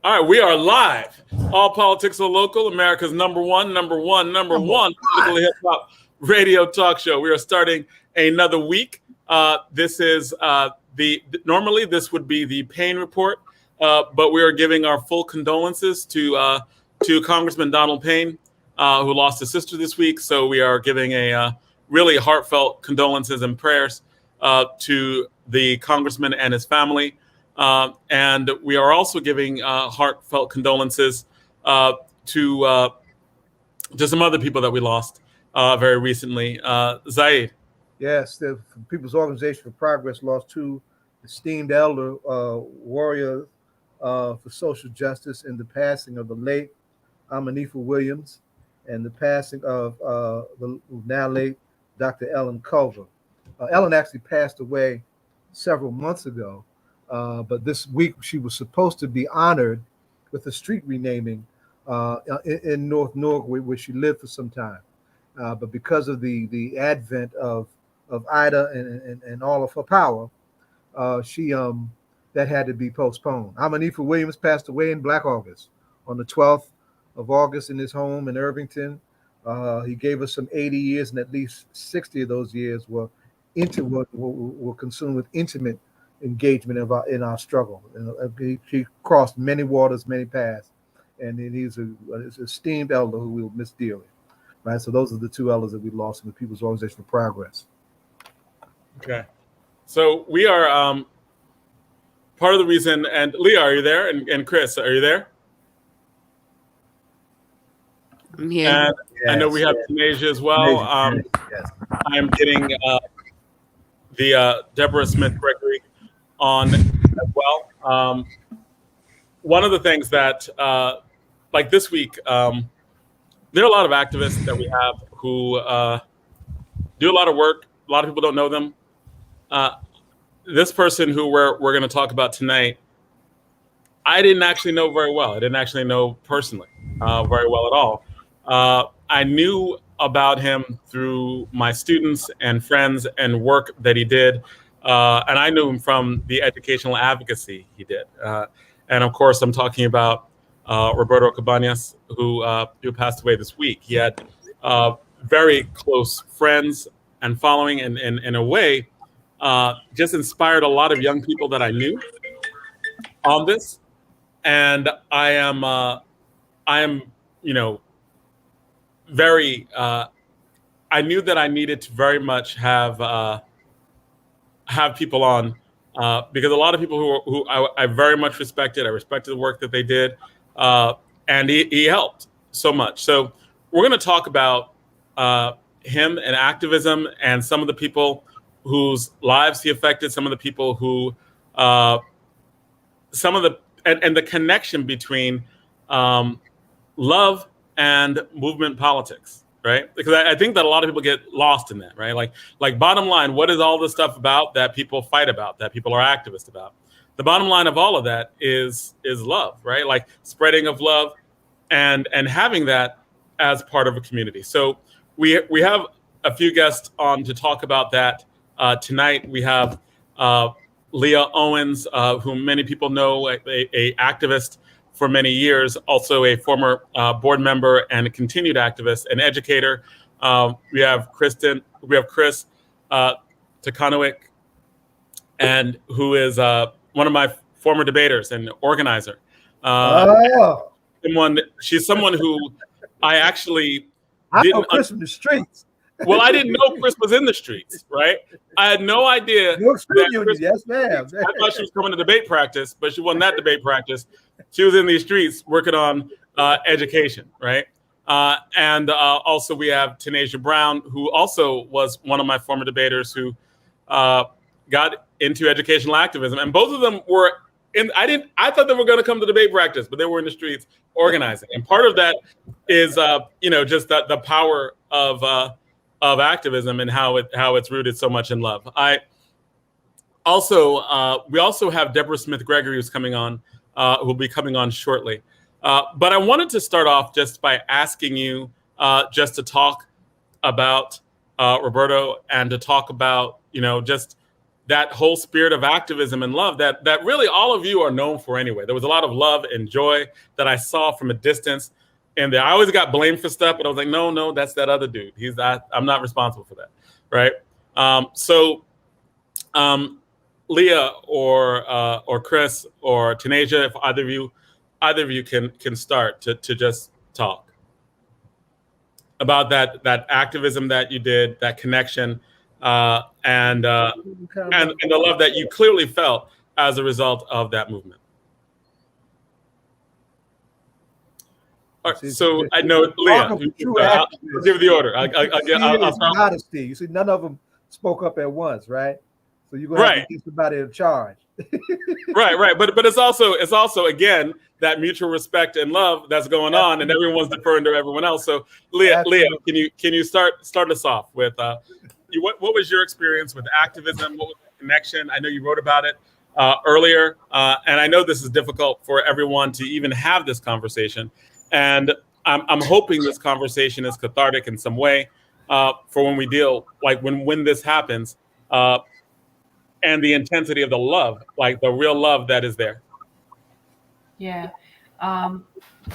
All right, we are live. All politics are local. America's number one political hip hop radio talk show. We are starting another week. This is normally this would be the Payne report, but we are giving our full condolences to Congressman Donald Payne, who lost his sister this week. So we are giving a really heartfelt condolences and prayers to the congressman and his family. And we are also giving heartfelt condolences to some other people that we lost very recently. Zaid. Yes, the People's Organization for Progress lost two esteemed elder warriors for social justice in the passing of the late Amanifa Williams and the passing of the now late Dr. Ellen Culver. Ellen actually passed away several months ago. But this week she was supposed to be honored with a street renaming in North Newark, where she lived for some time. But because of the advent of Ida and all of her power, that had to be postponed. Amanifa Williams passed away in Black August on the 12th of August in his home in Irvington. He gave us some 80 years, and at least 60 of those years were consumed with intimate engagement in our struggle. He crossed many waters, many paths, and he's an esteemed elder who we will miss dearly. Right, so those are the two elders that we lost in the People's Organization for Progress. Okay, so we are part of the reason. And Leah, are you there? And Kris, are you there? I'm here. And yes, I know we have Tanasia as well. Yes. I am getting the Deborah Smith-Gregory on as well. One of the things that, like this week, there are a lot of activists that we have who do a lot of work. A lot of people don't know them. This person who we're going to talk about tonight, I didn't actually know very well. I didn't actually know personally very well at all. I knew about him through my students and friends and work that he did. And I knew him from the educational advocacy he did. And of course, I'm talking about Roberto Cabañas, who passed away this week. He had very close friends and following, and in a way, just inspired a lot of young people that I knew on this. And I am, very, I knew that I needed to very much have people on because a lot of people who I very much respected. I respected the work that they did, and he helped so much. So we're going to talk about him and activism and some of the people whose lives he affected, some of the people who, and the connection between love and movement politics. Right? Because I think that a lot of people get lost in that, right? Like bottom line, what is all this stuff about that people fight about, that people are activists about? The bottom line of all of that is love, right? Like spreading of love and having that as part of a community. So we have a few guests on to talk about that tonight. We have Leah Owens, whom many people know, a activist for many years, also a former board member and a continued activist and educator. We have Kris Towkaniuk, and who is one of my former debaters and organizer. She's someone who I actually didn't know Kris from the streets. Well, I didn't know Kris was in the streets, right? I had no idea. Kris, yes, ma'am. I thought she was coming to debate practice, but she wasn't that debate practice. She was in these streets working on education, right? And also we have Tanasia Brown, who also was one of my former debaters who got into educational activism. And both of them were I thought they were going to come to debate practice, but they were in the streets organizing. And part of that is, just the power of activism and how it's rooted so much in love. We also have Deborah Smith-Gregory, who's coming on, who will be coming on shortly. But I wanted to start off just by asking you just to talk about Roberto and to talk about, just that whole spirit of activism and love that really all of you are known for anyway. There was a lot of love and joy that I saw from a distance. And I always got blamed for stuff, but I was like, no, that's that other dude. I'm not responsible for that, right? Leah or Kris or Tanasia, if either of you can start to just talk about that activism that you did, that connection, and the love that you clearly felt as a result of that movement. All right, so I know Leah. I'll give the order. I'll modesty. You see, none of them spoke up at once, right? So you're gonna have to get somebody in charge. right. But it's also again that mutual respect and love that's going on, and everyone's deferring to everyone else. So Leah, can you start us off with what was your experience with activism? What was the connection? I know you wrote about it earlier, and I know this is difficult for everyone to even have this conversation. And I'm hoping this conversation is cathartic in some way for when we deal, like when this happens, and the intensity of the love, like the real love that is there. Yeah.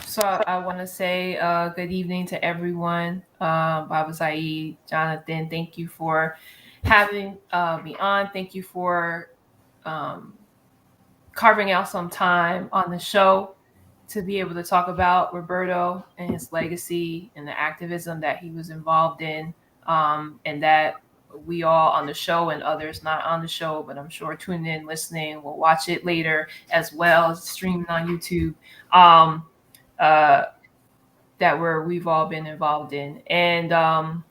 So I want to say good evening to everyone. Baba Saeed, Jonathan, thank you for having me on. Thank you for carving out some time on the show to be able to talk about Roberto and his legacy and the activism that he was involved in, and that we all on the show and others not on the show, but I'm sure tuning in, listening, will watch it later as well as streaming on YouTube, that we've all been involved in. And yeah,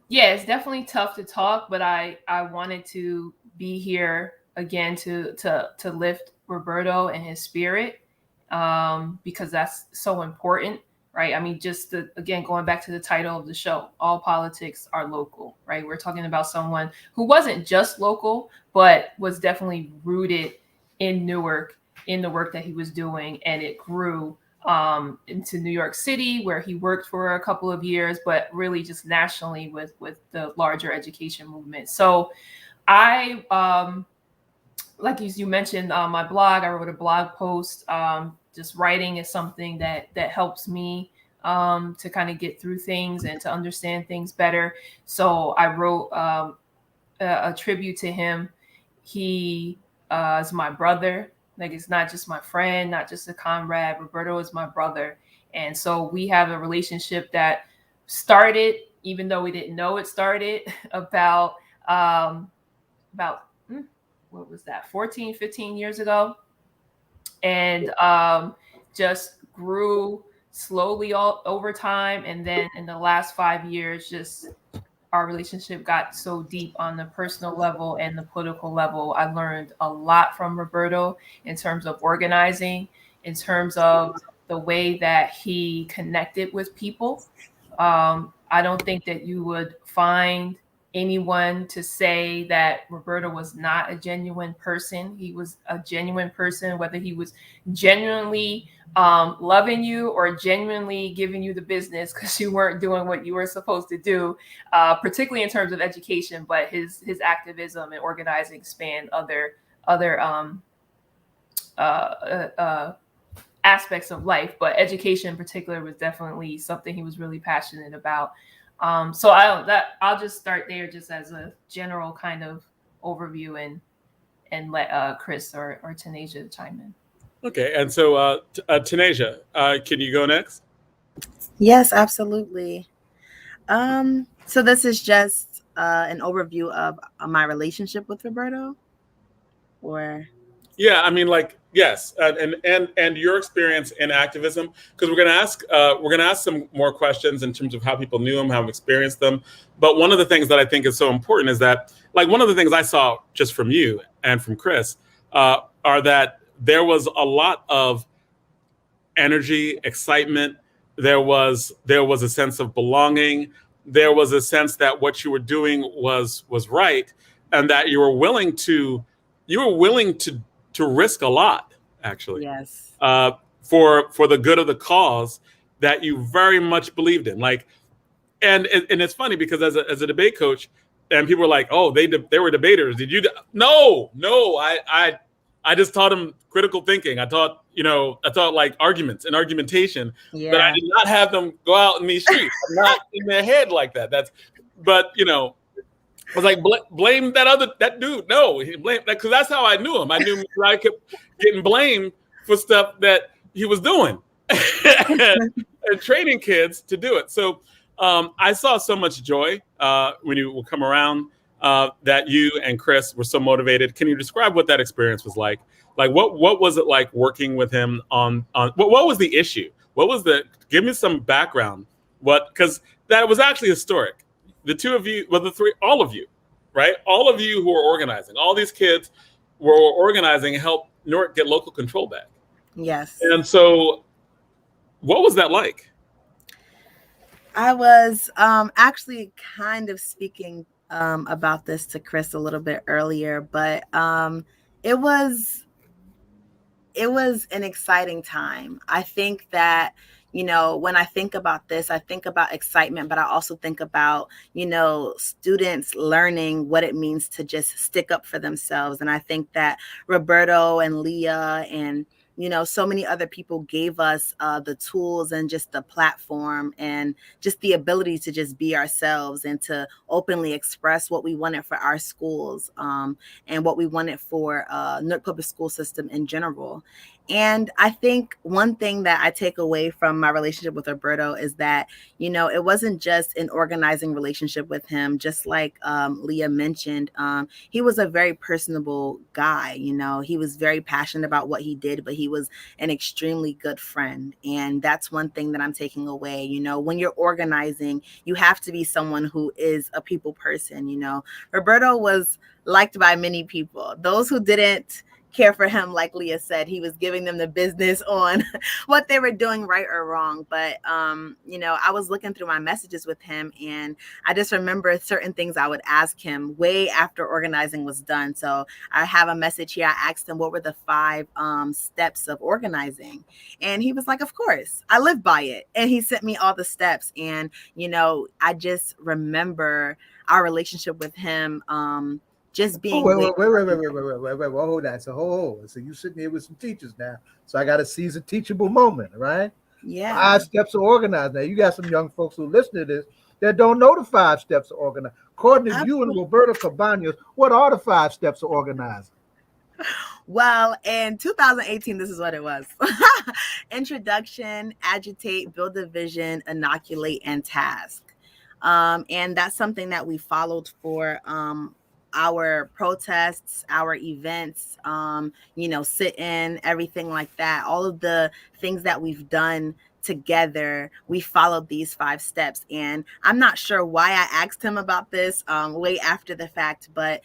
it's definitely tough to talk, but I wanted to be here again to lift Roberto and his spirit, because that's so important, right? I mean, again, going back to the title of the show, all politics are local, right? We're talking about someone who wasn't just local, but was definitely rooted in Newark, in the work that he was doing, and it grew into New York City, where he worked for a couple of years, but really just nationally with the larger education movement. So I, like you mentioned, my blog, I wrote a blog post. Just writing is something that helps me to kind of get through things and to understand things better. So I wrote a tribute to him. He is my brother. Like, it's not just my friend, not just a comrade. Roberto is my brother. And so we have a relationship that started, even though we didn't know it started, about what was that, 14, 15 years ago. And just grew slowly all over time. And then in the last 5 years, just our relationship got so deep on the personal level and the political level. I learned a lot from Roberto in terms of organizing, in terms of the way that he connected with people. I don't think that you would find anyone to say that Roberto was not a genuine person. He was a genuine person, whether he was genuinely loving you or genuinely giving you the business because you weren't doing what you were supposed to do, particularly in terms of education. But his activism and organizing spanned other aspects of life, but education in particular was definitely something he was really passionate about. So I'll just start there, just as a general kind of overview, and let Kris or Tanasia chime in. Okay, and so Tanasia, can you go next? Yes, absolutely. So this is just an overview of my relationship with Roberto, or yeah, I mean, like, yes, and your experience in activism, because we're gonna ask some more questions in terms of how people knew him, how they experienced them. But one of the things that I think is so important is that, like, one of the things I saw just from you and from Kris are that there was a lot of energy, excitement. There was a sense of belonging. There was a sense that what you were doing was right, and that you were willing to risk a lot, actually. yes, For the good of the cause that you very much believed in. Like, and it's funny because as a debate coach, and people were like, "Oh, they were debaters. Did you?" No. I just taught them critical thinking. I taught like arguments and argumentation. Yeah. But I did not have them go out in these streets. I'm not in their head like that. But I was like, blame that dude. No, he blamed that because that's how I knew him. I knew him because I kept getting blamed for stuff that he was doing and training kids to do it. So I saw so much joy when you would come around that you and Kris were so motivated. Can you describe what that experience was like? Like, what was it like working with him on what was the issue? Give me some background. Because that was actually historic. The two of you, well, all of you, right? All of you who were organizing, all these kids were organizing and helped Newark get local control back. Yes. And so what was that like? I was actually kind of speaking about this to Kris a little bit earlier, but it was an exciting time. I think that, when I think about this, I think about excitement, but I also think about, students learning what it means to just stick up for themselves. And I think that Roberto and Leah and so many other people gave us the tools and just the platform and just the ability to just be ourselves and to openly express what we wanted for our schools and what we wanted for Newark Public School System in general. And I think one thing that I take away from my relationship with Roberto is that, it wasn't just an organizing relationship with him. Just like Leah mentioned, he was a very personable guy. He was very passionate about what he did, but he was an extremely good friend. And that's one thing that I'm taking away. When you're organizing, you have to be someone who is a people person. Roberto was liked by many people. Those who didn't care for him, like Leah said, he was giving them the business on what they were doing right or wrong. But I was looking through my messages with him, and I just remember certain things I would ask him way after organizing was done. So I have a message here. I asked him what were the 5 steps of organizing, and he was like, "Of course, I live by it." And he sent me all the steps, and I just remember our relationship with him. Just being wait, hold on. So you sitting here with some teachers now. So I got to seize a teachable moment, right? Yeah. 5 steps of organize. Now you got some young folks who listen to this that don't know the 5 steps of organize. According to you and Roberto Cabañas, what are the 5 steps of organizing? Well, in 2018, this is what it was. Introduction, agitate, build a vision, inoculate, and task. And that's something that we followed for our protests, our events, sit-in, everything like that. All of the things that we've done together, we followed these 5 steps. And I'm not sure why I asked him about this way after the fact, but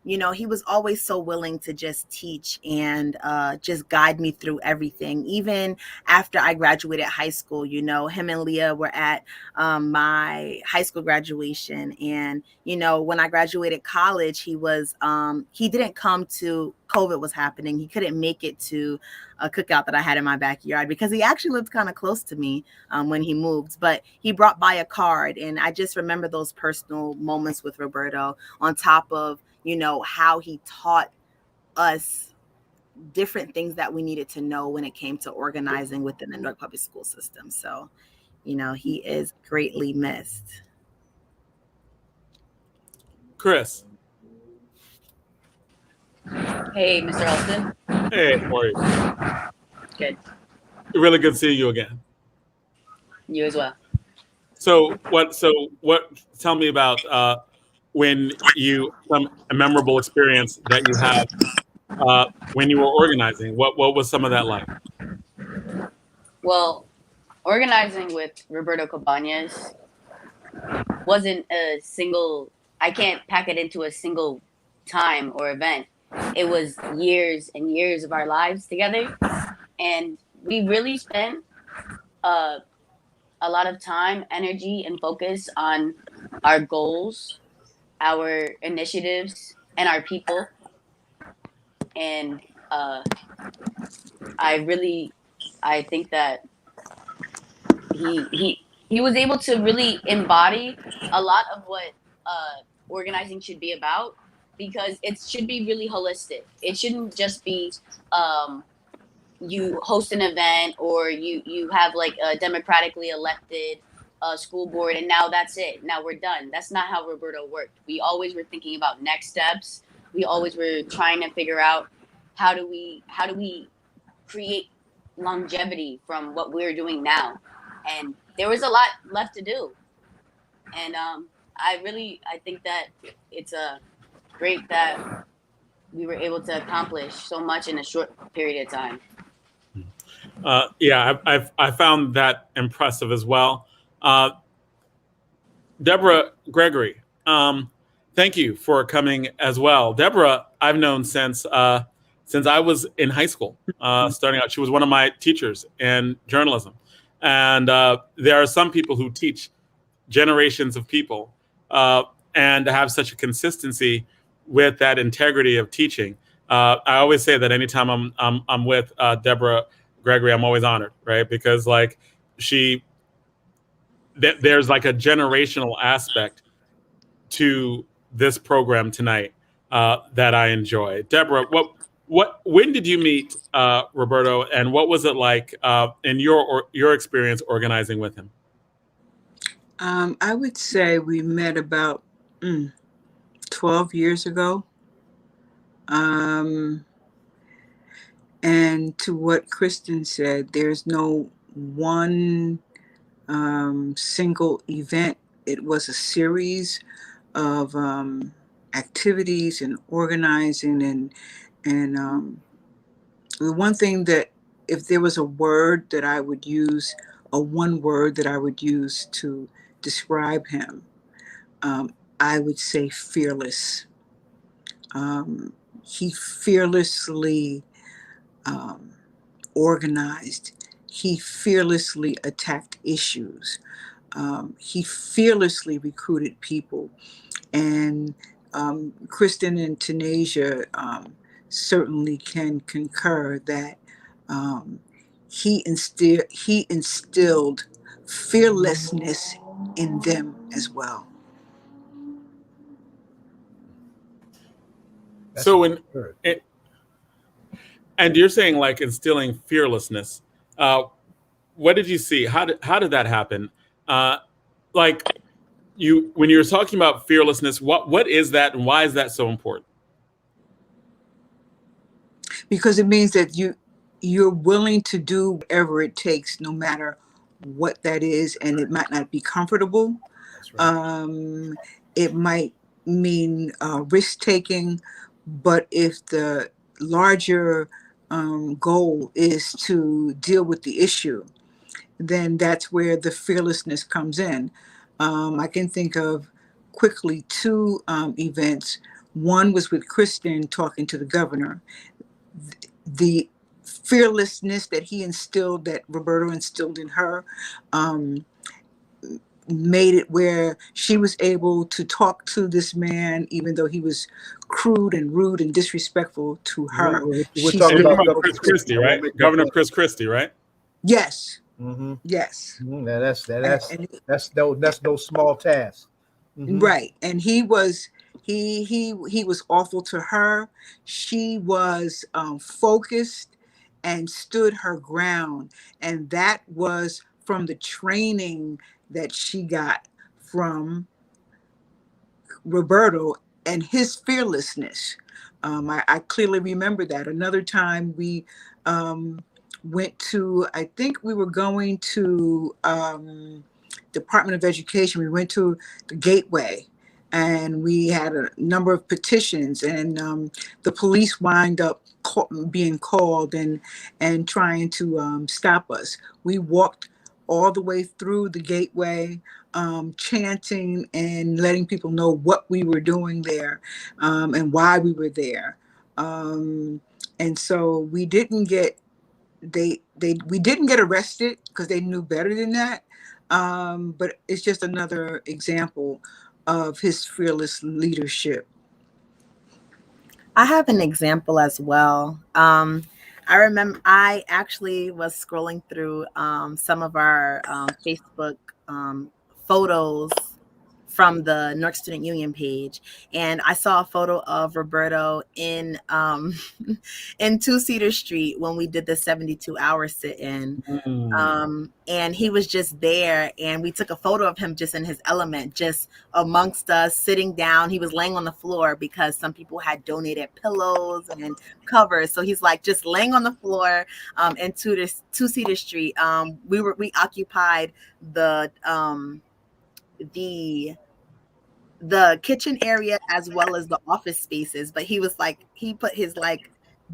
he was always so willing to just teach and just guide me through everything. Even after I graduated high school, him and Leah were at my high school graduation. And, when I graduated college, he didn't come to, COVID was happening. He couldn't make it to a cookout that I had in my backyard because he actually lived kind of close to me when he moved, but he brought by a card. And I just remember those personal moments with Roberto on top of, how he taught us different things that we needed to know when it came to organizing within the Newark Public School System. So, he is greatly missed. Kris. Hey, Mr. Alston. Hey, how are you? Good. Really good seeing you again. You as well. So what? Tell me about when a memorable experience that you had when you were organizing. What was some of that like? Well, organizing with Roberto Cabañas wasn't a single. I can't pack it into a single time or event. It was years and years of our lives together, and we really spent a lot of time, energy, and focus on our goals, our initiatives, and our people. And I think that he was able to really embody a lot of what organizing should be about, because it should be really holistic. It shouldn't just be you host an event, or you have like a democratically elected school board, and now that's it. Now we're done. That's not how Roberto worked. We always were thinking about next steps. We always were trying to figure out how do we create longevity from what we're doing now. And there was a lot left to do. And I think that it's great that we were able to accomplish so much in a short period of time. Yeah, I found that impressive as well. Deborah Gregory, thank you for coming as well. Deborah, I've known since I was in high school, starting out. She was one of my teachers in journalism. And there are some people who teach generations of people and have such a consistency with that integrity of teaching. I always say that anytime I'm with Deborah Gregory, I'm always honored, right? Because like there's like a generational aspect to this program tonight that I enjoy. Deborah, when did you meet Roberto, and what was it like in your experience organizing with him? I would say we met about 12 years ago. And to what Kristen said, there's no one single event. It was a series of activities and organizing, and the one thing that, if there was a word that I would use, one word that I would use to describe him, I would say fearless. He fearlessly organized. He fearlessly attacked issues. He fearlessly recruited people. And Kristen and Tanasia certainly can concur that he instilled fearlessness in them as well. So and you're saying like instilling fearlessness. What did you see? How did that happen? Like when you're talking about fearlessness, what is that, and why is that so important? Because it means that you're willing to do whatever it takes, no matter what that is, and it might not be comfortable. That's right. It might mean risk taking, but if the larger goal is to deal with the issue, then that's where the fearlessness comes in. I can think of quickly two events. One was with Kristen talking to the governor. The fearlessness that he instilled, that Roberto instilled in her, made it where she was able to talk to this man, even though he was crude and rude and disrespectful to her. We're talking about Chris Christie, right? Governor Chris Christie, right? Yes. Mm-hmm. Yes. Mm-hmm. That's no small task. Mm-hmm. Right. And he was awful to her. She was focused and stood her ground, and that was from the training that she got from Roberto and his fearlessness. I clearly remember that. Another time we went to, I think we were going to Department of Education. We went to the Gateway, and we had a number of petitions, and the police wind up being called and trying to stop us. We walked all the way through the Gateway, chanting and letting people know what we were doing there, and why we were there. And so we didn't get arrested, because they knew better than that. But it's just another example of his fearless leadership. I have an example as well. I remember I actually was scrolling through some of our Facebook photos from the Newark Student Union page, and I saw a photo of Roberto in in 2 Cedar Street when we did the 72-hour sit-in. And he was just there, and we took a photo of him just in his element, just amongst us, sitting down. He was laying on the floor because some people had donated pillows and covers, so he's like just laying on the floor in 2 Cedar Street. We occupied the kitchen area as well as the office spaces, but he was like, he put his like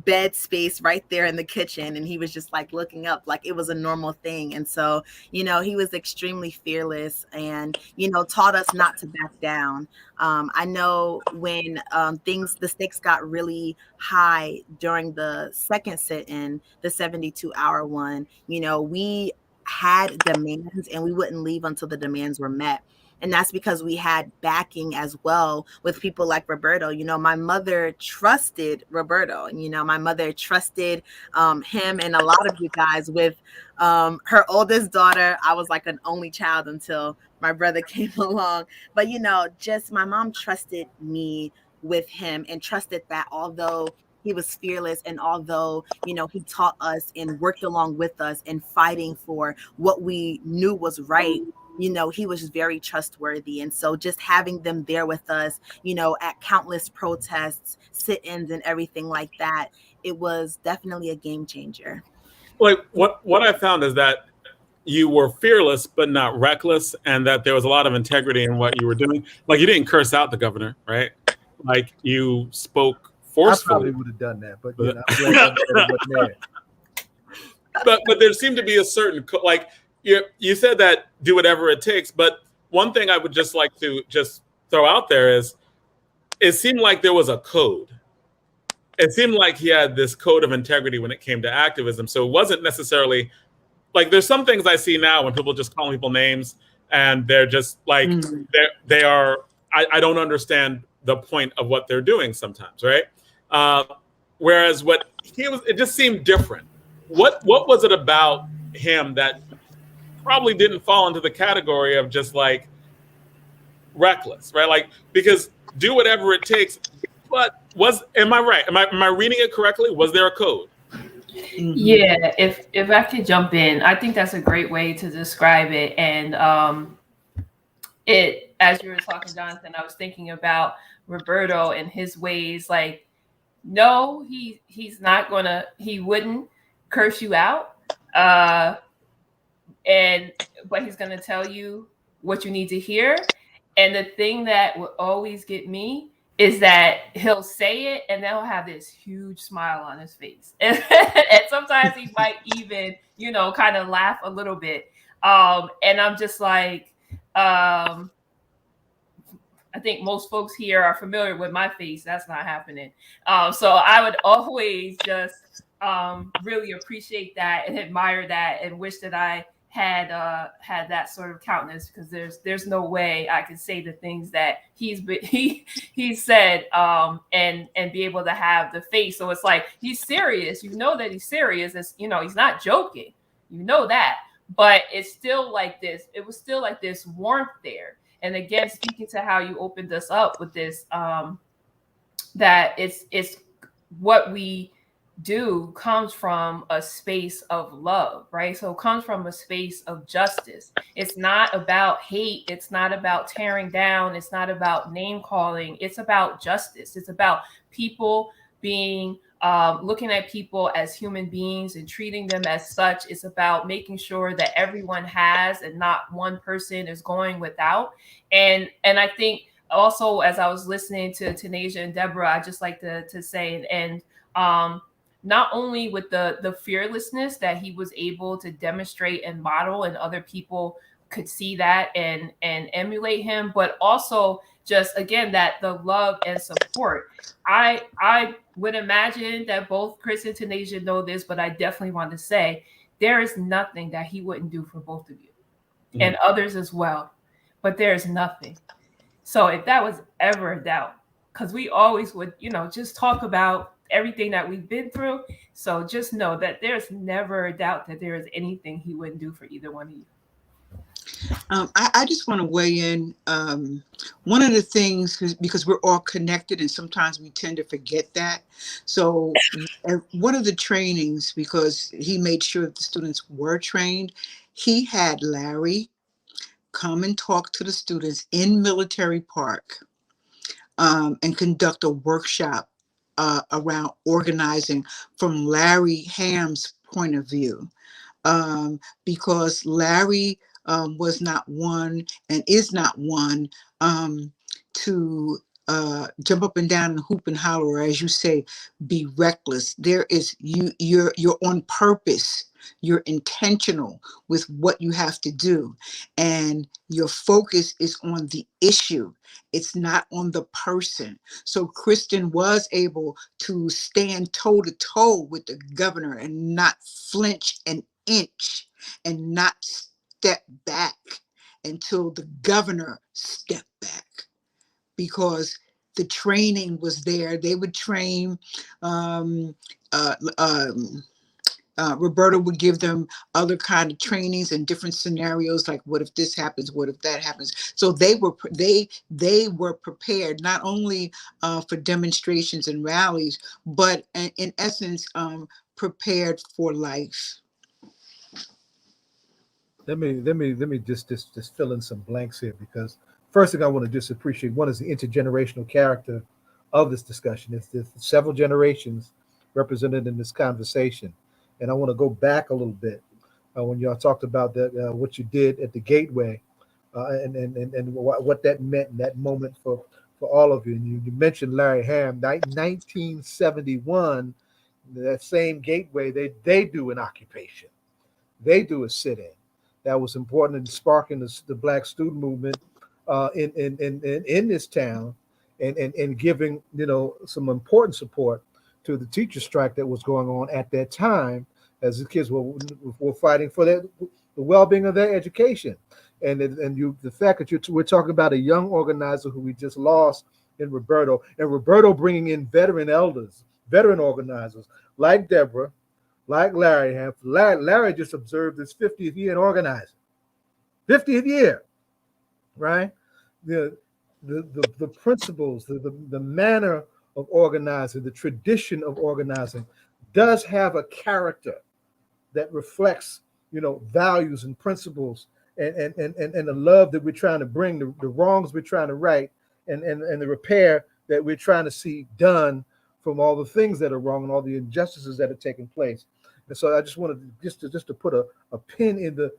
bed space right there in the kitchen, and he was just like looking up like it was a normal thing. And so, you know, he was extremely fearless and, you know, taught us not to back down. I know when the stakes got really high during the second sit-in, the 72-hour one, you know, we had demands and we wouldn't leave until the demands were met. And that's because we had backing as well with people like Roberto. You know, my mother trusted Roberto, and, you know, my mother trusted him and a lot of you guys with her oldest daughter. I was like an only child until my brother came along. But, you know, just my mom trusted me with him and trusted that although he was fearless, and although, you know, he taught us and worked along with us in fighting for what we knew was right, you know, he was very trustworthy. And so just having them there with us, you know, at countless protests, sit-ins and everything like that, it was definitely a game changer. Like what I found is that you were fearless but not reckless, and that there was a lot of integrity in what you were doing. Like, you didn't curse out the governor, right? Like, you spoke forcefully. I probably would have done that, but you know, I'm glad I wasn't there. But there seemed to be a certain like, you said that do whatever it takes, but one thing I would just like to just throw out there is it seemed like there was a code. It seemed like he had this code of integrity when it came to activism. So it wasn't necessarily like, there's some things I see now when people just call people names and they're just like, they are, I don't understand the point of what they're doing sometimes, right? Whereas what he was, it just seemed different. What was it about him that probably didn't fall into the category of just like reckless, right? Like, because do whatever it takes, but am I right? Am I reading it correctly? Was there a code? Yeah, if I could jump in, I think that's a great way to describe it. And as you were talking, Jonathan, I was thinking about Roberto and his ways. Like, no, he's not gonna, he wouldn't curse you out. But he's going to tell you what you need to hear. And the thing that will always get me is that he'll say it and then he'll have this huge smile on his face. And sometimes he might even, you know, kind of laugh a little bit. And I'm just like, I think most folks here are familiar with my face. That's not happening. So I would always just really appreciate that and admire that and wish that I had that sort of countenance, because there's no way I could say the things that he said and be able to have the face. So it's like, he's serious. You know that he's serious. It's, you know, he's not joking. You know that. But it's still like this. It was still like this warmth there. And again, speaking to how you opened us up with this, that it's what we do comes from a space of love, right? So it comes from a space of justice. It's not about hate. It's not about tearing down. It's not about name calling. It's about justice. It's about people being, looking at people as human beings and treating them as such. It's about making sure that everyone has and not one person is going without. And I think also, as I was listening to Tanasia and Deborah, I just like to say, and not only with the fearlessness that he was able to demonstrate and model, and other people could see that and emulate him, but also just, again, that the love and support. I would imagine that both Kris and Tanasia know this, but I definitely want to say there is nothing that he wouldn't do for both of you and others as well, but there is nothing. So if that was ever a doubt, because we always would, you know, just talk about everything that we've been through. So just know that there's never a doubt that there is anything he wouldn't do for either one of you. I just want to weigh in. One of the things, because we're all connected and sometimes we tend to forget that. So one of the trainings, because he made sure that the students were trained, he had Larry come and talk to the students in Military Park and conduct a workshop around organizing from Larry Ham's point of view. Because Larry was not one and is not one to jump up and down and hoop and holler, or as you say, be reckless. You're on purpose. You're intentional with what you have to do, and your focus is on the issue. It's not on the person. So Kristen was able to stand toe to toe with the governor and not flinch an inch and not step back until the governor stepped back, because the training was there. They would train. Roberto would give them other kind of trainings and different scenarios, like what if this happens, what if that happens. So they were prepared not only for demonstrations and rallies, but in essence prepared for life. Let me just fill in some blanks here, because first thing I want to just appreciate, one is the intergenerational character of this discussion. It's there's several generations represented in this conversation, and I want to go back a little bit when y'all talked about that what you did at the Gateway, and what that meant in that moment for all of you. And you mentioned Larry Ham, 1971. That same Gateway, they do an occupation, they do a sit-in. That was important in sparking the Black student movement in this town, and giving some important support to the teacher strike that was going on at that time, as the kids were fighting for the well-being of their education. And the fact that we're talking about a young organizer who we just lost in Roberto, and Roberto bringing in veteran elders, veteran organizers like Deborah, like Larry. Larry just observed his 50th year in organizing. 50th year, right? The principles, the manner of organizing, the tradition of organizing does have a character that reflects, values and principles, and the love that we're trying to bring, the wrongs we're trying to right, and the repair that we're trying to see done from all the things that are wrong and all the injustices that are taking place. And so I just wanted just to put a pin in the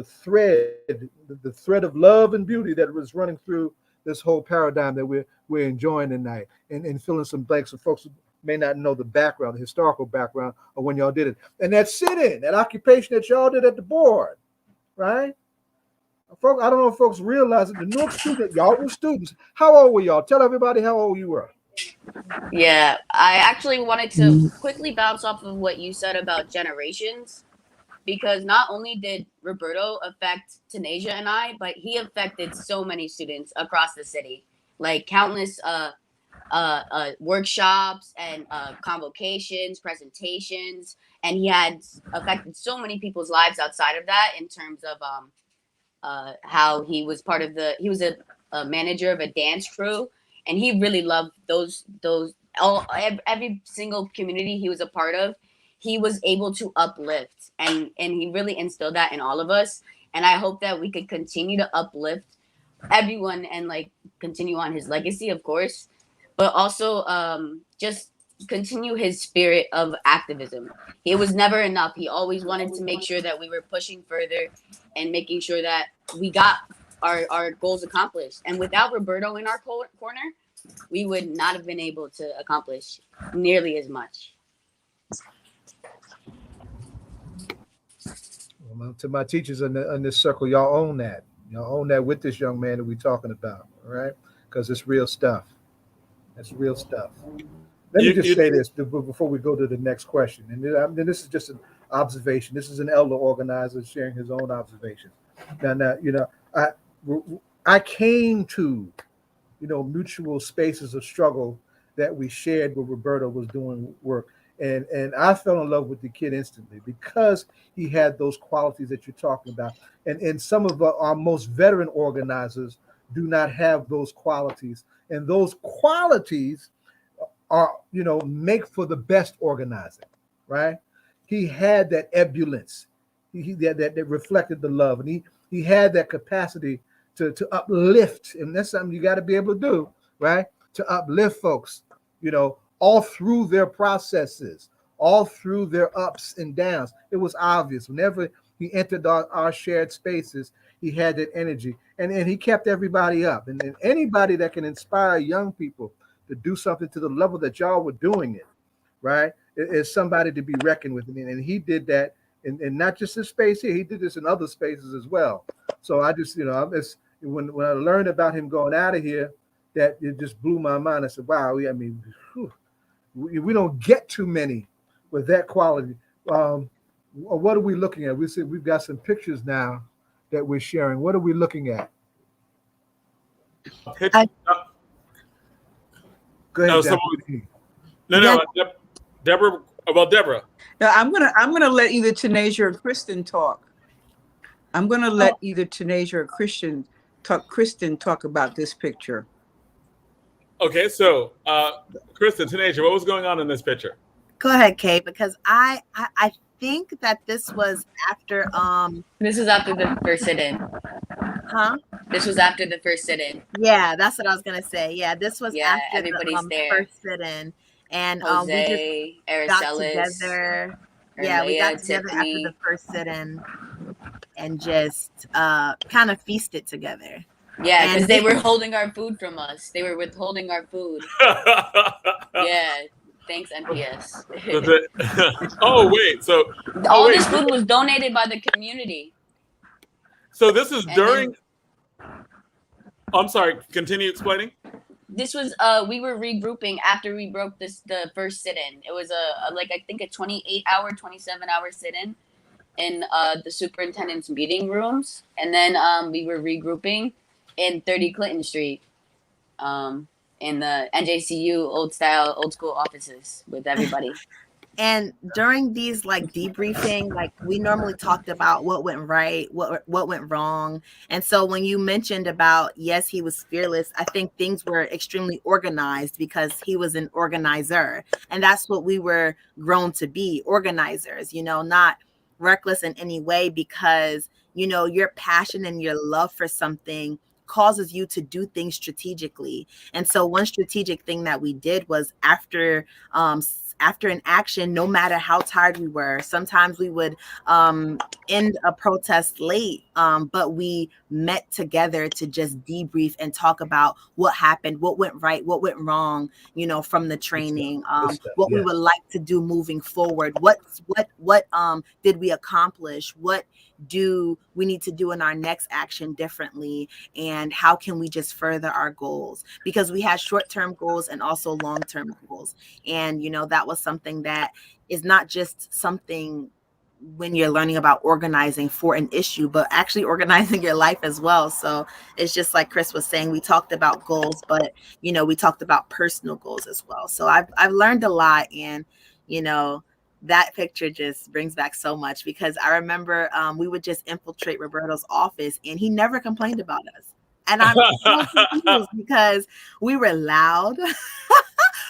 thread of love and beauty that was running through this whole paradigm that we're enjoying tonight, and fill in some blanks of folks who may not know the background, the historical background of when y'all did it. And that sit-in, that occupation that y'all did at the board, right? Folks, I don't know if folks realize it. The Newark student, y'all were students. How old were y'all? Tell everybody how old you were. Yeah, I actually wanted to quickly bounce off of what you said about generations, because not only did Roberto affect Tanasia and I, but he affected so many students across the city, like countless workshops and convocations, presentations, and he had affected so many people's lives outside of that, in terms of how he was he was a manager of a dance crew, and he really loved every single community he was a part of. He was able to uplift, and he really instilled that in all of us. And I hope that we could continue to uplift everyone and continue on his legacy, of course, but also just continue his spirit of activism. It was never enough. He always wanted to make sure that we were pushing further and making sure that we got our goals accomplished. And without Roberto in our corner, we would not have been able to accomplish nearly as much. Well, to my teachers in this circle, y'all own that. Y'all own that with this young man that we're talking about, all right? Because it's real stuff. It's real stuff. Let me just say this before we go to the next question. And this is just an observation. This is an elder organizer sharing his own observations. Now, I came to, mutual spaces of struggle that we shared when Roberto was doing work. And I fell in love with the kid instantly because he had those qualities that you're talking about. And some of our most veteran organizers do not have those qualities. And those qualities are, make for the best organizing, right? He had that ebullience. That reflected the love. And he had that capacity to uplift. And that's something you got to be able to do, right? To uplift folks, all through their processes, all through their ups and downs. It was obvious. Whenever he entered our shared spaces, he had that energy. And he kept everybody up. And anybody that can inspire young people to do something to the level that y'all were doing it, right, is somebody to be reckoned with. And he did that, and not just in space here, he did this in other spaces as well. So I just, when I learned about him going out of here, that it just blew my mind. I said, wow, we don't get too many with that quality. What are we looking at? We've got some pictures now that we're sharing. What are we looking at? Go ahead. No, Deborah. Well, Deborah. Now I'm gonna let either Tanasia or Kristen talk. I'm gonna let either Tanasia or Kristen talk about this picture. Okay, so Kristen, Tanasia, what was going on in this picture? Go ahead, Kate, because I think that this was after This was after the first sit-in. Huh? This was after the first sit-in. Yeah, that's what I was gonna say. Yeah, this was after everybody's the there. first sit-in, and Jose, we just got together. Yeah, we got together after the first sit-in and just kind of feasted together. Yeah, because they were holding our food from us. They were withholding our food. Yeah, thanks NPS. Oh wait, so this food was donated by the community. So this is during. I'm sorry. Continue explaining. This was we were regrouping after we broke the first sit-in. It was a I think a 28-hour, 27-hour sit-in in the superintendent's meeting rooms, and then we were regrouping in 30 Clinton Street, in the NJCU old school offices with everybody. And during these debriefing, we normally talked about what went right, what went wrong. And so when you mentioned about, yes, he was fearless, I think things were extremely organized because he was an organizer. And that's what we were grown to be, organizers, not reckless in any way, because, your passion and your love for something causes you to do things strategically. And so one strategic thing that we did was after an action, no matter how tired we were, sometimes we would end a protest late, but we met together to just debrief and talk about what happened, what went right, what went wrong, from the training, what we would like to do moving forward, what did we accomplish, what do we need to do in our next action differently, and how can we just further our goals, because we had short-term goals and also long-term goals. And that was something that is not just something when you're learning about organizing for an issue, but actually organizing your life as well. So it's just like Kris was saying, we talked about goals, but we talked about personal goals as well. So I've learned a lot, and that picture just brings back so much, because I remember we would just infiltrate Roberto's office and he never complained about us. And I'm so confused because we were loud.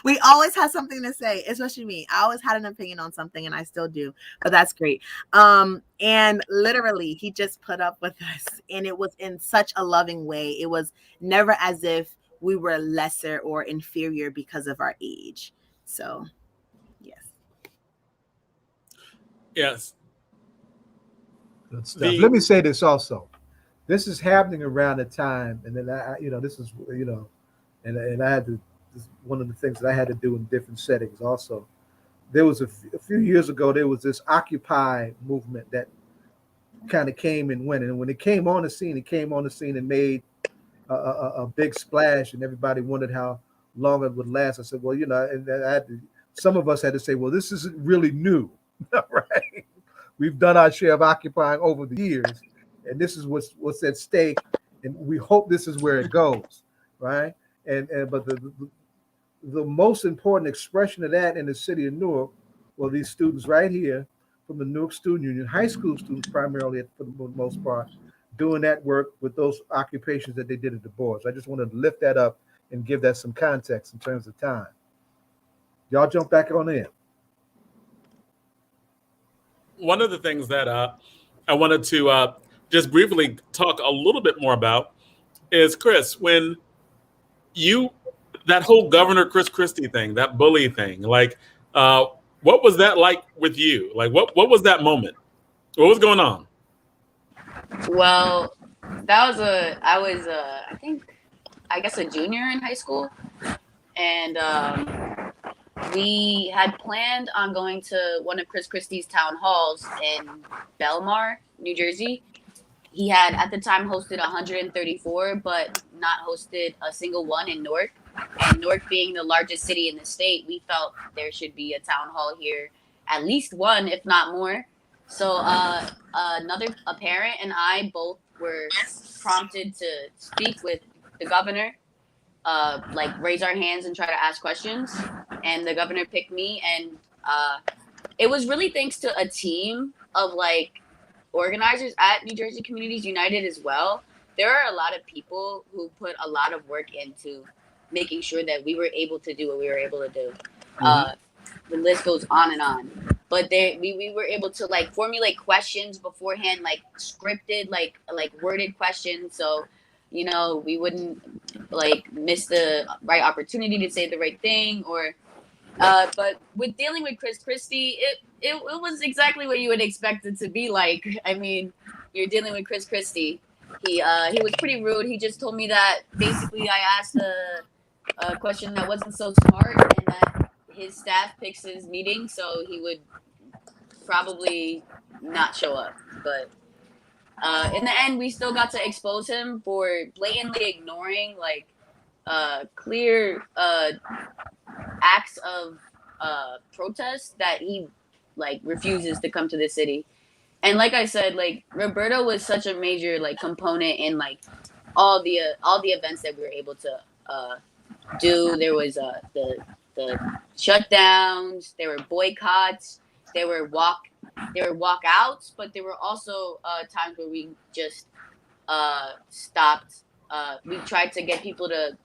We always had something to say, especially me. I always had an opinion on something, and I still do, but that's great. And literally he just put up with us, and it was in such a loving way. It was never as if we were lesser or inferior because of our age. So yes. Good stuff. Let me say this also. This is happening around the time, and then this is, and I had to. This is one of the things that I had to do in different settings. Also, there was a few years ago, there was this Occupy movement that kind of came and went, and when it came on the scene, and made a big splash, and everybody wondered how long it would last. I said, well, and some of us had to say, well, this isn't really new, right? We've done our share of occupying over the years, and this is what's at stake, and we hope this is where it goes, right? But the most important expression of that in the city of Newark Well, these students right here from the Newark Student Union, high school students primarily for the most part, doing that work with those occupations that they did at the boards. I just wanted to lift that up and give that some context in terms of time. Y'all jump back on in. One of the things that I wanted to just briefly talk a little bit more about is, Kris, when that whole Governor Chris Christie thing, that bully thing, like, what was that like with you? Like, what was that moment? What was going on? Well, I was I guess a junior in high school, and we had planned on going to one of Chris Christie's town halls in Belmar, New Jersey. He had at the time hosted 134, but not hosted a single one in Newark. And Newark being the largest city in the state, we felt there should be a town hall here, at least one, if not more. So a parent and I both were prompted to speak with the governor, like raise our hands and try to ask questions. And the governor picked me, and it was really thanks to a team of like organizers at New Jersey Communities United as well. There are a lot of people who put a lot of work into making sure that we were able to do what we were able to do. The list goes on and on. But we were able to like formulate questions beforehand, like scripted, like worded questions. So, you know, we wouldn't like miss the right opportunity to say the right thing. Or, but with dealing with Chris Christie, it was exactly what you would expect it to be like. I mean, you're dealing with Chris Christie. He was pretty rude. He just told me that basically I asked a question that wasn't so smart, and that his staff picks his meeting, so he would probably not show up. But in the end, we still got to expose him for blatantly ignoring like clear acts of protest that he like refuses to come to the city. And like I said, like Roberto was such a major like component in like all the events that we were able to do. There was the shutdowns, there were boycotts, there were walkouts, but there were also times where we just stopped. We tried to get people to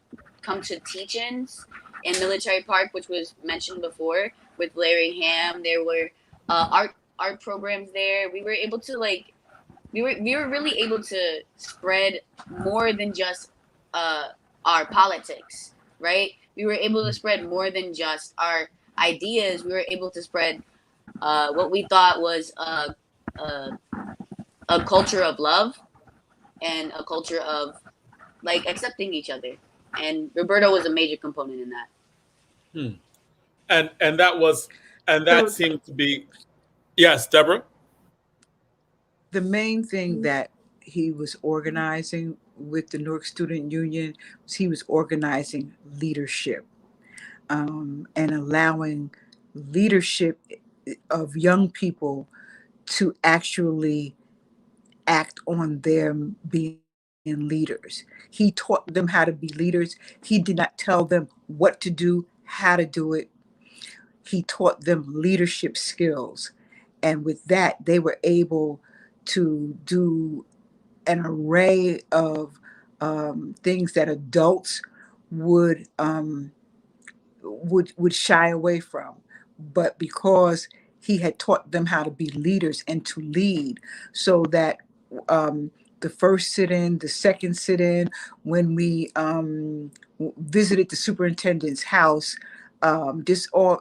come to teach-ins in Military Park, which was mentioned before, with Larry Ham. There were art programs there. We were able to like we were really able to spread more than just our politics, right? We were able to spread more than just our ideas. We were able to spread what we thought was a culture of love and a culture of like accepting each other. And Roberto was a major component in that. And that seemed to be, yes, Deborah? The main thing that he was organizing with the Newark Student Union was he was organizing leadership and allowing leadership of young people to actually act on them being leaders. He taught them how to be leaders. He did not tell them what to do, how to do it. He taught them leadership skills. And with that, they were able to do an array of things that adults would shy away from. But because he had taught them how to be leaders and to lead, so that the first sit-in, the second sit-in, when we visited the superintendent's house, just all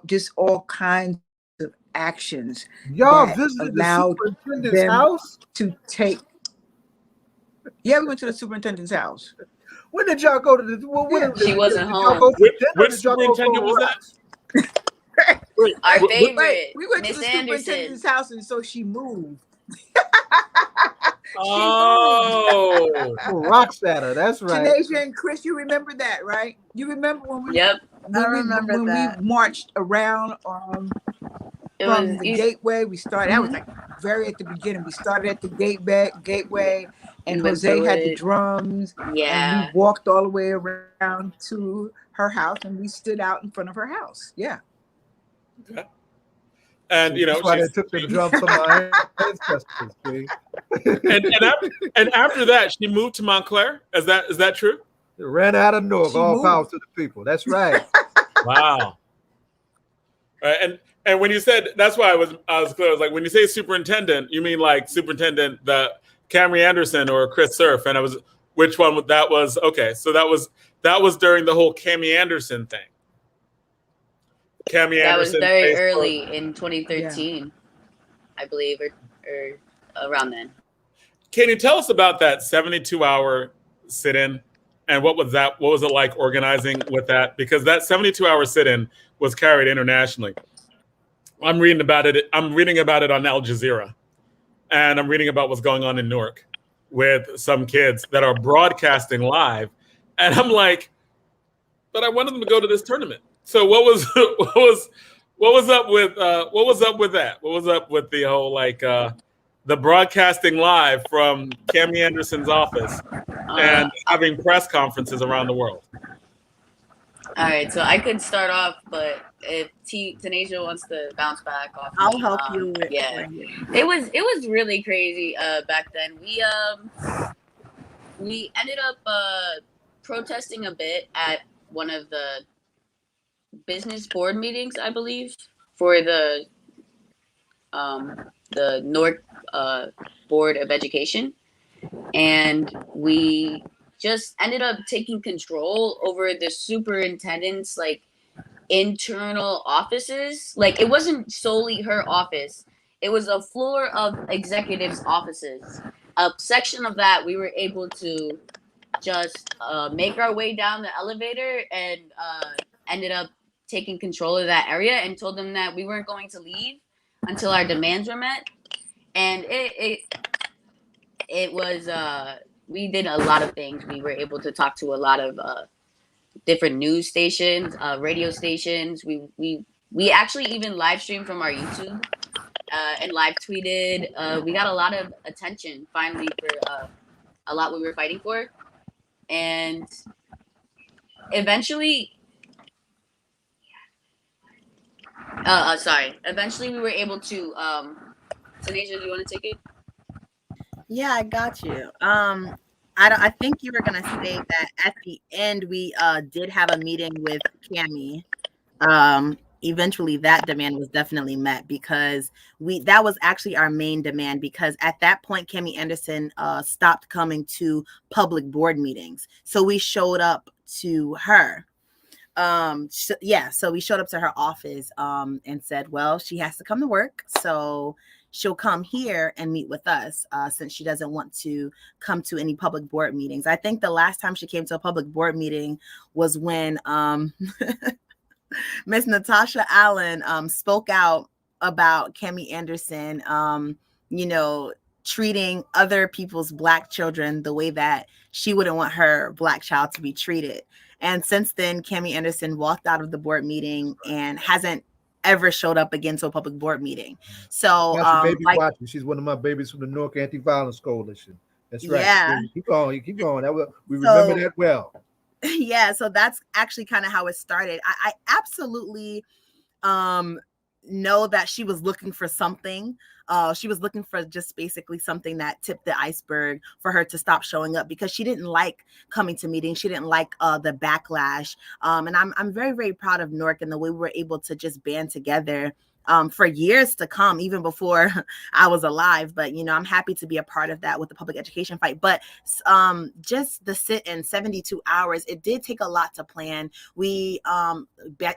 kinds of actions. Y'all that visited allowed the superintendent's them house? to take. Yeah, we went to the superintendent's house. When did y'all go to the? She wasn't did y'all home. go to dinner? Which Did y'all go superintendent for was that? rocks? Our Wait, favorite, Right. We went to Miss the Anderson. superintendent's house, and so she moved. Oh, Rocks at her. That's right. Tanasia and Kris, you remember that, right? You remember when we Yep. when we marched around It from was the East, gateway. We started. That was like very at the beginning. We started at the gateway, and went Jose through had the it. drums. And Yeah. we walked all the way around to her house, and we stood out in front of her house. Yeah. And that's why they took the drums from my ancestors. See? and after that, she moved to Montclair. Is that true? They ran out of Newark. All power to the people. That's right. Wow. And when you said, that's why I was clear. I was like, when you say superintendent, you mean like superintendent the Camry Anderson or Kris Surf? And I was, which one that was? Okay, so that was during the whole Cammy Anderson thing. Cammy that Anderson was very Facebook. early in 2013, I believe, or around then. Can you tell us about that 72-hour sit-in, and what was it like organizing with that? Because that 72-hour sit-in was carried internationally. I'm reading about it on Al Jazeera, and I'm reading about what's going on in Newark with some kids that are broadcasting live, and I'm like, but I wanted them to go to this tournament. So what was up with that? What was up with the whole like the broadcasting live from Cammy Anderson's office and having press conferences around the world? All right, so I could start off, but if Tanasia wants to bounce back off, I'll help you. Yeah, it was really crazy back then. We ended up protesting a bit at one of the business board meetings, I believe, for the Newark Board of Education, and we just ended up taking control over the superintendent's like internal offices. Like, it wasn't solely her office, it was a floor of executives' offices. A section of that we were able to just make our way down the elevator, and ended up taking control of that area, and told them that we weren't going to leave until our demands were met. And it was we did a lot of things. We were able to talk to a lot of different news stations, radio stations. We actually even live streamed from our YouTube and live tweeted. We got a lot of attention finally for a lot we were fighting for, and eventually. Eventually, we were able to. Tanasia, do you want to take it? Yeah, I got you. I think you were gonna say that at the end we did have a meeting with Cammy. Eventually that demand was definitely met, because that was actually our main demand, because at that point Cammy Anderson stopped coming to public board meetings. So we showed up to her. So we showed up to her office and said, well, she has to come to work, so she'll come here and meet with us since she doesn't want to come to any public board meetings. I think the last time she came to a public board meeting was when Miss Natasha Allen spoke out about Cammy Anderson, treating other people's Black children the way that she wouldn't want her Black child to be treated. And since then, Cammy Anderson walked out of the board meeting and hasn't ever showed up again to a public board meeting. So watching. She's one of my babies from the Newark Anti-Violence Coalition. That's right. Yeah. Keep going. We remember that well. Yeah, so that's actually kind of how it started. I absolutely know that she was looking for something. She was looking for just basically something that tipped the iceberg for her to stop showing up, because she didn't like coming to meetings. She didn't like the backlash. And I'm very, very proud of Newark and the way we were able to just band together for years to come, even before I was alive. But, I'm happy to be a part of that with the public education fight. But just the sit-in 72 hours, it did take a lot to plan. We,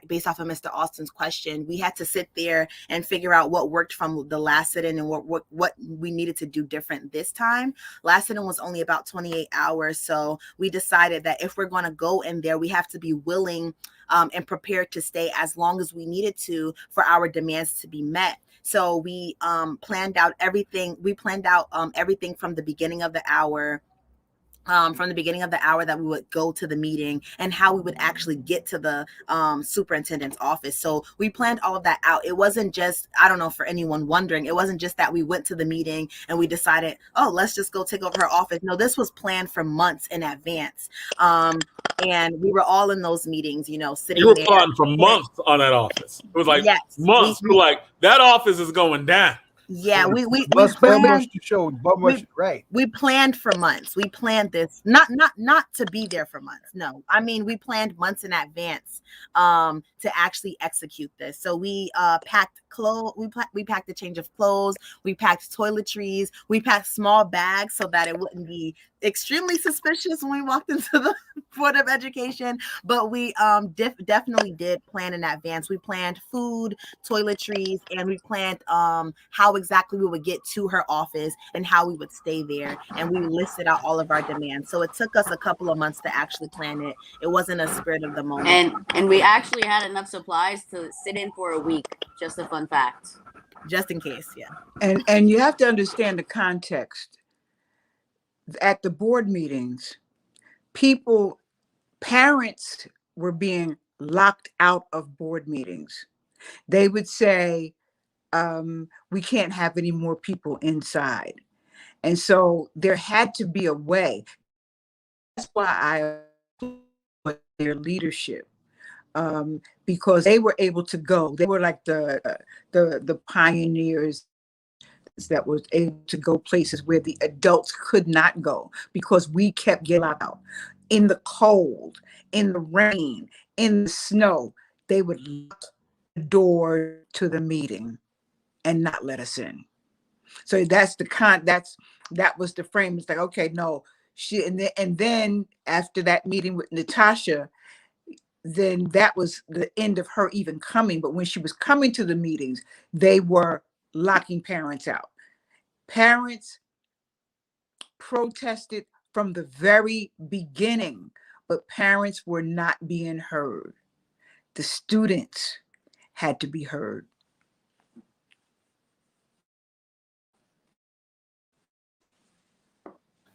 based off of Mr. Austin's question, we had to sit there and figure out what worked from the last sit-in and what we needed to do different this time. Last sit-in was only about 28 hours. So we decided that if we're going to go in there, we have to be willing and prepared to stay as long as we needed to for our demands to be met. So we planned out everything. We planned out everything from the beginning of the hour from the beginning of the hour that we would go to the meeting and how we would actually get to the superintendent's office. So we planned all of that out. It wasn't just, I don't know, for anyone wondering, it wasn't just that we went to the meeting and we decided, oh, let's just go take over her office. No, this was planned for months in advance. And we were all in those meetings, you know, sitting You were there. plotting for months on that office. It was like months. We were like, that office is going down. Yeah, we planned. Right. We planned for months. We planned this not to be there for months. No, I mean we planned months in advance to actually execute this. So we packed clothes. We packed a change of clothes. We packed toiletries. We packed small bags so that it wouldn't be extremely suspicious when we walked into the Board of Education. But we definitely did plan in advance. We planned food, toiletries, and we planned how exactly we would get to her office and how we would stay there. And we listed out all of our demands. So it took us a couple of months to actually plan it. It wasn't a spirit of the moment. And we actually had enough supplies to sit in for a week. Just a fun fact. Just in case, yeah. And you have to understand the context. At the board meetings, parents were being locked out of board meetings. They would say, we can't have any more people inside. And so there had to be a way. That's why I applaud their leadership, because they were able to go. They were like the pioneers that was able to go places where the adults could not go because we kept getting out in the cold, in the rain, in the snow. They would lock the door to the meeting and not let us in. So that was the frame. It's like, okay, no, and then after that meeting with Natasha, then that was the end of her even coming. But when she was coming to the meetings, they were locking parents out. Parents protested from the very beginning, but parents were not being heard. The students had to be heard.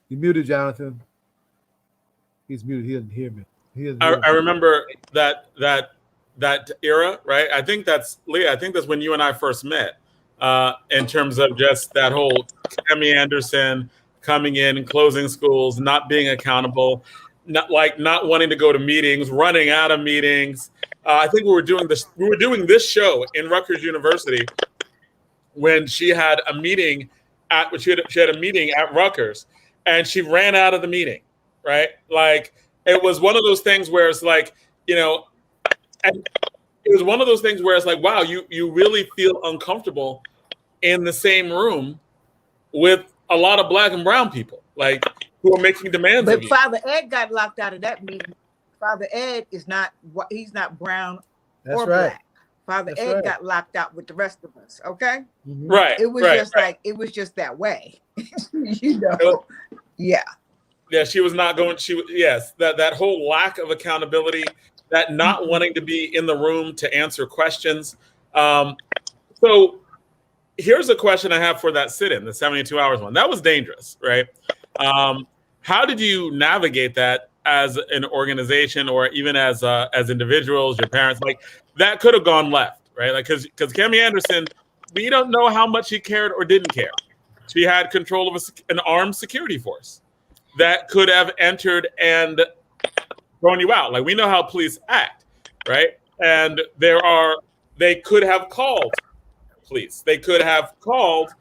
You muted, Jonathan. He's muted. He doesn't hear me. I remember that era, right? I think that's Leah. I think that's when you and I first met. In terms of just that whole Tammy Anderson coming in and closing schools, not being accountable, not wanting to go to meetings, running out of meetings. I think we were doing this show in Rutgers University when she had a meeting at Rutgers, and she ran out of the meeting, right? Like it was one of those things where it's like, you know, and it was one of those things where it's like, wow, you really feel uncomfortable in the same room with a lot of Black and brown people, like who are making demands. But Father Ed got locked out of that meeting. Father Ed he's not brown or Black. Father Ed got locked out with the rest of us. Okay, right. It was like it was just that way, you know. Yeah. She was not going. That whole lack of accountability, that not wanting to be in the room to answer questions. So here's a question I have for that sit-in, the 72 hours one. That was dangerous, right? How did you navigate that as an organization, or even as individuals, your parents? Like that could have gone left, right? Like because Cammie Anderson, we don't know how much she cared or didn't care. She had control of an armed security force that could have entered and thrown you out. Like we know how police act, right? And they could have called police. They could have called,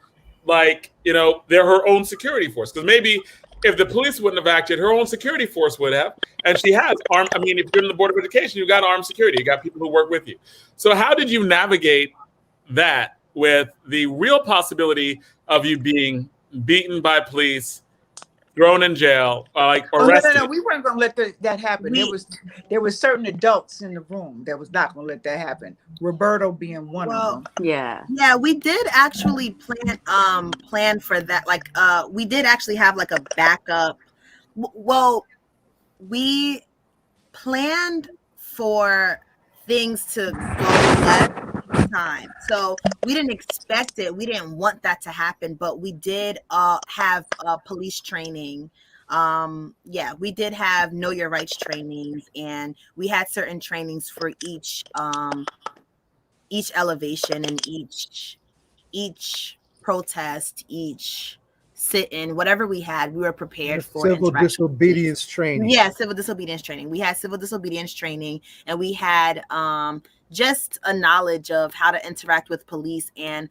like, you know, they're her own security force. Because maybe if the police wouldn't have acted, her own security force would have. And she has armed. I mean, if you're in the Board of Education, you got armed security. You got people who work with you. So how did you navigate that with the real possibility of you being beaten by police, thrown in jail, arrested? No, we weren't going to let that happen. There was certain adults in the room that was not going to let that happen. Roberto being one of them. Yeah, we did actually plan for that. Like, we did actually have like a backup. Well, we planned for things to go left time, so we didn't expect it. We didn't want that to happen, but we did have police training Yeah, we did have know your rights trainings, and we had certain trainings for each elevation and each protest, each sit-in, whatever we had, we were prepared for Civil interaction with police. disobedience training. Yeah, civil disobedience training. We had civil disobedience training, and we had just a knowledge of how to interact with police. And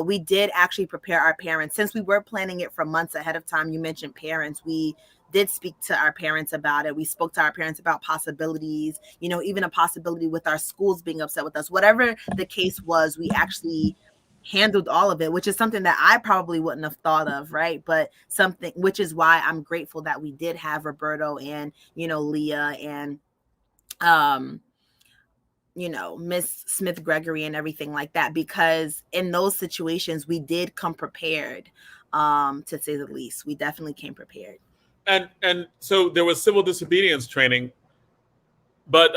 we did actually prepare our parents. Since we were planning it for months ahead of time, you mentioned parents, we did speak to our parents about it. We spoke to our parents about possibilities, you know, even a possibility with our schools being upset with us. Whatever the case was, we actually handled all of it, which is something that I probably wouldn't have thought of, right? But something, which is why I'm grateful that we did have Roberto and, you know, Leah and you know, Miss Smith-Gregory and everything like that, because in those situations we did come prepared, to say the least. We definitely came prepared. And so there was civil disobedience training, but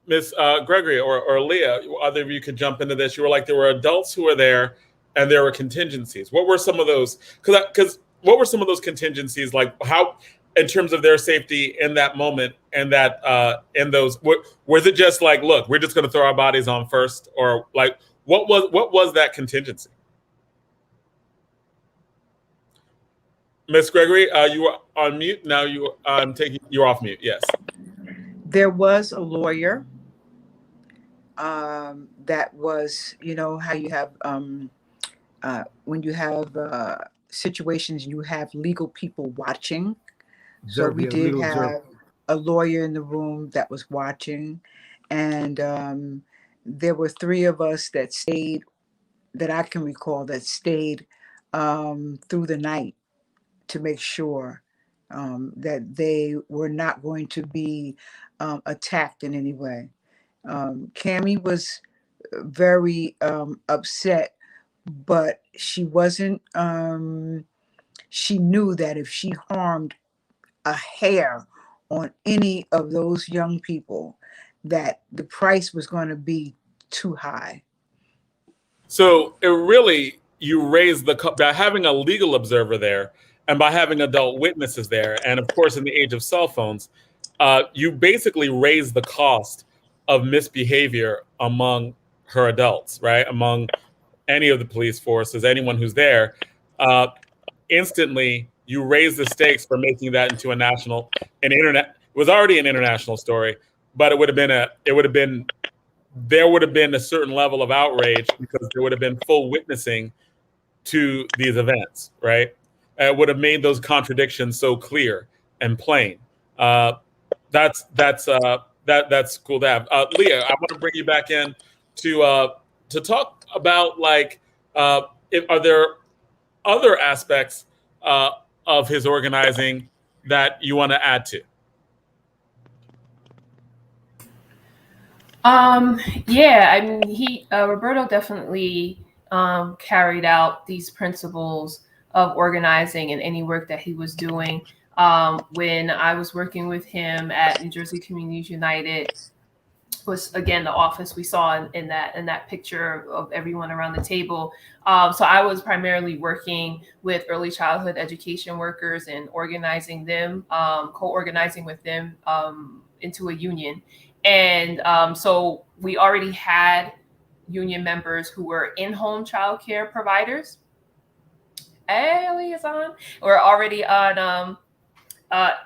Miss Gregory or Leah, either of you could jump into this. You were like, there were adults who were there, and there were contingencies. What were some of those? Because what were some of those contingencies? Like how, in terms of their safety in that moment, and that in those, was it just like, look, we're just going to throw our bodies on first, or like what was that contingency? Miss Gregory, you were on mute. Now I'm taking you off mute. Yes. There was a lawyer that was, you know, how you have when you have situations, you have legal people watching. So we did have a lawyer in the room that was watching, and there were 3 of us that stayed, that I can recall, that stayed through the night to make sure that they were not going to be attacked in any way. Cammie was very upset, but she wasn't, she knew that if she harmed a hair on any of those young people, that the price was going to be too high. So it really, you raise by having a legal observer there, and by having adult witnesses there, and of course in the age of cell phones, you basically raise the cost of misbehavior among her adults, right? Among any of the police forces, anyone who's there, instantly you raise the stakes for making that into an internet. It was already an international story, but there would have been a certain level of outrage because there would have been full witnessing to these events, right? It would have made those contradictions so clear and plain. That's cool to have. Leah, I want to bring you back in to talk about, like, are there other aspects of his organizing that you want to add to? Yeah, I mean, Roberto definitely carried out these principles of organizing in any work that he was doing. When I was working with him at New Jersey Communities United, was again the office we saw in that picture of everyone around the table. So I was primarily working with early childhood education workers and organizing them, co-organizing with them into a union. And so we already had union members who were in-home childcare providers. Hey, liaison, we're already on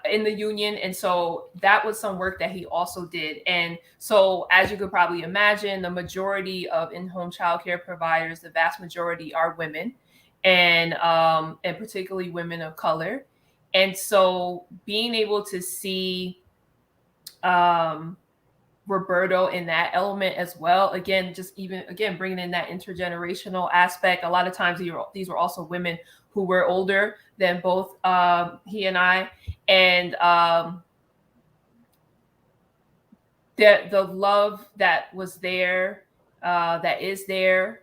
in the union. And so that was some work that he also did. And so, as you could probably imagine, the majority of in-home childcare providers, the vast majority are women, and particularly women of color. And so being able to see Roberto in that element as well, again, bringing in that intergenerational aspect. A lot of times these were also women who were older than both he and I, and the love that was there, that is there,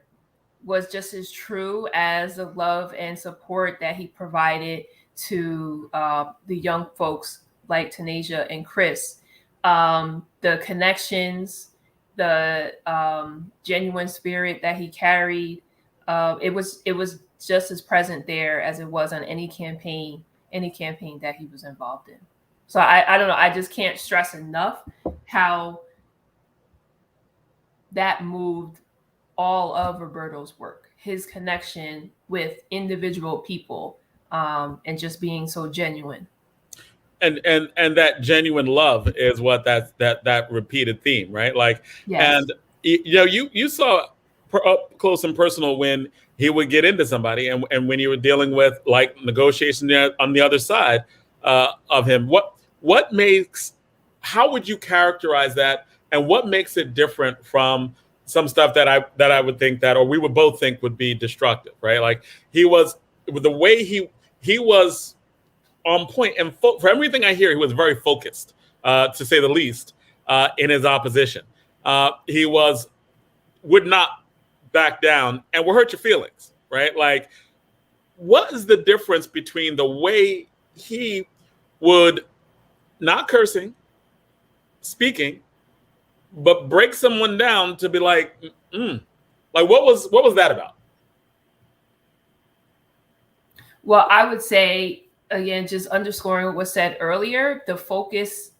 was just as true as the love and support that he provided to the young folks like Tanasia and Kris. The connections, the genuine spirit that he carried, it was just as present there as it was on any campaign any campaign that he was involved in. So I don't know. I just can't stress enough how that moved all of Roberto's work, his connection with individual people, and just being so genuine. And that genuine love is what that repeated theme, right? Like, Yes. and you saw up close and personal when he would get into somebody, and when you were dealing with like negotiation on the other side of him. What makes, how would you characterize that, and what makes it different from some stuff that I would think that, or we would both think would be destructive, right? Like he was, the way he was on point, and for everything I hear, he was very focused, to say the least, in his opposition. He would not back down and will hurt your feelings, right? Like, what is the difference between the way he would, not cursing, speaking, but break someone down to be like, like what was that about? Well, I would say, again, just underscoring what was said earlier, the focus,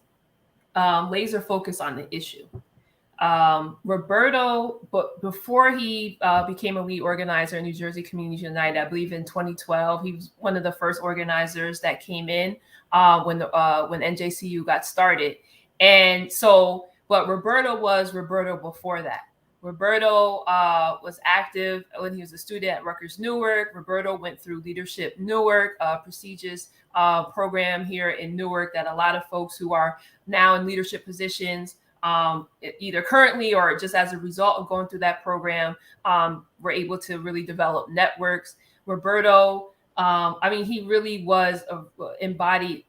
laser focus on the issue. Roberto, but before he became a lead organizer in New Jersey Community United, I believe in 2012, he was one of the first organizers that came in when NJCU got started. And so, but Roberto was Roberto before that. Roberto was active when he was a student at Rutgers Newark. Roberto went through Leadership Newark, a prestigious program here in Newark that a lot of folks who are now in leadership positions, either currently or just as a result of going through that program, were able to really develop networks. Roberto, I mean, he really was embodied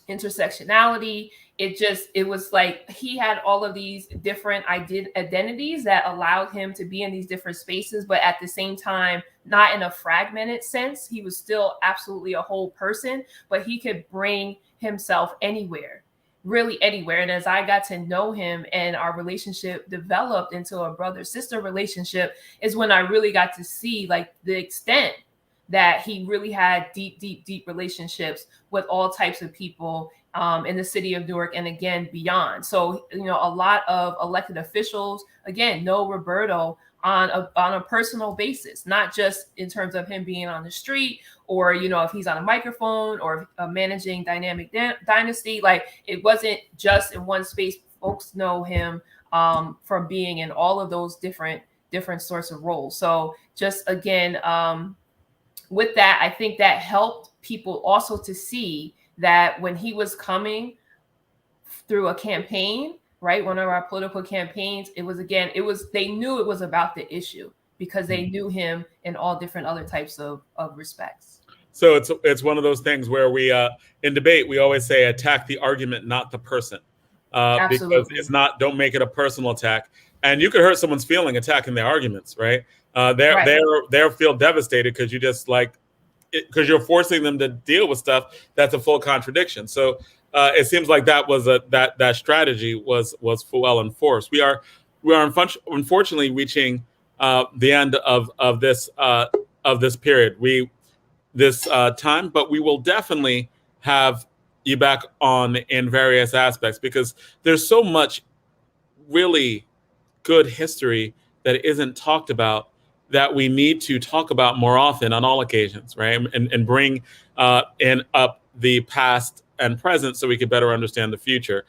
intersectionality. It was like he had all of these different identities that allowed him to be in these different spaces, but at the same time, not in a fragmented sense. He was still absolutely a whole person, but he could bring himself anywhere, really anywhere. And as I got to know him and our relationship developed into a brother-sister relationship, is when I really got to see like the extent that he really had deep relationships with all types of people in the city of Newark and again beyond. So, you know, a lot of elected officials, again, know Roberto on a personal basis, not just in terms of him being on the street or, you know, if he's on a microphone or managing Dynamic Dynasty. Like, it wasn't just in one space. Folks know him from being in all of those different sorts of roles. So just again, with that, I think that helped people also to see that when he was coming through a campaign, right, one of our political campaigns, they knew it was about the issue because they knew him in all different other types of respects. So it's one of those things where we in debate we always say attack the argument, not the person, because it's not. Don't make it a personal attack, and you could hurt someone's feeling attacking their arguments, right? They'll feel devastated because you just because you're forcing them to deal with stuff that's a full contradiction. So it seems like that was that strategy was well enforced. We are unfortunately reaching the end of this period. This time, but we will definitely have you back on in various aspects because there's so much really good history that isn't talked about that we need to talk about more often on all occasions, right? And bring in up the past and present so we could better understand the future.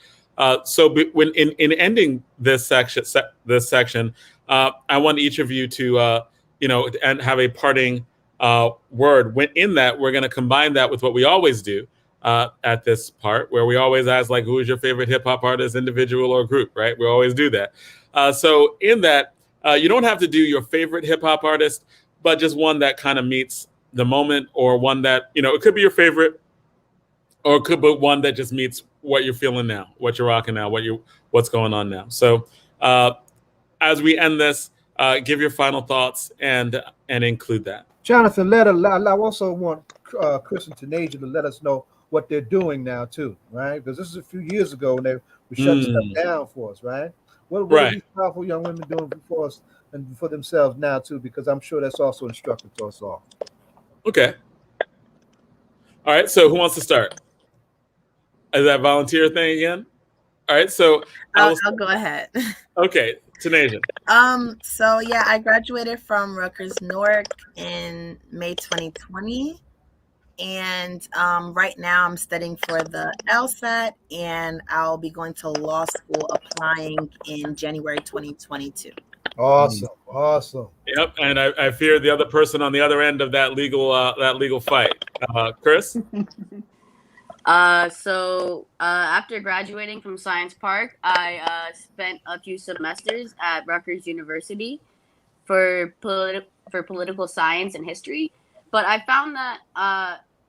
So when in ending this section, I want each of you to and have a parting word. When in that, we're going to combine that with what we always do at this part, where we always ask, like, who is your favorite hip hop artist, individual or group, right? We always do that. So in that, you don't have to do your favorite hip hop artist, but just one that kind of meets the moment, or one that, it could be your favorite, or it could be one that just meets what you're feeling now, what you're rocking now, what's going on now. So as we end this, give your final thoughts and include that. Jonathan, I also want Kris and Tanasia to let us know what they're doing now too, right? Because this is a few years ago when they were shutting stuff down for us, right? What are these powerful young women doing for us and for themselves now too? Because I'm sure that's also instructive to us all. Okay. All right, so who wants to start? Is that volunteer thing again? All right, so I'll go ahead. Okay, Tanasia. So yeah, I graduated from Rutgers Newark in May 2020. And right now I'm studying for the LSAT, and I'll be going to law school applying in January 2022. Awesome. Yep, and I fear the other person on the other end of that legal fight. Kris? So after graduating from Science Park, I spent a few semesters at Rutgers University for political science and history. But I found that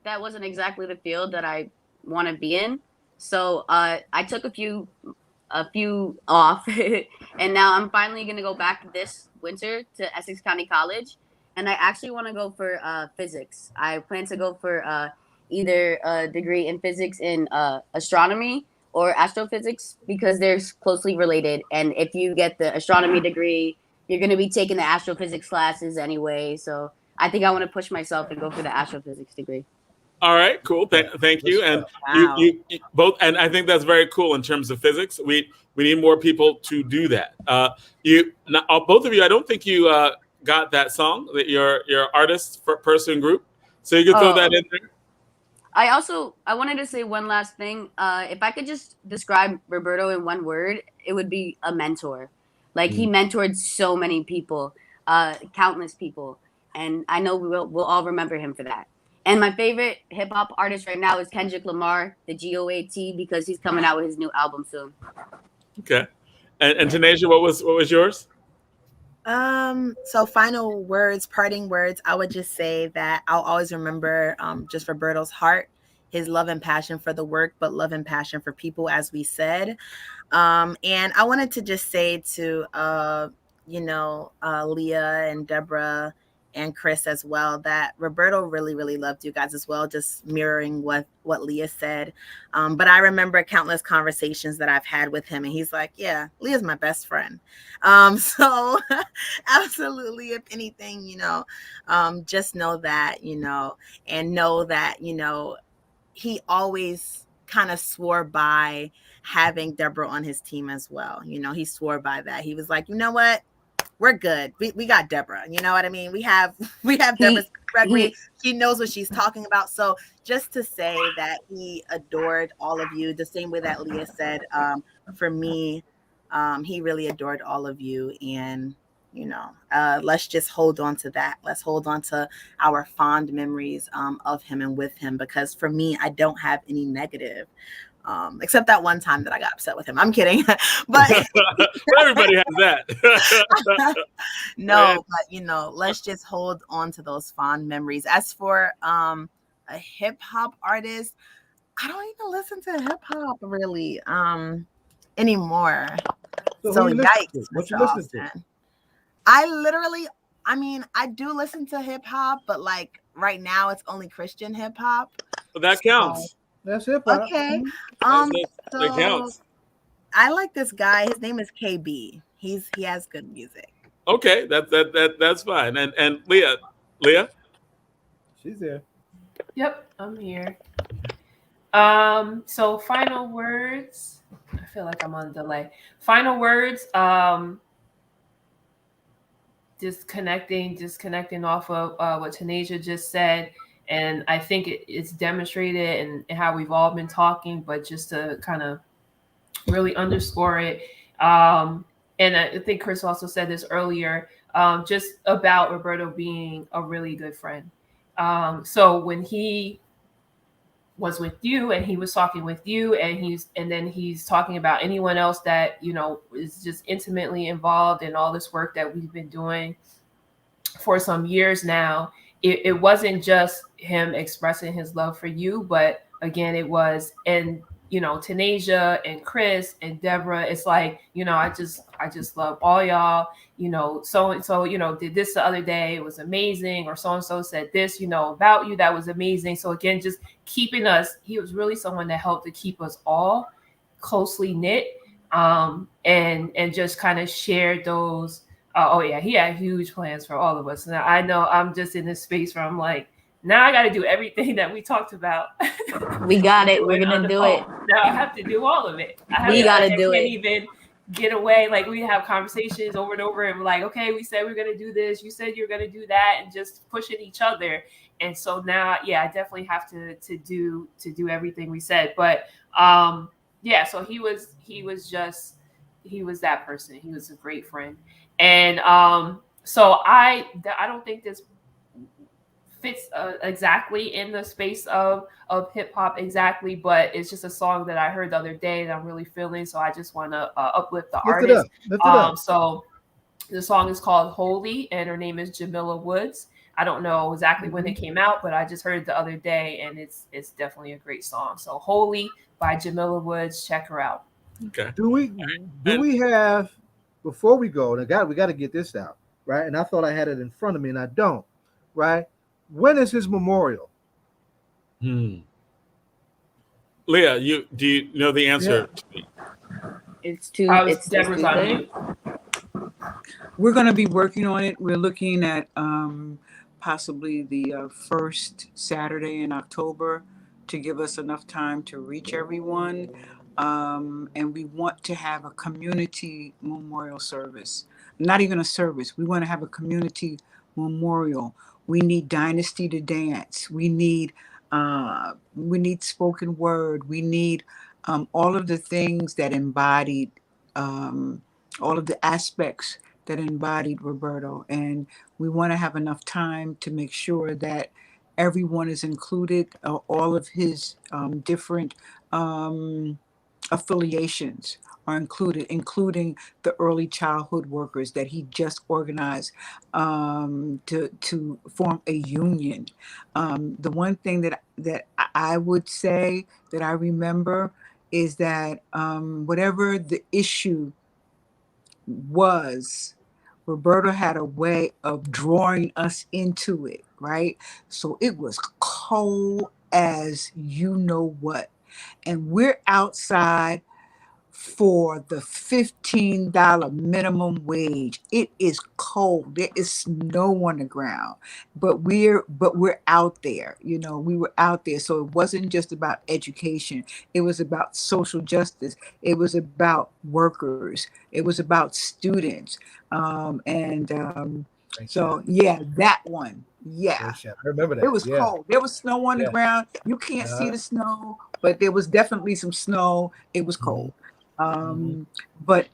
that wasn't exactly the field that I want to be in. So I took a few off, and now I'm finally gonna go back this winter to Essex County College, and I actually want to go for physics. I plan to go for either a degree in physics in astronomy or astrophysics, because they're closely related. And if you get the astronomy degree, you're going to be taking the astrophysics classes anyway. So I think I want to push myself and go for the astrophysics degree. All right, cool. Thank you. And Wow. you both, and I think that's very cool in terms of physics. We need more people to do that. Both of you, I don't think you got that song, that your artist person group. So you can throw that in there. I wanted to say one last thing. If I could just describe Roberto in one word, it would be a mentor. Like, he mentored so many people, countless people, and I know we'll all remember him for that. And my favorite hip hop artist right now is Kendrick Lamar, the GOAT, because he's coming out with his new album soon. Okay, and Tanasia, what was yours? So final words, parting words, I would just say that I'll always remember just Roberto's heart, his love and passion for the work, but love and passion for people, as we said. And I wanted to just say to Leah and Deborah and Kris as well, that Roberto really, really loved you guys as well, just mirroring what Leah said. But I remember countless conversations that I've had with him, and he's like, yeah, Leah's my best friend. So absolutely, if anything, just know that, and know that, he always kind of swore by having Deborah on his team as well. He swore by that. He was like, you know what? We're good. We got Deborah. You know what I mean? We have Deborah Smith-Gregory. She knows what she's talking about. So just to say that he adored all of you, the same way that Leah said, for me, he really adored all of you. And, let's just hold on to that. Let's hold on to our fond memories of him and with him, because for me, I don't have any negative. Except that one time that I got upset with him. I'm kidding. But everybody has that. No, but let's just hold on to those fond memories. As for a hip hop artist, I don't even listen to hip hop really anymore. So yikes. What you listen to? I do listen to hip hop, but like right now it's only Christian hip hop. Well, that counts. That's hip hop. Okay. That counts. I like this guy. His name is KB. He has good music. Okay, that's fine. And Leah, she's there. Yep, I'm here. So final words. I feel like I'm on delay. Final words. Just connecting off of what Tanasia just said. And I think it's demonstrated in how we've all been talking, but just to kind of really underscore it. And I think Kris also said this earlier, just about Roberto being a really good friend. So when he was with you and he was talking with you, and then he's talking about anyone else that, is just intimately involved in all this work that we've been doing for some years now. It wasn't just him expressing his love for you, but again, it was, and Tanasia and Kris and Deborah, it's like, I just love all y'all, so-and-so, did this the other day, it was amazing, or so-and-so said this, about you, that was amazing. So again, just keeping us, he was really someone that helped to keep us all closely knit, and just kind of shared those. Oh yeah, he had huge plans for all of us. Now I know I'm just in this space where I'm like, now I got to do everything that we talked about. We got it. We're gonna do it. Now I have to do all of it. We gotta do I it. can't even get away. Like, we have conversations over and over, and we're like, okay, we said we're gonna do this. You said you're gonna do that, and just pushing each other. And so now, yeah, I definitely have to do everything we said. But yeah, so he was that person. He was a great friend. And so I don't think this fits exactly in the space of hip hop exactly, but it's just a song that I heard the other day that I'm really feeling. So I just want to uplift the artist. Lift it up. So the song is called Holy, and her name is Jamila Woods. I don't know exactly when it came out, but I just heard it the other day, and it's definitely a great song. So Holy by Jamila Woods, check her out. Okay. Do we have, before we go, and we got to get this out, right? And I thought I had it in front of me, and I don't, right? When is his memorial? Leah, do you know the answer? Yeah. It's too. It's Deborah's on mute. We're going to be working on it. We're looking at possibly the first Saturday in October to give us enough time to reach everyone. And we want to have a community memorial service. Not even a service. We want to have a community memorial. We need Dynasty to dance. We need spoken word. We need all of the things that embodied, all of the aspects that embodied Roberto. And we want to have enough time to make sure that everyone is included, all of his different affiliations are included, including the early childhood workers that he just organized to form a union. The one thing that I would say that I remember is that whatever the issue was, Roberto had a way of drawing us into it, right? So it was cold as you know what. And we're outside for the $15 minimum wage. It is cold. There is snow on the ground, but we're out there. You know, we were out there. So it wasn't just about education. It was about social justice. It was about workers. It was about students. So yeah, that one. Yeah, I remember that. It was cold. There was snow on the ground. You can't see the snow, but there was definitely some snow. It was cold. But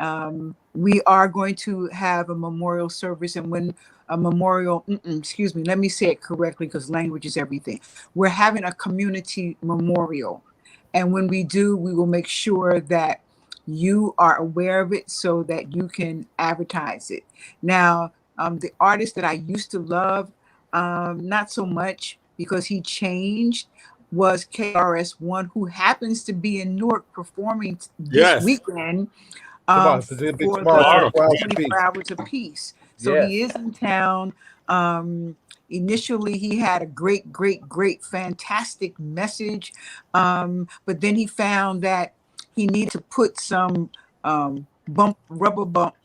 we are going to have a memorial service, and when a memorial, excuse me, let me say it correctly because language is everything. We're having a community memorial, and when we do, we will make sure that you are aware of it so that you can advertise it. Now, the artist that I used to love, not so much because he changed, was KRS-One, who happens to be in Newark performing this weekend for the 24 Hours of Peace. So he is in town. Initially, he had a great, fantastic message. But then he found that he needed to put some rubber bump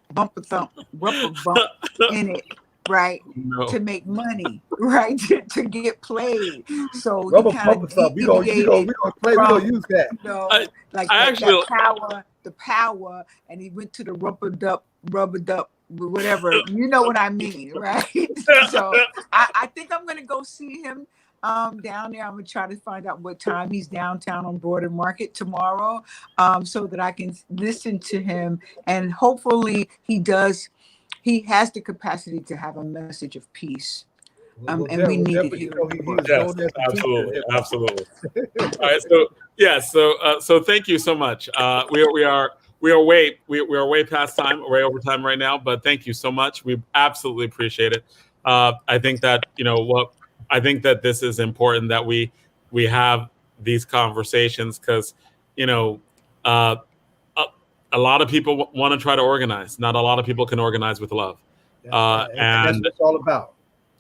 in it, right? To make money, right? to get played. So rubber he kind of we gonna use that. You know, the power, and he went to the rubber dup, whatever. You know what I mean, right? So I think I'm gonna go see him down there. I'm gonna try to find out what time he's downtown on Broader Market tomorrow, so that I can listen to him, and hopefully he has the capacity to have a message of peace. And we need it here. Absolutely. All right, so thank you so much. We are way past time, way over time right now, but thank you so much. We absolutely appreciate it. I think that this is important that we have these conversations, because a lot of people want to try to organize. Not a lot of people can organize with love. And that's what it's all about.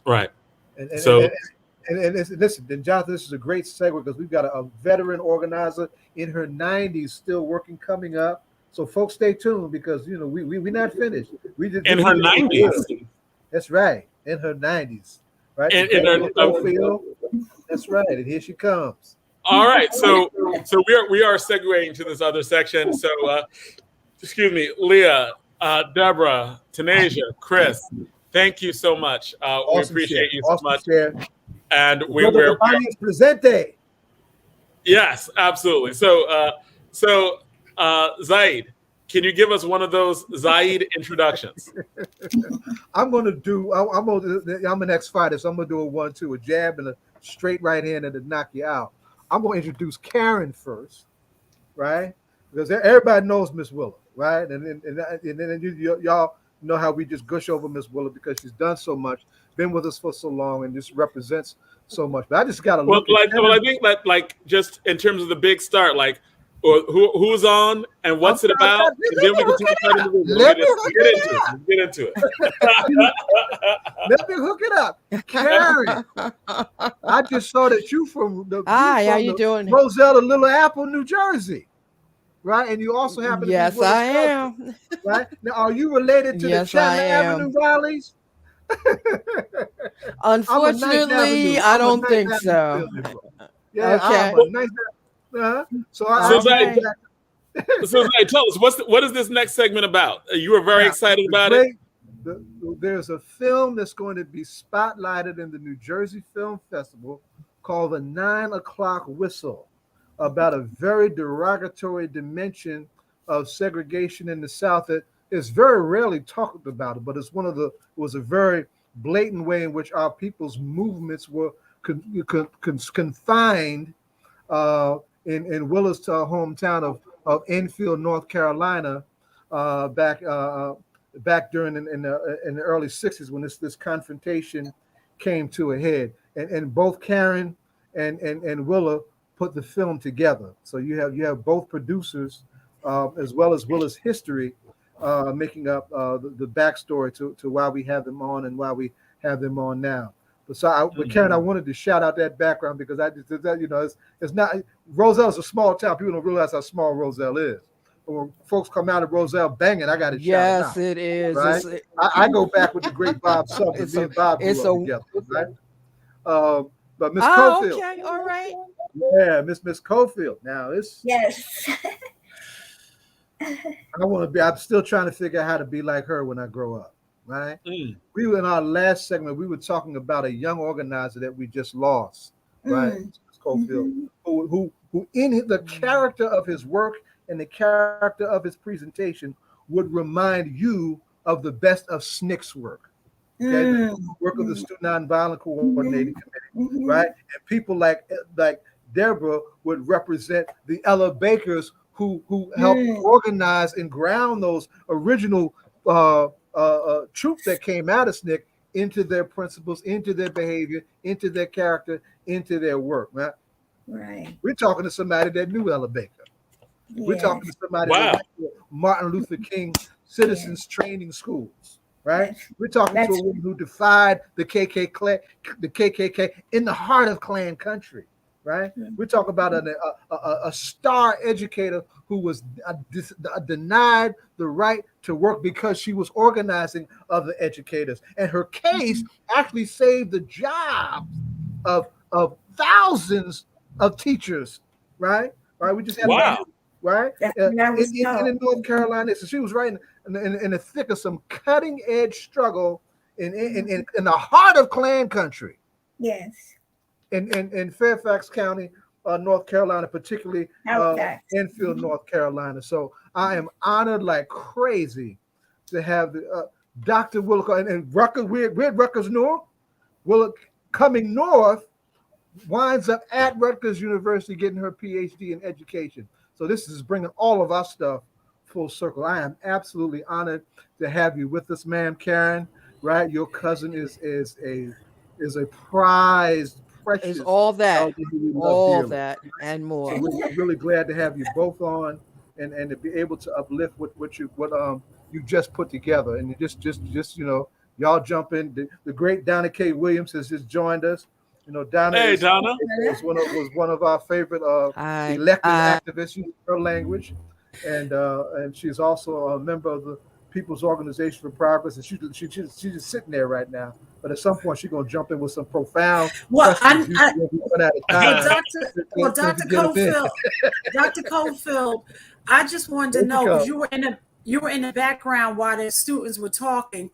Right. And listen, Jonathan, this is a great segue because we've got a veteran organizer in her 90s still working coming up. So folks, stay tuned because we're not finished. We just in her 90s. That's right, in her 90s, right? In her Cofield, That's right. And here she comes. All right, so we are segueing to this other section. So, excuse me, Leah, Deborah, Tanasia, Kris, thank you so much. We Awesome appreciate share. you so Awesome much. share. And Roberto Cabañas presente. yes, absolutely. So, Zaid, can you give us one of those Zaid introductions? I'm an ex-fighter, so I'm gonna do a 1-2, a jab and a straight right hand and to knock you out. I'm gonna introduce Karen first, right? Because everybody knows Miss Willa, right? And then y'all know how we just gush over Miss Willa because she's done so much, been with us for so long, and just represents so much. But I just gotta look at Well, I think that, like, just in terms of the big start, like, who's on and what's it about, and then we can talk about it. We'll get into it. Let me hook it up. Karen, I just saw that you from the how you doing? Roselle, Little Apple, New Jersey, right? And you also happen to Yes, be Willa's I cousin, am. right? Now, are you related to Yes, the I Chandler am. Avenue Raleigh? Unfortunately, I don't think so. Yeah, Okay. I'm a nice. So Alright. So, Zay, tell us what is this next segment about? You were very excited about it. There's a film that's going to be spotlighted in the New Jersey Film Festival called The 9 O'Clock Whistle, about a very derogatory dimension of segregation in the South that is very rarely talked about, but it was a very blatant way in which our people's movements were confined in Willa's hometown of Enfield, North Carolina, back during in the early 60s when this confrontation came to a head. And both Karen and Willa put the film together. So you have both producers as well as Willa's history making up the backstory to why we have them on and why we have them on now. But Karen, I wanted to shout out that background because it's not, Roselle's a small town. People don't realize how small Roselle is. But when folks come out of Roselle banging, I got to shout out. Yes, it is. Right? I go back with the great Bob Sumner. Me and Bob grew up together, right? But Miss Cofield. Okay, all right. Yeah, Miss Cofield. Now it's Yes. I'm still trying to figure out how to be like her when I grow up. Right? We were in our last segment. We were talking about a young organizer that we just lost, right? Cofield, who in the character of his work and the character of his presentation would remind you of the best of SNCC's work. Okay, the work of the Student Nonviolent Coordinating Committee, right? And people like Deborah would represent the Ella Bakers who helped organize and ground those original troops that came out of SNCC into their principles, into their behavior, into their character, into their work, right? Right. We're talking to somebody that knew Ella Baker. Yes. We're talking to somebody that went to Martin Luther King Citizens Training Schools, right? We're talking to a woman who defied the KKK in the heart of Klan country, right? We're talking about a star educator who was denied the right to work because she was organizing other educators, and her case actually saved the jobs of thousands of teachers, right? We just had right in North Carolina. So she was right in the thick of some cutting edge struggle in the heart of Klan country. Yes. In Fairfax County, North Carolina, particularly Enfield, North Carolina. So I am honored like crazy to have Dr. Willa and Rutgers. We're at Rutgers, Newark. Willa coming north winds up at Rutgers University getting her PhD in education. So this is bringing all of our stuff full circle. I am absolutely honored to have you with us, ma'am, Karen. Right, your cousin is a prized. It's all that, and more. So we're really glad to have you both on, and to be able to uplift what you just put together, and just y'all jump in. The great Donna K. Williams has just joined us. Donna. Hey, Donna. was one of our favorite elected activists. Her language, and she's also a member of the People's Organization for Progress, and she's just sitting there right now. But at some point, she's gonna jump in with some profound questions. Dr. Cofield, Dr. Cofield, I just wanted to know, because you were in the background while the students were talking.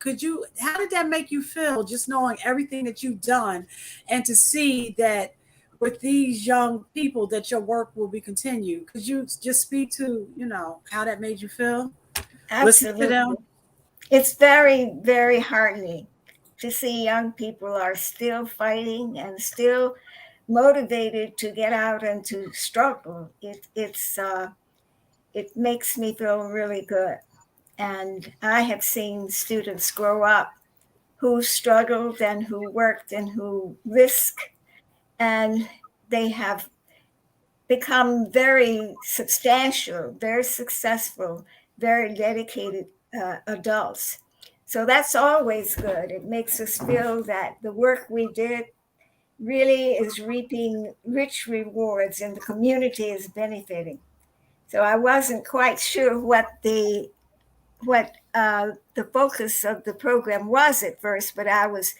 How did that make you feel, just knowing everything that you've done, and to see that with these young people that your work will be continued? Could you just speak to, how that made you feel? Absolutely. Listen to them? It's very, very heartening to see young people are still fighting and still motivated to get out and to struggle. It makes me feel really good. And I have seen students grow up who struggled and who worked and who risked, and they have become very substantial, very successful, very dedicated adults. So that's always good. It makes us feel that the work we did really is reaping rich rewards and the community is benefiting. So I wasn't quite sure what the focus of the program was at first, but I was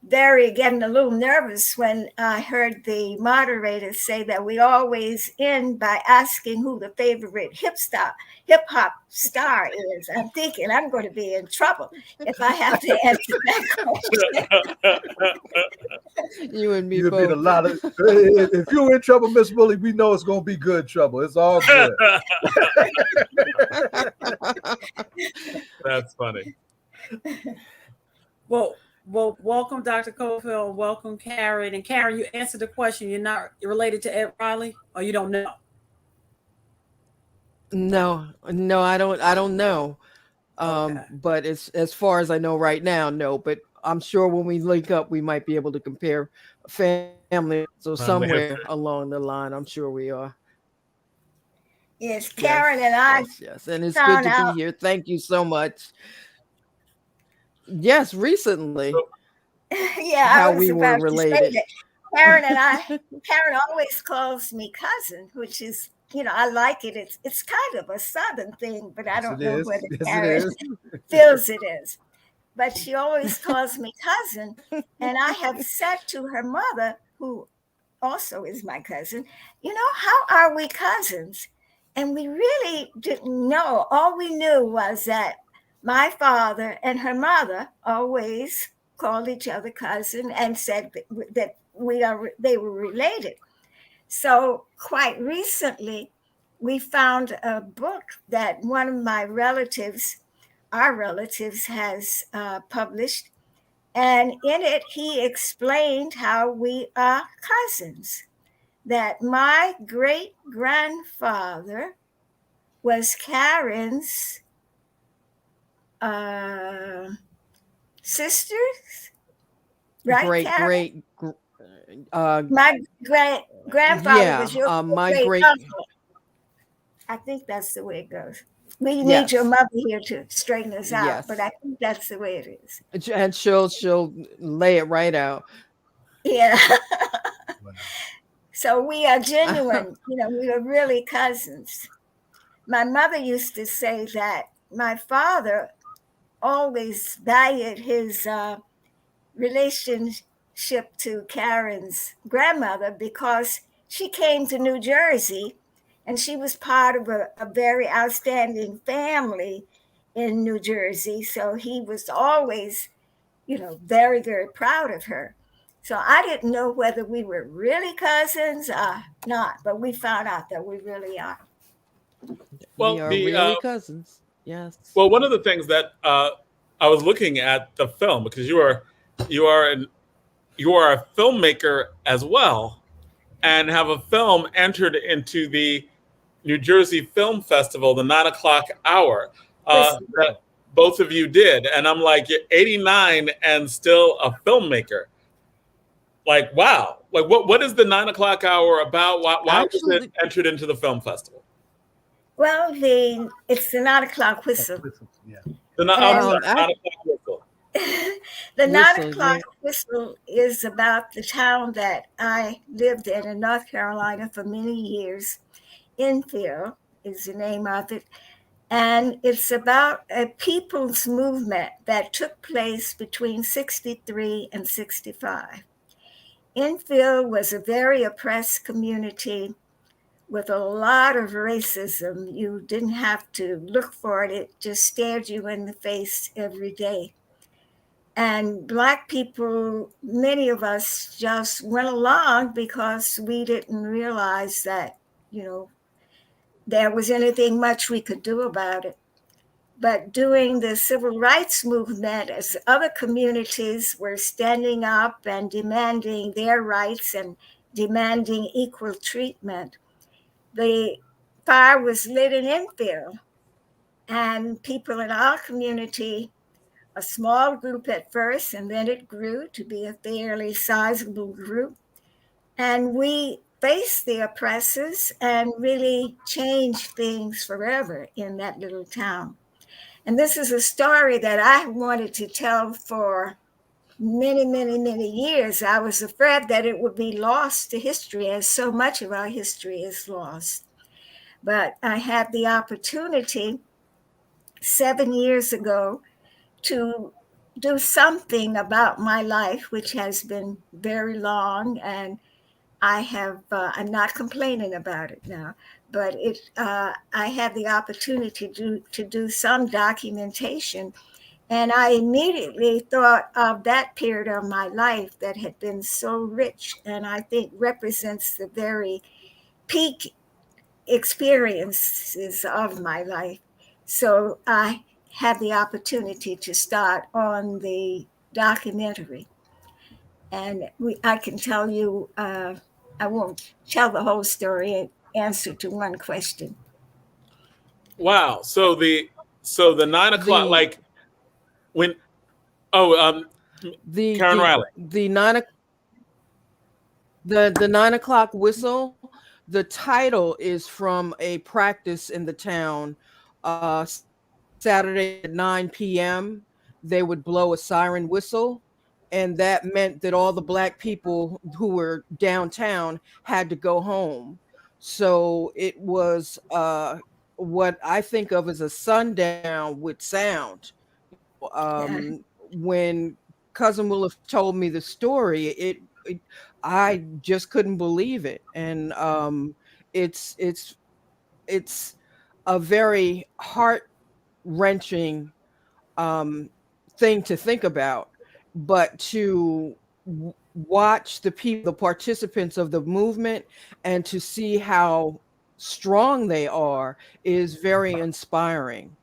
getting a little nervous when I heard the moderator say that we always end by asking who the favorite hip hop star is. I'm thinking I'm going to be in trouble if I have to answer that question. You and me You'd both. be a lot of. If you're in trouble, Miss Willie, we know it's going to be good trouble. It's all good. That's funny. Well, welcome, Dr. Cofield. Welcome, Karen. And Karen, you answered the question. You're not related to Ed Riley, or you don't know? No, I don't know. Okay. But as far as I know right now, no. But I'm sure when we link up, we might be able to compare family. So somewhere along the line, I'm sure we are. Yes, Karen and I. Yes, and it's good to be here. Thank you so much. Yes, recently. Yeah, how I was we were about related. to say that. Karen always calls me cousin, which is, I like it. It's kind of a Southern thing, but I don't know whether Karen feels it is. But she always calls me cousin. And I have said to her mother, who also is my cousin, how are we cousins? And we really didn't know. All we knew was that my father and her mother always called each other cousin and said that they were related. So quite recently, we found a book that one of my our relatives, has published. And in it, he explained how we are cousins. That my great-grandfather was Karen's sisters, right? My grandfather was your great uncle. I think that's the way it goes. We need your mother here to straighten us out, but I think that's the way it is. And she'll lay it right out. Yeah. So we are genuine. We are really cousins. My mother used to say that my father always valued his relationship to Karen's grandmother because she came to New Jersey and she was part of a very outstanding family in New Jersey. So he was always, very, very proud of her. So I didn't know whether we were really cousins or not, but we found out that we really are. Well, we are really cousins. Yes. Well, one of the things that I was looking at the film, because you are a filmmaker as well, and have a film entered into the New Jersey Film Festival, the 9 o'clock hour, that both of you did. And I'm like, you're 89 and still a filmmaker. Like, wow. Like, what is the 9 o'clock hour about? Why was it entered into the film festival? Well, it's the 9 o'clock whistle. The 9 o'clock whistle. The 9 o'clock whistle is about the town that I lived in North Carolina for many years. Enfield is the name of it. And it's about a people's movement that took place between 63 and 65. Enfield was a very oppressed community with a lot of racism. You didn't have to look for it. It just stared you in the face every day. And Black people, many of us just went along because we didn't realize that, there was anything much we could do about it. But during the civil rights movement, as other communities were standing up and demanding their rights and demanding equal treatment, the fire was lit in Enfield. And people in our community, a small group at first, and then it grew to be a fairly sizable group. And we faced the oppressors and really changed things forever in that little town. And this is a story that I wanted to tell for many, many, many years. I was afraid that it would be lost to history, as so much of our history is lost. But I had the opportunity 7 years ago to do something about my life, which has been very long, and I'm not complaining about it now, but I had the opportunity to do some documentation. And I immediately thought of that period of my life that had been so rich, and I think represents the very peak experiences of my life. So I had the opportunity to start on the documentary. And I can tell you, I won't tell the whole story in answer to one question. Wow. So the 9 o'clock, like when, Karen Riley. The 9 o'clock whistle, the title is from a practice in the town. Saturday at 9 p.m., they would blow a siren whistle, and that meant that all the Black people who were downtown had to go home. So it was what I think of as a sundown with sound. When Cousin Willa told me the story, I just couldn't believe it, and it's a very heart-wrenching thing to think about, but to watch the participants of the movement and to see how strong they are is very inspiring.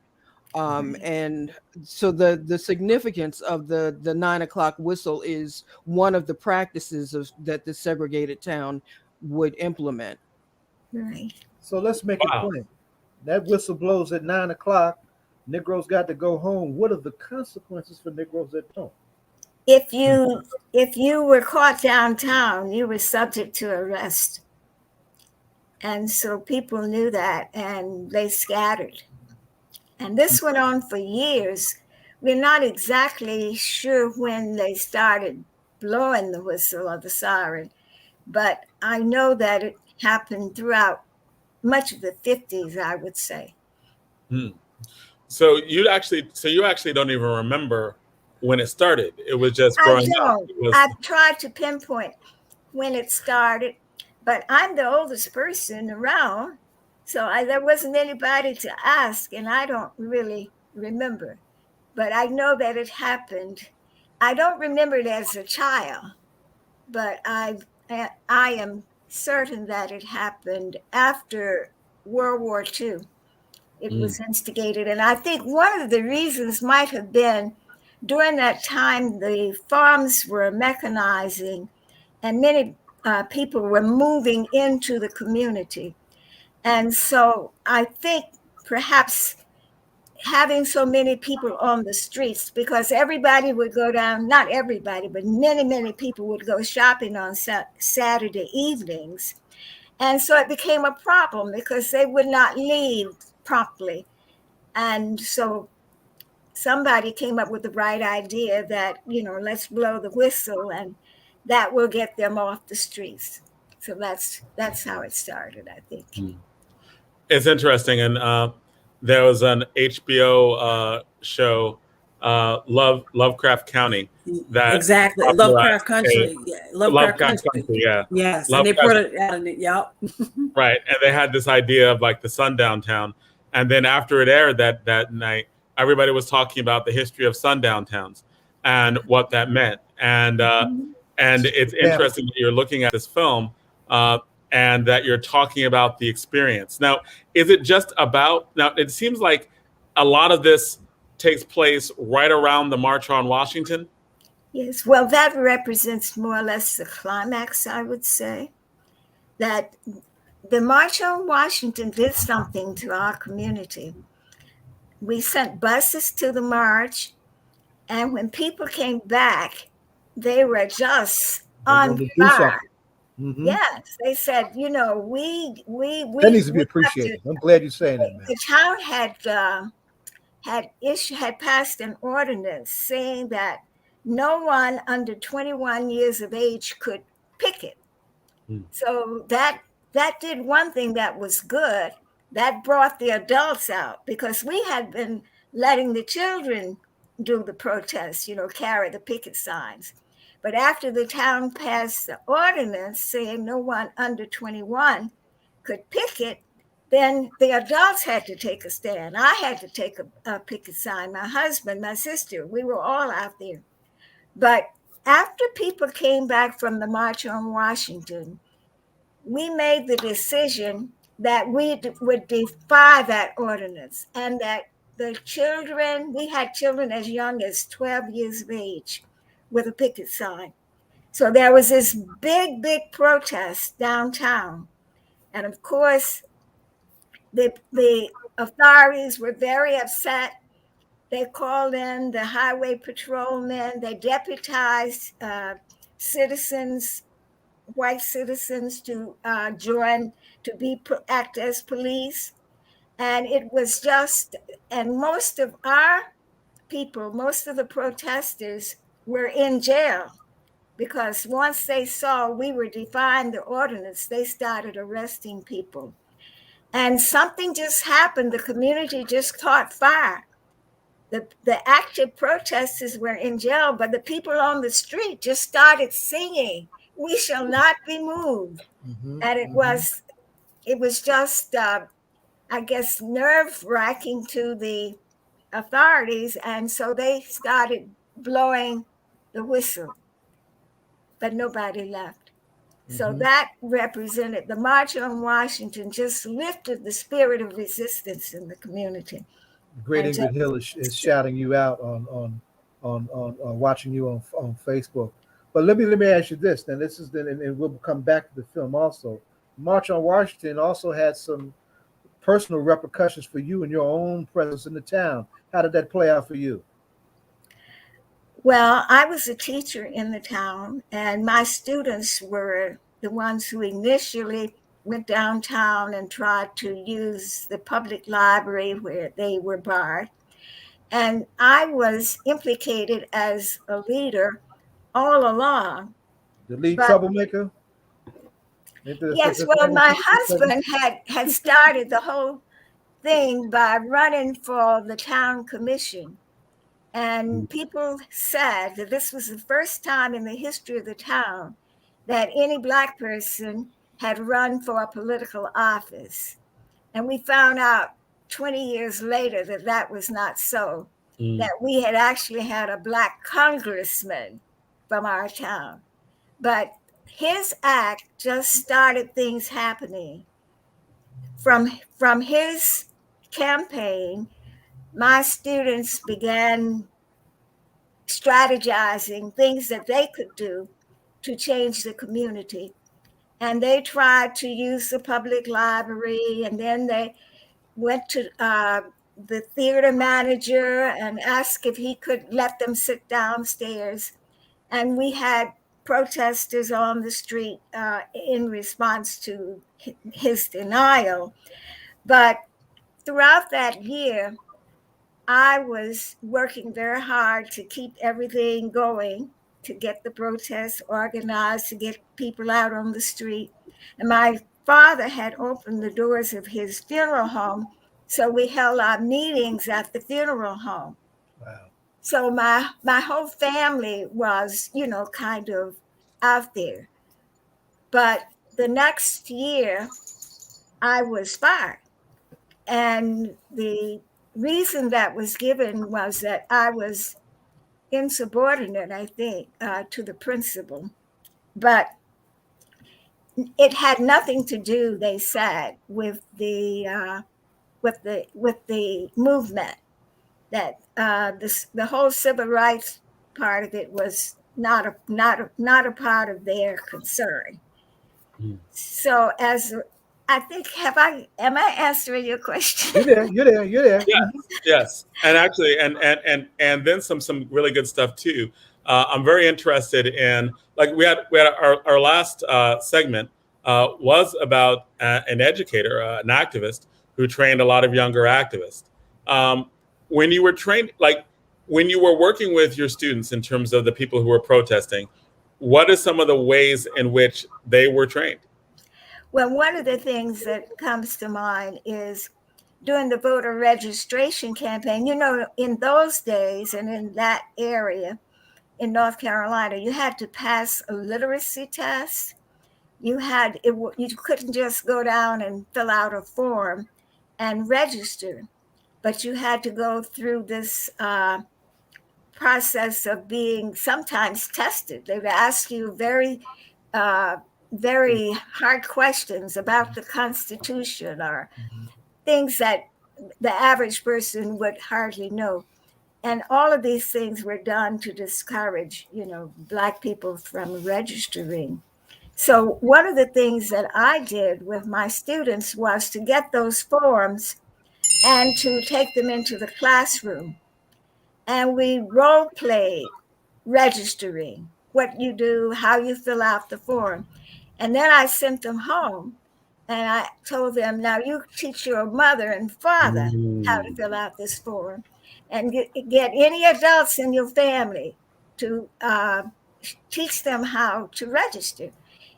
And so the significance of the 9 o'clock whistle is one of the practices that the segregated town would implement. Right. So let's make it plain. That whistle blows at 9 o'clock. Negroes got to go home. What are the consequences for Negroes at home? If you were caught downtown, you were subject to arrest. And so people knew that, and they scattered. And this went on for years. We're not exactly sure when they started blowing the whistle or the siren, but I know that it happened throughout much of the 50s, I would say. So you actually don't even remember when it started. It was just growing up. I've tried to pinpoint when it started, but I'm the oldest person around, so there wasn't anybody to ask, and I don't really remember. But I know that it happened. I don't remember it as a child, but I am certain that it happened after World War II. It was instigated. And I think one of the reasons might have been during that time, the farms were mechanizing and many people were moving into the community. And so I think perhaps having so many people on the streets, because everybody would go down, not everybody, but many, many people would go shopping on Saturday evenings. And so it became a problem because they would not leave promptly. And so somebody came up with the right idea that, let's blow the whistle and that will get them off the streets. So that's how it started, I think. It's interesting. And there was an HBO show, Lovecraft County, that exactly Lovecraft Country, Lovecraft Country, yeah. Yes, Lovecraft, and they brought it out in it. Yep. right, and they had this idea of like the sundown town, and then after it aired that night, everybody was talking about the history of sundown towns and what that meant, and it's interesting that you're looking at this film. And that you're talking about the experience. Now, is it just about, now it seems like a lot of this takes place right around the March on Washington? Yes, well, that represents more or less the climax, I would say. That the March on Washington did something to our community. We sent buses to the march, and when people came back, they were just on fire. Mm-hmm. Yes, they said, we that needs to be appreciated. I'm glad you're saying that, man. The town had passed an ordinance saying that no one under 21 years of age could picket. So that did one thing that was good. That brought the adults out, because we had been letting the children do the protests, carry the picket signs. But after the town passed the ordinance saying no one under 21 could picket, then the adults had to take a stand. I had to take a picket sign, my husband, my sister, we were all out there. But after people came back from the March on Washington, we made the decision that we would defy that ordinance, and that the children, we had children as young as 12 years of age with a picket sign. So there was this big protest downtown. And of course, the authorities were very upset. They called in the highway patrolmen. They deputized citizens, white citizens, to join, to act as police. And it was just, and most of our people, most of the protesters were in jail, because once they saw we were defying the ordinance, they started arresting people. And something just happened. The community just caught fire. The active protesters were in jail, but the people on the street just started singing, "We shall not be moved." And it was just, I guess, nerve-wracking to the authorities. And so they started blowing the whistle, but nobody left. So that represented, the March on Washington just lifted the spirit of resistance in the community. Great Ingrid Hill is shouting you out on watching you on Facebook. But let me ask you this. Then and we'll come back to the film also. March on Washington also had some personal repercussions for you and your own presence in the town. How did that play out for you? Well, I was a teacher in the town, and my students were the ones who initially went downtown and tried to use the public library where they were barred. And I was implicated as a leader all along. The lead troublemaker? Yes, well, my husband had started the whole thing by running for the town commission. And people said that this was the first time in the history of the town that any Black person had run for a political office. And we found out 20 years later that that was not so, that we had actually had a Black congressman from our town. But his act just started things happening. From his campaign, my students began strategizing things that they could do to change the community. And they tried to use the public library, and then they went to the theater manager and asked if he could let them sit downstairs. And we had protesters on the street in response to his denial. But throughout that year, I was working very hard to keep everything going, to get the protests organized, to get people out on the street. And my father had opened the doors of his funeral home So we held our meetings at the funeral home. Wow. So my whole family was, kind of out there. But the next year, I was fired. And the reason that was given was that I was insubordinate, I think, to the principal. But it had nothing to do, they said, with the movement. That the whole civil rights part of it was not a part of their concern. So I think, am I answering your question? You're there. Yeah, yes, and actually, and then some really good stuff too. I'm very interested in, like, we had our last segment was about an educator, an activist who trained a lot of younger activists. When you were trained, like when you were working with your students in terms of the people who were protesting, what are some of the ways in which they were trained? Well, one of the things that comes to mind is during the voter registration campaign. In those days and in that area in North Carolina, you had to pass a literacy test. You couldn't just go down and fill out a form and register, but you had to go through this process of being sometimes tested. They would ask you very hard questions about the Constitution or things that the average person would hardly know. And all of these things were done to discourage, Black people from registering. So one of the things that I did with my students was to get those forms and to take them into the classroom. And we role played registering, what you do, how you fill out the form. And then I sent them home and I told them, now you teach your mother and father how to fill out this form, and get any adults in your family to teach them how to register.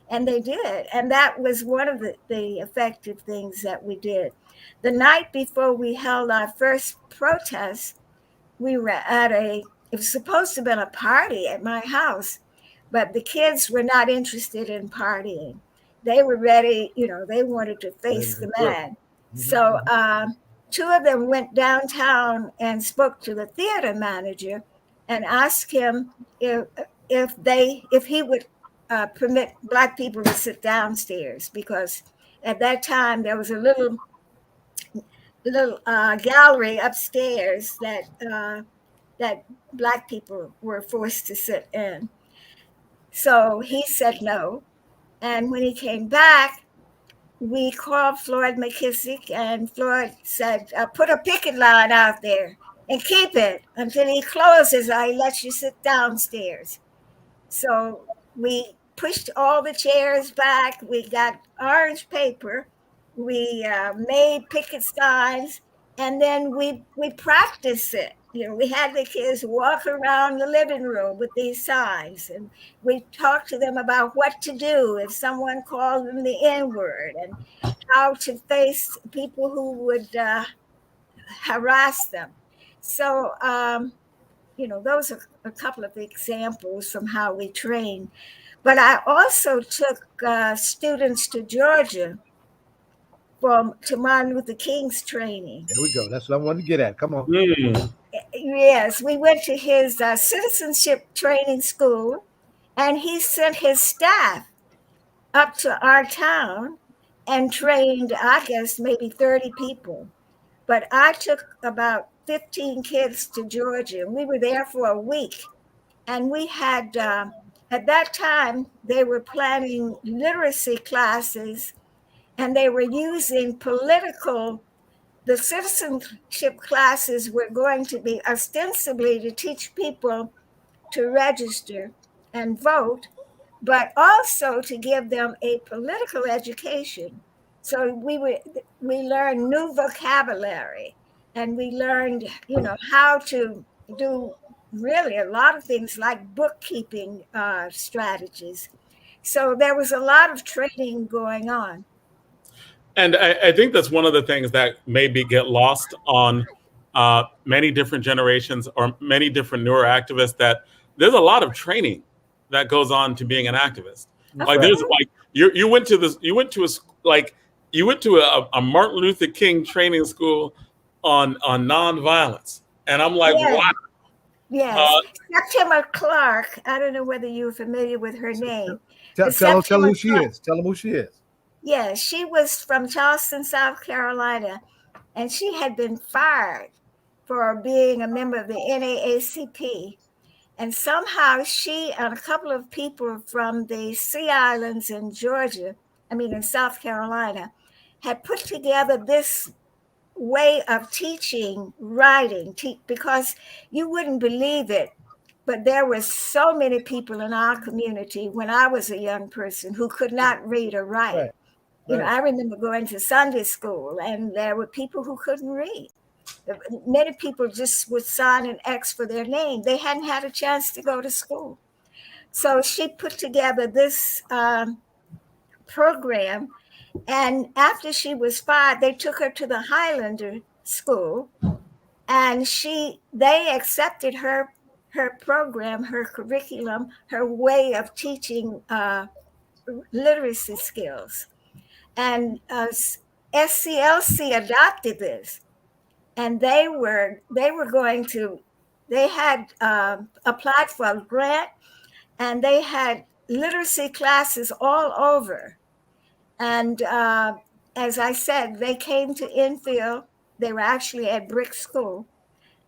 And they did. And that was one of the effective things that we did. The night before we held our first protest, we were it was supposed to have been a party at my house, but the kids were not interested in partying. They were ready, they wanted to face the man. So two of them went downtown and spoke to the theater manager and asked him if he would permit Black people to sit downstairs, because at that time there was a little gallery upstairs that Black people were forced to sit in. So he said no. And when he came back, we called Floyd McKissick, and Floyd said, put a picket line out there and keep it until he closes or he lets you sit downstairs. So we pushed all the chairs back. We got orange paper. We made picket signs, and then we practiced it. We had the kids walk around the living room with these signs, and we talked to them about what to do if someone called them the N-word, and how to face people who would harass them. So, those are a couple of examples from how we train. But I also took students to Georgia to Martin Luther King's training. There we go. That's what I wanted to get at. Come on. Yes, we went to his citizenship training school, and he sent his staff up to our town and trained, I guess, maybe 30 people. But I took about 15 kids to Georgia, and we were there for a week. And we had, at that time, they were planning literacy classes, and they were using the citizenship classes were going to be ostensibly to teach people to register and vote, but also to give them a political education. So we learned new vocabulary, and we learned, how to do really a lot of things like bookkeeping strategies. So there was a lot of training going on. And I think that's one of the things that maybe get lost on many different generations or many different newer activists, that there's a lot of training that goes on to being an activist. Like there's like you went to a Martin Luther King training school on nonviolence. And I'm like, Yes. wow. Yes. Septima Clark. I don't know whether you're familiar with her name. Tell them who she is. Tell them who she is. Yeah, she was from Charleston, South Carolina, and she had been fired for being a member of the NAACP. And somehow she and a couple of people from the Sea Islands in South Carolina, had put together this way of teaching writing, because you wouldn't believe it, but there were so many people in our community when I was a young person who could not read or write. Right. You know, I remember going to Sunday school, and there were people who couldn't read. Many people just would sign an X for their name. They hadn't had a chance to go to school. So she put together this program, and after she was fired, they took her to the Highlander School, and they accepted her program, her curriculum, her way of teaching literacy skills. And SCLC adopted this, and they had applied for a grant, and they had literacy classes all over. And as I said, they came to Enfield. They were actually at Brick School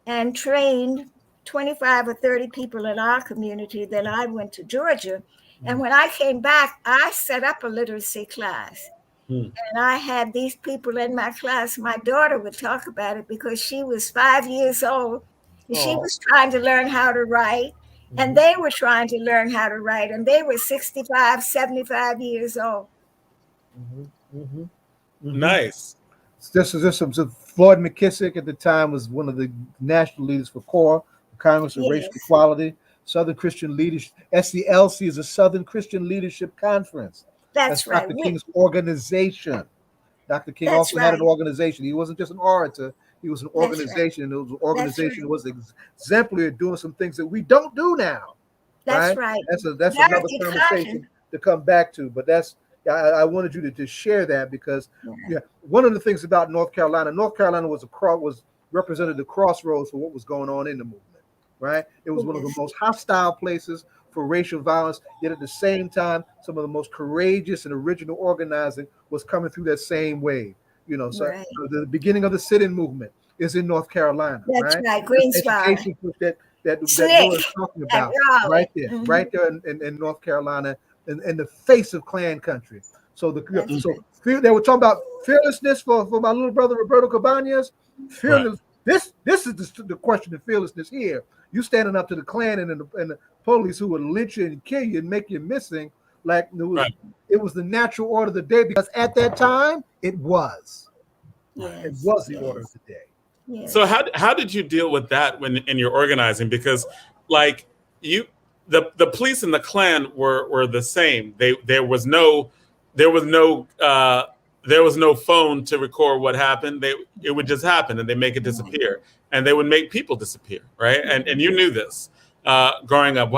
and trained 25 or 30 people in our community. Then I went to Georgia. And when I came back, I set up a literacy class. And I had these people in my class. My daughter would talk about it because she was 5 years old. And she was trying to learn how to write. And they were trying to learn how to write. And they were 65, 75 years old. Nice. This is Floyd McKissick at the time was one of the national leaders for CORE, Congress of Racial Equality. Southern Christian Leadership. SCLC is a Southern Christian Leadership Conference. That's right. Dr. King's organization. Dr. King also had an organization. He wasn't just an orator. He was an organization. And it was an organization that was exemplary at doing some things that we don't do now. That's right. That's another conversation to come back to. But I wanted you to share that because one of the things about North Carolina was represented the crossroads for what was going on in the movement. Right? It was one of the most hostile places for racial violence, yet at the same time, some of the most courageous and original organizing was coming through that same wave. You know, so the beginning of the sit-in movement is in North Carolina. That's right, Greensboro. Education that Willa is talking about, right there in North Carolina, in the face of Klan country. So they were talking about fearlessness for my little brother Roberto Cabañas. Fearless. Right. This is the question of fearlessness here. You standing up to the Klan and the police who would lynch you and kill you and make you missing, like it was the natural order of the day, because at that time it was. It was the order of the day. Yes. So how did you deal with that when in your organizing? Because like the police and the Klan were the same. There was no phone to record what happened. It would just happen, and they make it disappear, and they would make people disappear, right? And you knew this growing up.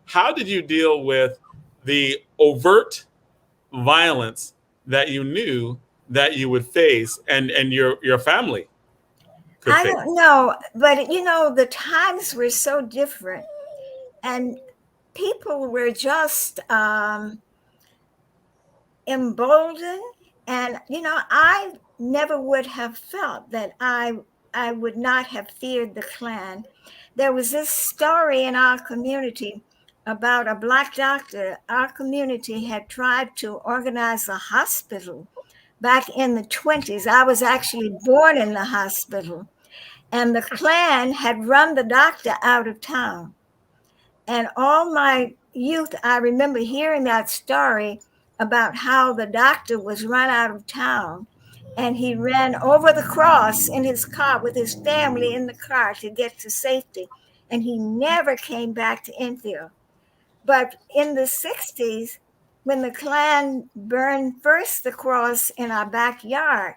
How did you deal with the overt violence that you knew that you would face, and your family could face? I don't know, but the times were so different, and people were just emboldened, and I never would have felt that I would not have feared the Klan. There was this story in our community about a Black doctor. Our community had tried to organize a hospital back in the 1920s. I was actually born in the hospital, and the Klan had run the doctor out of town. And all my youth, I remember hearing that story about how the doctor was run out of town, and he ran over the cross in his car with his family in the car to get to safety, and he never came back to Enfield. But in the 60s, when the Klan burned first the cross in our backyard,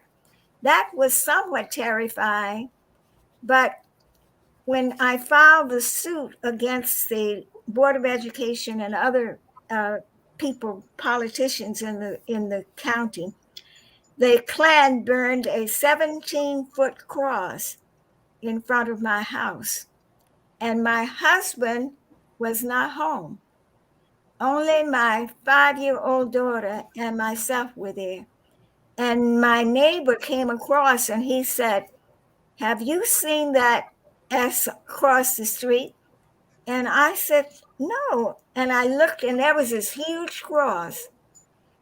that was somewhat terrifying. But when I filed the suit against the Board of Education and other politicians in the county, the Klan burned a 17-foot cross in front of my house. And my husband was not home. Only my 5-year-old daughter and myself were there. And my neighbor came across and he said, "Have you seen that S across the street?" And I said, "No." And I looked and there was this huge cross.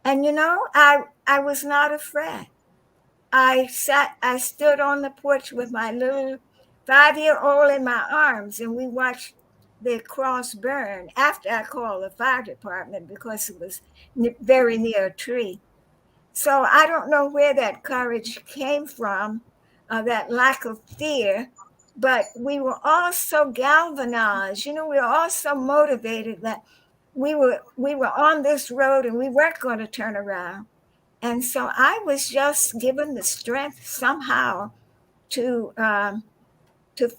And I was not afraid. I stood on the porch with my little 5-year-old in my arms, and we watched the cross burn after I called the fire department because it was very near a tree. So I don't know where that courage came from, that lack of fear, but we were all so galvanized. We were all so motivated that we were on this road and we weren't going to turn around. And so I was just given the strength somehow to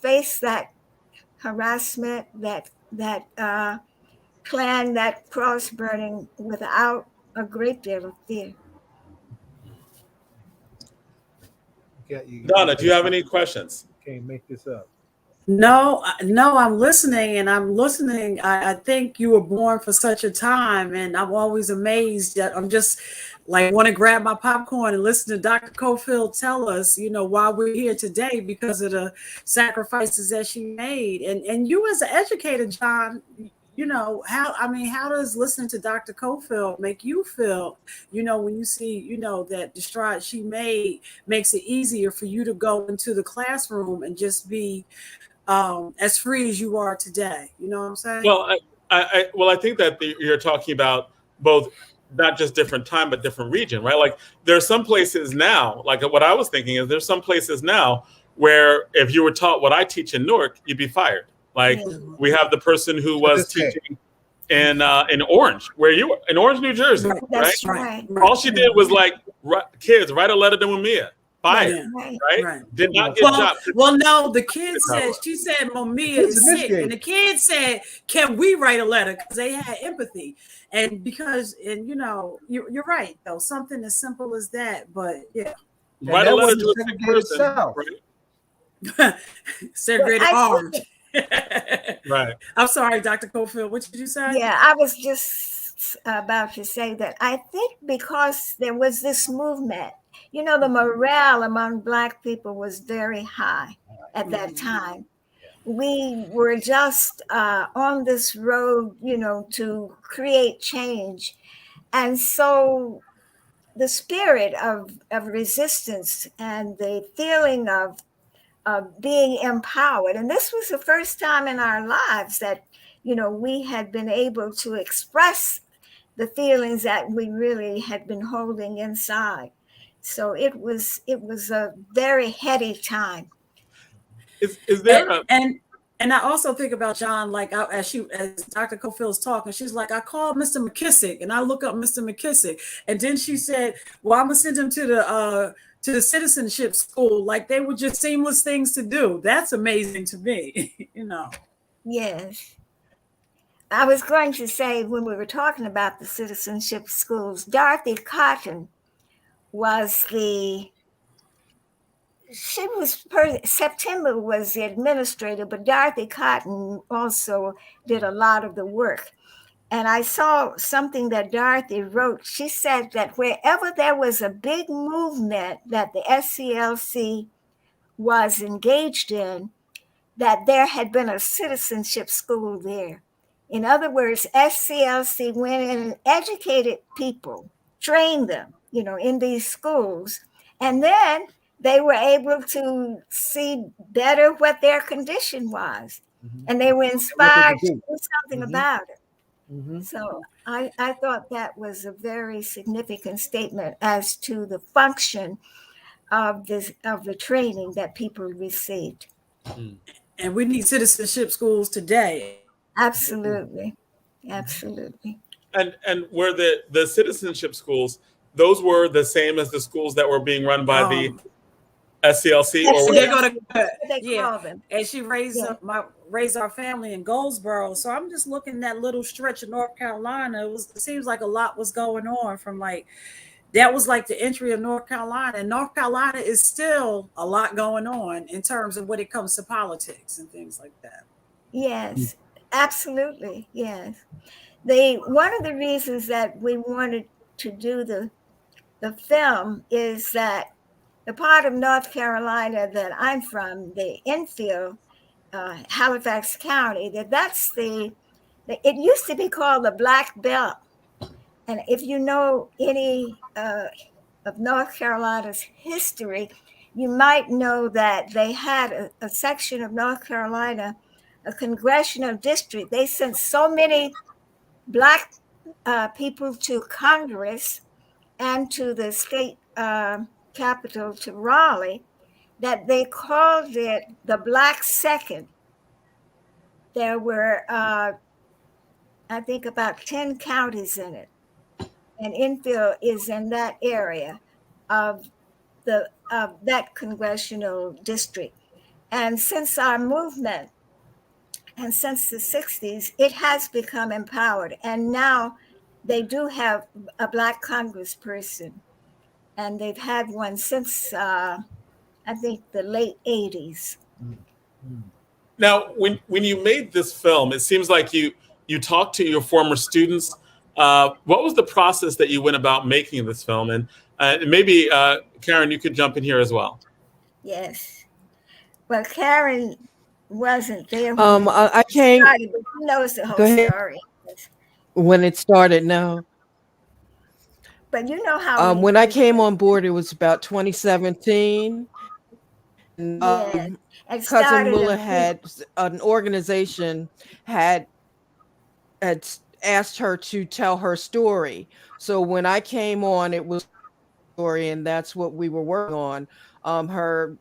face that harassment, that Klan, that cross burning without a great deal of fear. Donna, do you have any questions? Can't make this up. No, I'm listening and I'm listening. I think you were born for such a time, and I'm always amazed that I'm just like want to grab my popcorn and listen to Dr. Cofield tell us, why we're here today because of the sacrifices that she made. And you as an educator, John, how does listening to Dr. Cofield make you feel, when you see, that the stride she made makes it easier for you to go into the classroom and just be as free as you are today. You know what I'm saying? Well, I think that you're talking about both, not just different time, but different region, right? Like there's some places now, like what I was thinking is there's some places now where if you were taught what I teach in Newark, you'd be fired. Like we have the person who was teaching in Orange, where you were, in Orange, New Jersey, right? That's right. All she did was kids, write a letter to Mamiya. Fired, right? Did not get job. Well, no, the kid said, she said, Mamiya is sick. And the kid said, can we write a letter? Because they had empathy. And you're right, though. Something as simple as that. But yeah. Write a letter to a sick person. Right? Segregated arms. Right. I'm sorry, Dr. Cofield. What did you say? Yeah, I was just about to say that I think because there was this movement, the morale among Black people was very high at that time. We were just on this road, to create change. And so the spirit of resistance and the feeling of being empowered. And this was the first time in our lives that, we had been able to express the feelings that we really had been holding inside. So it was a very heady time. Is there and I also think about John, like as Dr. Cofield's talking, she's like, I called Mr. McKissick and I look up Mr. McKissick. And then she said, well, I'm gonna send him to the citizenship school. Like they were just seamless things to do. That's amazing to me, Yes. I was going to say, when we were talking about the citizenship schools, Dorothy Cotton September was the administrator, but Dorothy Cotton also did a lot of the work. And I saw something that Dorothy wrote. She said that wherever there was a big movement that the SCLC was engaged in, that there had been a citizenship school there. In other words, SCLC went in and educated people, trained them, in these schools. And then they were able to see better what their condition was. Mm-hmm. And they were inspired to do something about it. Mm-hmm. So I thought that was a very significant statement as to the function of the training that people received. And we need citizenship schools today. Absolutely. Absolutely. And were the citizenship schools, those were the same as the schools that were being run by the SCLC, or they go to they call them. And she raised our family in Goldsboro. So I'm just looking at that little stretch of North Carolina. It seems like a lot was going on from like that was like the entry of North Carolina. And North Carolina is still a lot going on in terms of when it comes to politics and things like that. Yes, absolutely. Yes. One of the reasons that we wanted to do the film is that the part of North Carolina that I'm from, the infield, Halifax County, that's it used to be called the Black Belt. And if you know any of North Carolina's history, you might know that they had a section of North Carolina, a congressional district. They sent so many Black people to Congress and to the state capital, to Raleigh, that they called it the Black Second. There were, I think, about 10 counties in it. And Enfield is in that area of that congressional district. And since our movement, and since the 60s, it has become empowered. And now they do have a Black congressperson. And they've had one since, I think, the late 80s. Now, when you made this film, it seems like you talked to your former students. What was the process that you went about making this film? And maybe, Karen, you could jump in here as well. Yes. Well, Karen wasn't there. I came. Started, but she knows the whole story. When it started, no. But you know how. When I came on board, it was about 2017. And, Cousin Willa had an organization had asked her to tell her story. So when I came on, it was story, and that's what we were working on. Her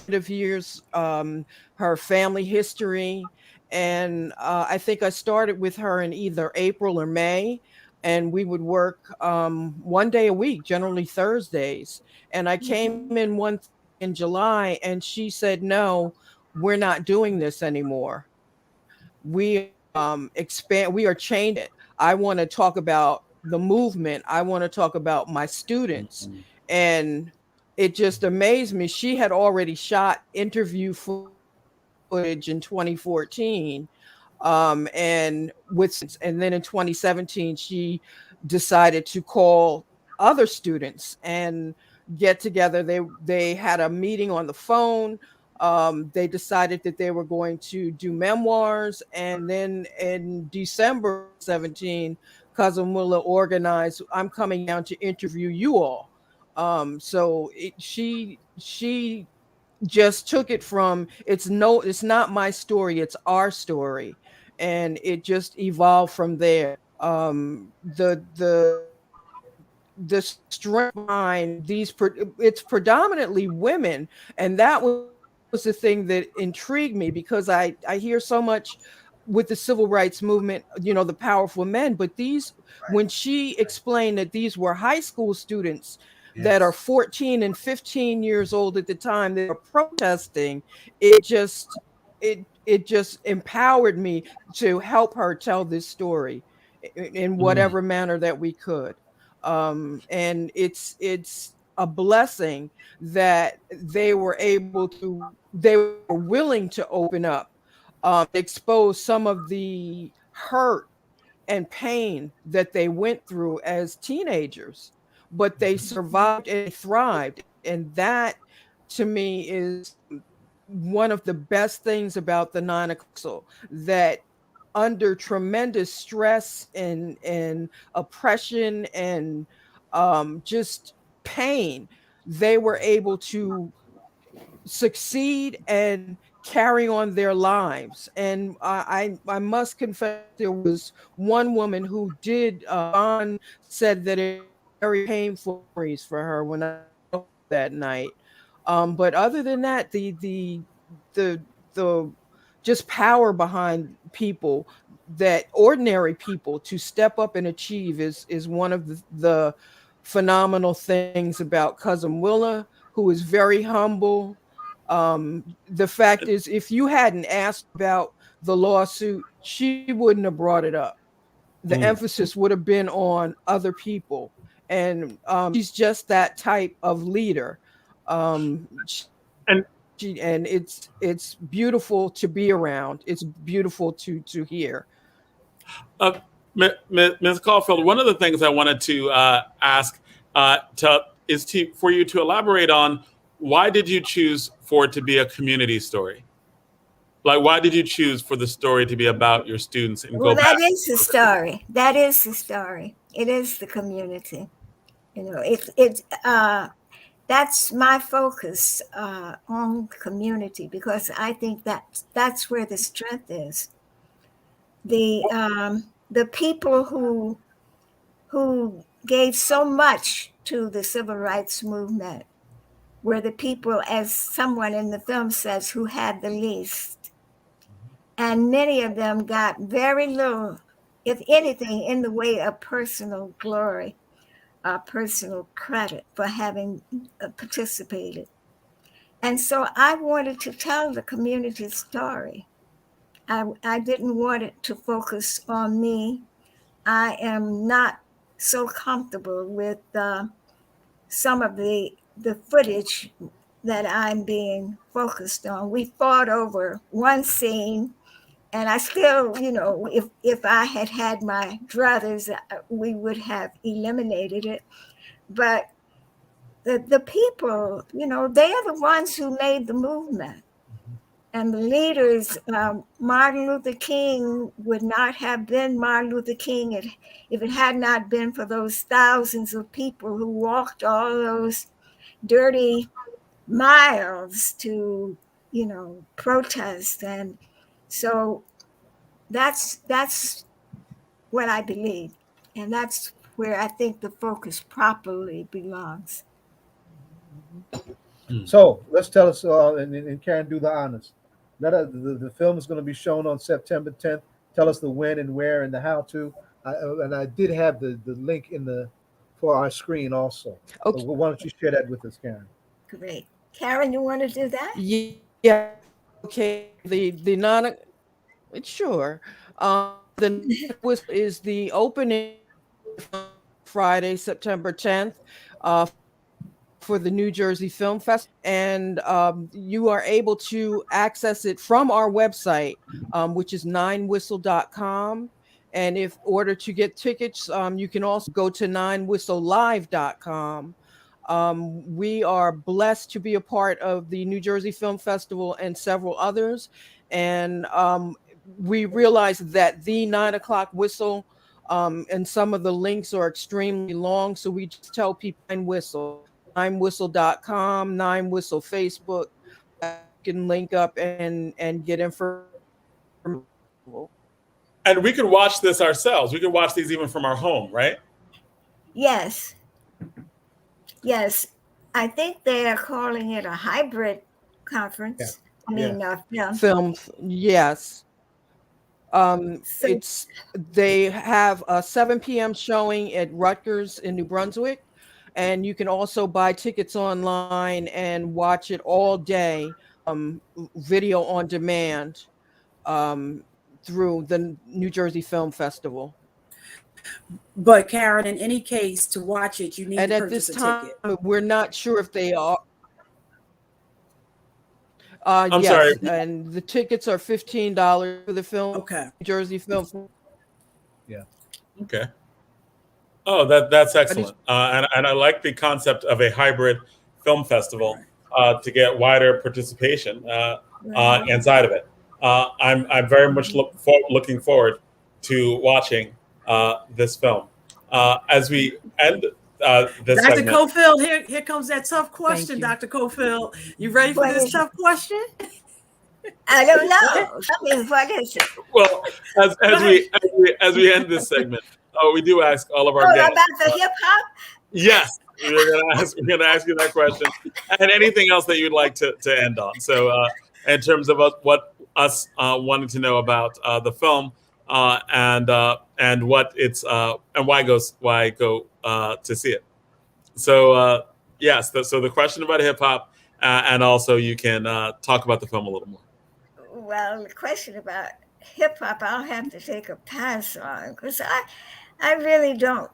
years, her family history, and I think I started with her in either April or May, and we would work one day a week, generally Thursdays. And I came in July, and she said, "No, we're not doing this anymore. We we are changing it. I want to talk about the movement. I want to talk about my students." And it just amazed me. She had already shot interview footage in 2014. And then in 2017, she decided to call other students and get together. They had a meeting on the phone. They decided that they were going to do memoirs. And then in December 17, Cousin Willa organized, "I'm coming down to interview you all." So she just took it from, it's not my story, it's our story. And it just evolved from there. The strength behind it's predominantly women. And that was the thing that intrigued me, because I hear so much with the civil rights movement, the powerful men, but when she explained that these were high school students that are 14 and 15 years old at the time they were protesting, it just empowered me to help her tell this story in whatever manner that we could. And it's a blessing that they were willing to open up, expose some of the hurt and pain that they went through as teenagers, but they survived and thrived. And that, to me, is one of the best things about the non-council, that under tremendous stress and oppression and just pain, they were able to succeed and carry on their lives. And I must confess, there was one woman who said that it was very painful for her when I that night. But other than that, the just power behind people, that ordinary people to step up and achieve is one of the phenomenal things about cousin Willa, who is very humble. The fact is, if you hadn't asked about the lawsuit, she wouldn't have brought it up. The emphasis would have been on other people. And she's just that type of leader. And it's beautiful to be around. It's beautiful to hear. Ms. Cofield, one of the things I wanted to ask for you to elaborate on, why did you choose for it to be a community story? Like, why did you choose for the story to be about your students? And well, that is the story. That is the story. It is the community. You know, that's my focus on community, because I think that's where the strength is. The people who gave so much to the civil rights movement were the people, as someone in the film says, who had the least. And many of them got very little, if anything, in the way of personal glory, personal credit for having participated. And so I wanted to tell the community story. I didn't want it to focus on me. I am not so comfortable with some of the footage that I'm being focused on. We fought over one scene, and I still, you know, if I had had my druthers, we would have eliminated it. But the people, you know, they are the ones who made the movement. And the leaders, Martin Luther King would not have been Martin Luther King if it had not been for those thousands of people who walked all those dirty miles to, you know, protest. And so that's what I believe. And that's where I think the focus properly belongs. So let's tell us, and Karen, do the honors. The film is going to be shown on September 10th. Tell us the when and where and the how to. And I did have the link for our screen also. Okay. So why don't you share that with us, Karen? Great. Karen, you want to do that? Yeah. Okay. Sure. The is the opening Friday, September 10th. For the New Jersey Film Festival, and you are able to access it from our website, which is 9whistle.com. And if order to get tickets, you can also go to 9whistlelive.com. We are blessed to be a part of the New Jersey Film Festival and several others. And we realize that the 9 o'clock whistle and some of the links are extremely long. So we just tell people 9whistle. 9whistle.com, 9whistle Facebook. You can link up and get information. And we can watch this ourselves. We can watch these even from our home, right? Yes. Yes. I think they are calling it a hybrid conference. Yeah. Film. Yes. They have a 7 p.m. showing at Rutgers in New Brunswick. And you can also buy tickets online and watch it all day, video on demand, through the New Jersey Film Festival. But Karen, in any case, to watch it, you need to purchase a ticket. We're not sure if they are. I'm sorry. And the tickets are $15 for the film. Okay. New Jersey Film. Yeah. Okay. Oh, that's excellent. And I like the concept of a hybrid film festival to get wider participation inside of it. I'm very much looking forward to watching this film. As we end this Dr. segment. Cofield, here comes that tough question, Dr. Cofield. You ready for this tough question? I don't know. Tell me, what is it? Well, as we end this segment, we do ask all of our guests about the hip hop. Yes, we're gonna ask you that question, and anything else that you'd like to end on. So, in terms of what us wanting to know about the film and what it's and why go to see it. So yes, so the question about hip hop, and also you can talk about the film a little more. Well, the question about hip hop, I'll have to take a pass on because I really don't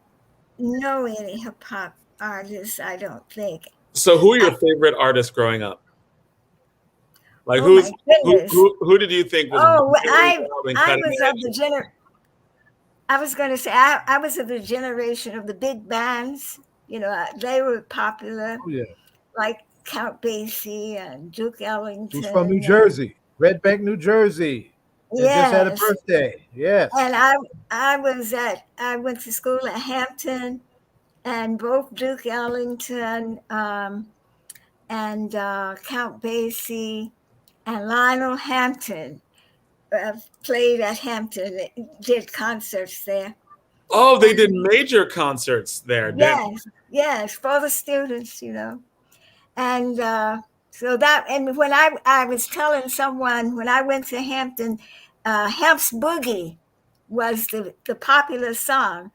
know any hip hop artists. I don't think. So, who are your favorite artists growing up? Like, oh my goodness. who did you think was? Oh, I was of the I was going to say I was of the generation of the big bands. You know, they were popular. Oh, yeah. Like Count Basie and Duke Ellington. Who's from New Jersey, Red Bank, New Jersey. Yes. Just had a birthday. Yes. And I went to school at Hampton, and both Duke Ellington and Count Basie and Lionel Hampton played at Hampton, did concerts there. Oh, they did major concerts there. Yes, for the students, you know. And so that, and when I was telling someone, when I went to Hampton, Hamp's Boogie was the popular song.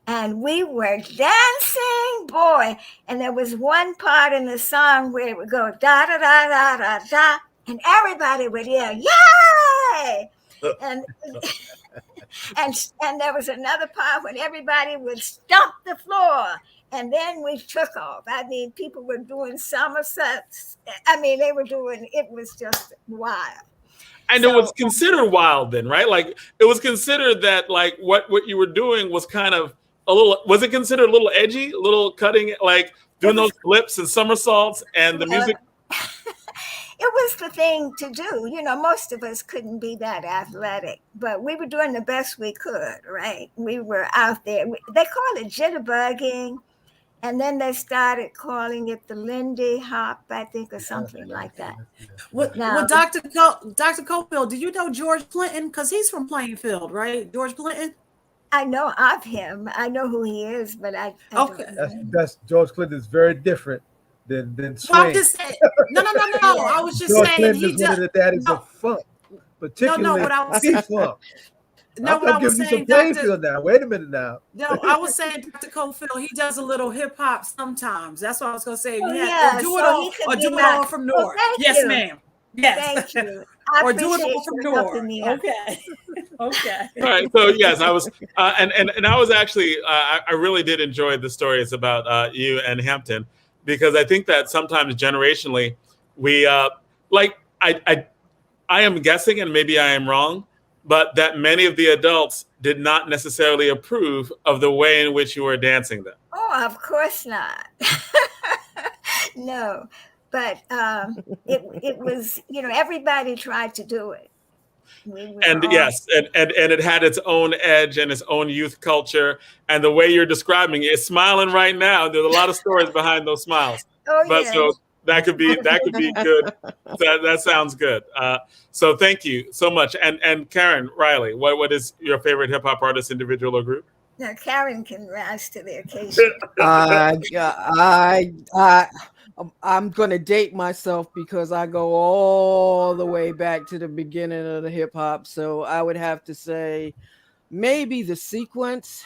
And we were dancing, boy. And there was one part in the song where it would go da da da da da da, and everybody would yell, "Yay!" And and there was another part when everybody would stomp the floor, and then we took off. I mean, people were doing somersaults. I mean, they were doing. It was just wild. And it was considered wild then, right? Like it was considered that like what you were doing was kind of a little. Was it considered a little edgy, a little cutting, like doing those flips and somersaults and the music? It was the thing to do. You know, most of us couldn't be that athletic, but we were doing the best we could, right? We were out there. They call it jitterbugging, and then they started calling it the Lindy Hop, I think, or something like that. Well, Dr. Cofield, do you know George Clinton? Because he's from Plainfield, right? George Clinton? I know of him. I know who he is, but I okay. That's George Clinton is very different than Swing. Well, I'm just saying, no. I was just George saying Clinton he is one of the daddies of funk, particularly what I was funk. No, what I was saying, Plainfield now. Wait a minute now. No, I was saying, Dr. Cofield, he does a little hip hop sometimes. That's what I was going to say. Oh, yeah, do it all from Newark. Yes, ma'am. Yes. Thank you. Or do it all from Newark. Okay. Okay. All right. So yes, I was, and I was actually, I really did enjoy the stories about you and Hampton, because I think that sometimes generationally, we like I am guessing, and maybe I am wrong, but that many of the adults did not necessarily approve of the way in which you were dancing then. Oh, of course not. No, but it was, you know, everybody tried to do it. Yes, and it had its own edge and its own youth culture. And the way you're describing it, it's smiling right now. There's a lot of stories behind those smiles. Oh, but yes. So that could be good. That sounds good. So thank you so much. And Karen Riley, what is your favorite hip hop artist, individual or group? Now Karen can rise to the occasion. I'm going to date myself because I go all the way back to the beginning of the hip hop. So I would have to say maybe The Sequence,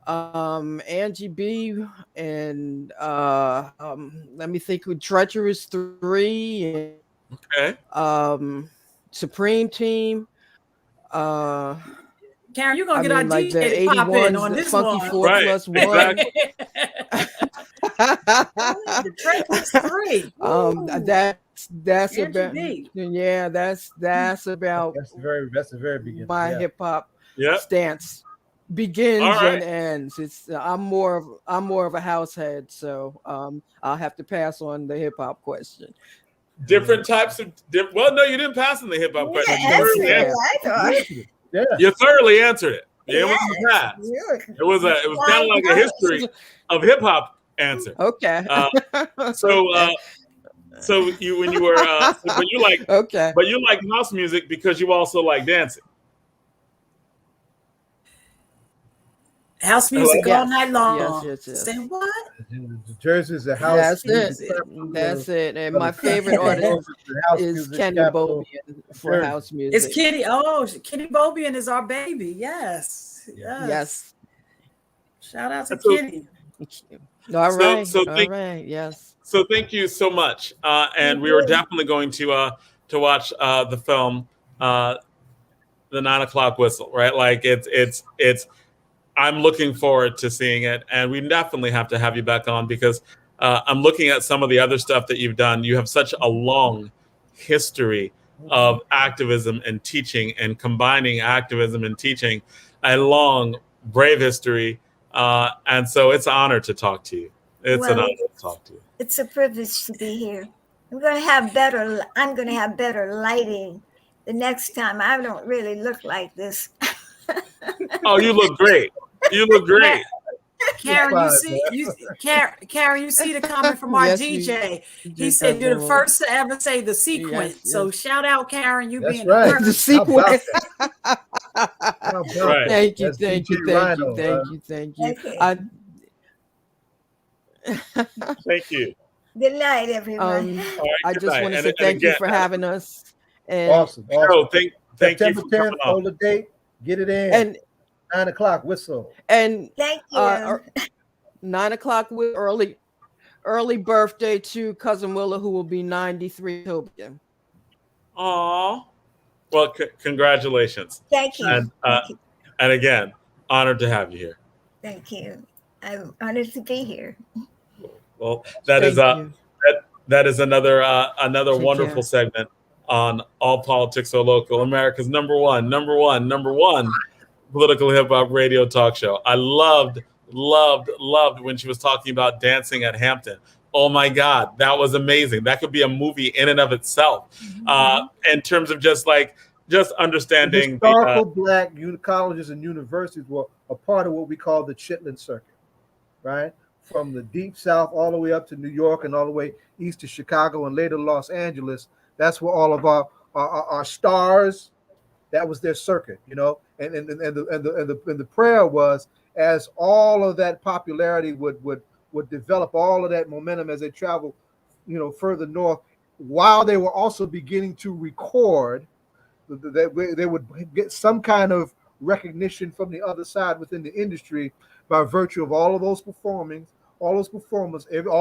Angie B, and let me think with Treacherous 3, and Supreme Team. Karen, you're gonna get our like DJ the pop in on the this Funky one. 4 Right, plus 1. exactly. The Treacherous 3. That's Angie about B. that's about that's the very beginning. my hip hop stance begins right. and ends. It's I'm more of a house head, so I'll have to pass on the hip hop question. Different types of well, no, you didn't pass on the hip hop question. You thoroughly answered it. It wasn't pass. It was kind of like a history of hip hop answer. Okay. So you when you were but you like but you like house music because you also like dancing. House music all night long. Yes. Say what? The Jersey is a house. That's it. And my favorite artist is Kenny Bobian for house music. It's Kenny. Oh, Kenny Bobian is our baby. Yes. Shout out to Kenny. All right. Yes. So thank you so much. And we were definitely going to watch the film, The 9 O'Clock Whistle, right? Like it's I'm looking forward to seeing it, and we definitely have to have you back on because I'm looking at some of the other stuff that you've done. You have such a long history of activism and teaching, and combining activism and teaching, a long, brave history. And so it's an honor to talk to you. It's an honor to talk to you. It's a privilege to be here. I'm going to have better lighting the next time. I don't really look like this. Oh, you look great. You look great. Karen, you see the comment from our DJ. He said you're the first to ever say the sequence. So shout out, Karen. You being the sequence. Right. Thank you. Thank you. Thank you. Good night, everyone. I just want to say thank you for having us. And awesome. No, thank you for coming 10th, hold the date, get it in. And 9 o'clock whistle. And thank you. 9 o'clock with early birthday to cousin Willa, who will be 93. Aw. Well, congratulations. Thank you. And again, honored to have you here. Thank you. I'm honored to be here. Well, that is another wonderful segment on All Politics So Local, America's number one political hip hop radio talk show. I loved when she was talking about dancing at Hampton. Oh my God, that was amazing. That could be a movie in and of itself. In terms of just understanding historical black colleges and universities were a part of what we call the Chitlin Circuit, right? From the deep South all the way up to New York and all the way east to Chicago and later Los Angeles. That's where all of our stars, that was their circuit, and the prayer was, as all of that popularity would develop, all of that momentum as they travel, further north, while they were also beginning to record, that they would get some kind of recognition from the other side within the industry by virtue of all of those performers, all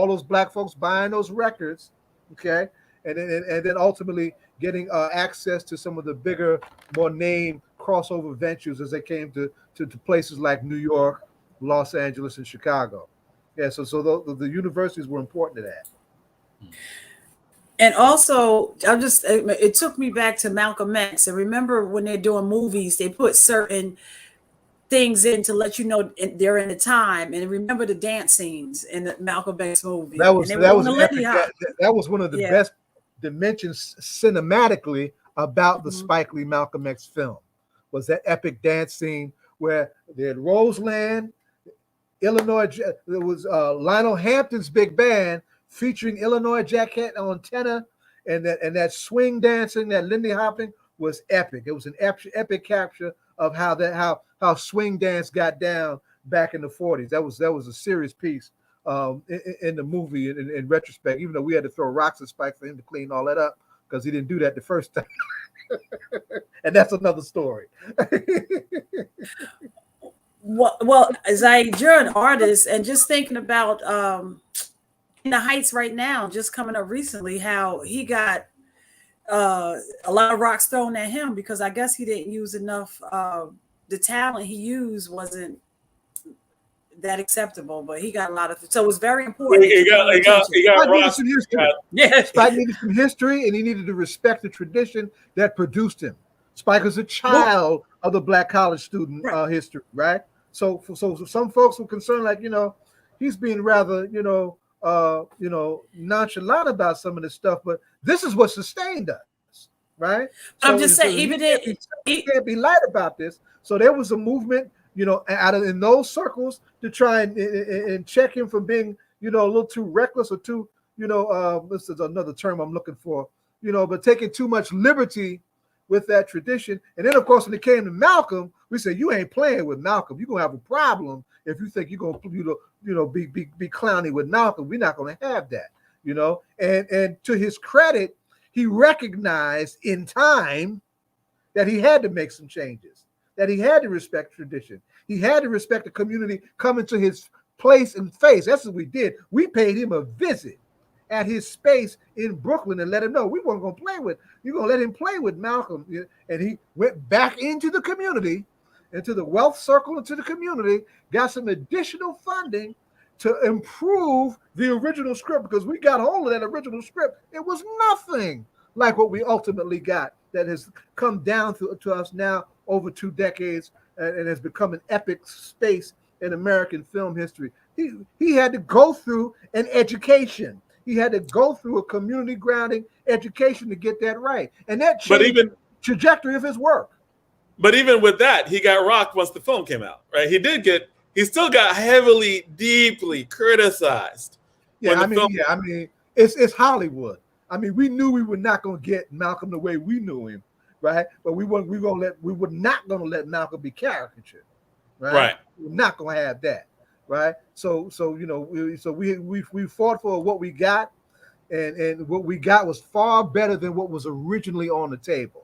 those black folks buying those records, okay, and then ultimately getting access to some of the bigger, more named crossover ventures as they came to places like New York, Los Angeles, and Chicago. Yeah, so the universities were important to that. And also, it took me back to Malcolm X. And remember when they're doing movies, they put certain things in to let you know they're in the time. And remember the dance scenes in the Malcolm X movie. That was one of the best dimensions cinematically about the Spike Lee Malcolm X film, was that epic dance scene where they had Roseland, Illinois. There was Lionel Hampton's big band featuring Illinois Jacket on tenor, and that swing dancing, that Lindy hopping was epic. It was an epic capture of how swing dance got down back in the 40s. That was a serious piece in the movie in retrospect, even though we had to throw rocks at Spike for him to clean all that up because he didn't do that the first time. And that's another story. Well, you're an artist, and just thinking about In the Heights right now, just coming up recently, how he got a lot of rocks thrown at him because I guess he didn't use enough. The talent he used wasn't that acceptable, but he got a lot of it. So it was very important. He got rocks. Spike needed some history, and he needed to respect the tradition that produced him. Spike was a child of the black college student history, right? So some folks were concerned, like, he's being rather, nonchalant about some of this stuff, but this is what sustained us, right? I'm just saying, even he can't be light about this. So there was a movement, in those circles to try and check him from being, a little too reckless or too, this is another term I'm looking for, but taking too much liberty with that tradition. And then, of course, when it came to Malcolm, we said, you ain't playing with Malcolm. You're going to have a problem if you think you're going to be clowny with Malcolm. We're not going to have that, And to his credit, he recognized in time that he had to make some changes, that he had to respect tradition. He had to respect the community coming to his place and face. That's what we did. We paid him a visit at his space in Brooklyn and let him know we weren't going to play with, you're going to let him play with Malcolm. And he went back into the community, into the wealth circle, into the community, got some additional funding to improve the original script, because we got hold of that original script. It was nothing like what we ultimately got that has come down to us now over 2 decades and has become an epic space in American film history. He had to go through an education. He had to go through a community grounding education to get that right. And that changed the trajectory of his work. But even with that, he got rocked once the film came out, right? He still got heavily, deeply criticized. It's Hollywood. We knew we were not going to get Malcolm the way we knew him, right? But we were not going to let Malcolm be caricatured, right? We're not going to have that, right? So we fought for what we got, and what we got was far better than what was originally on the table.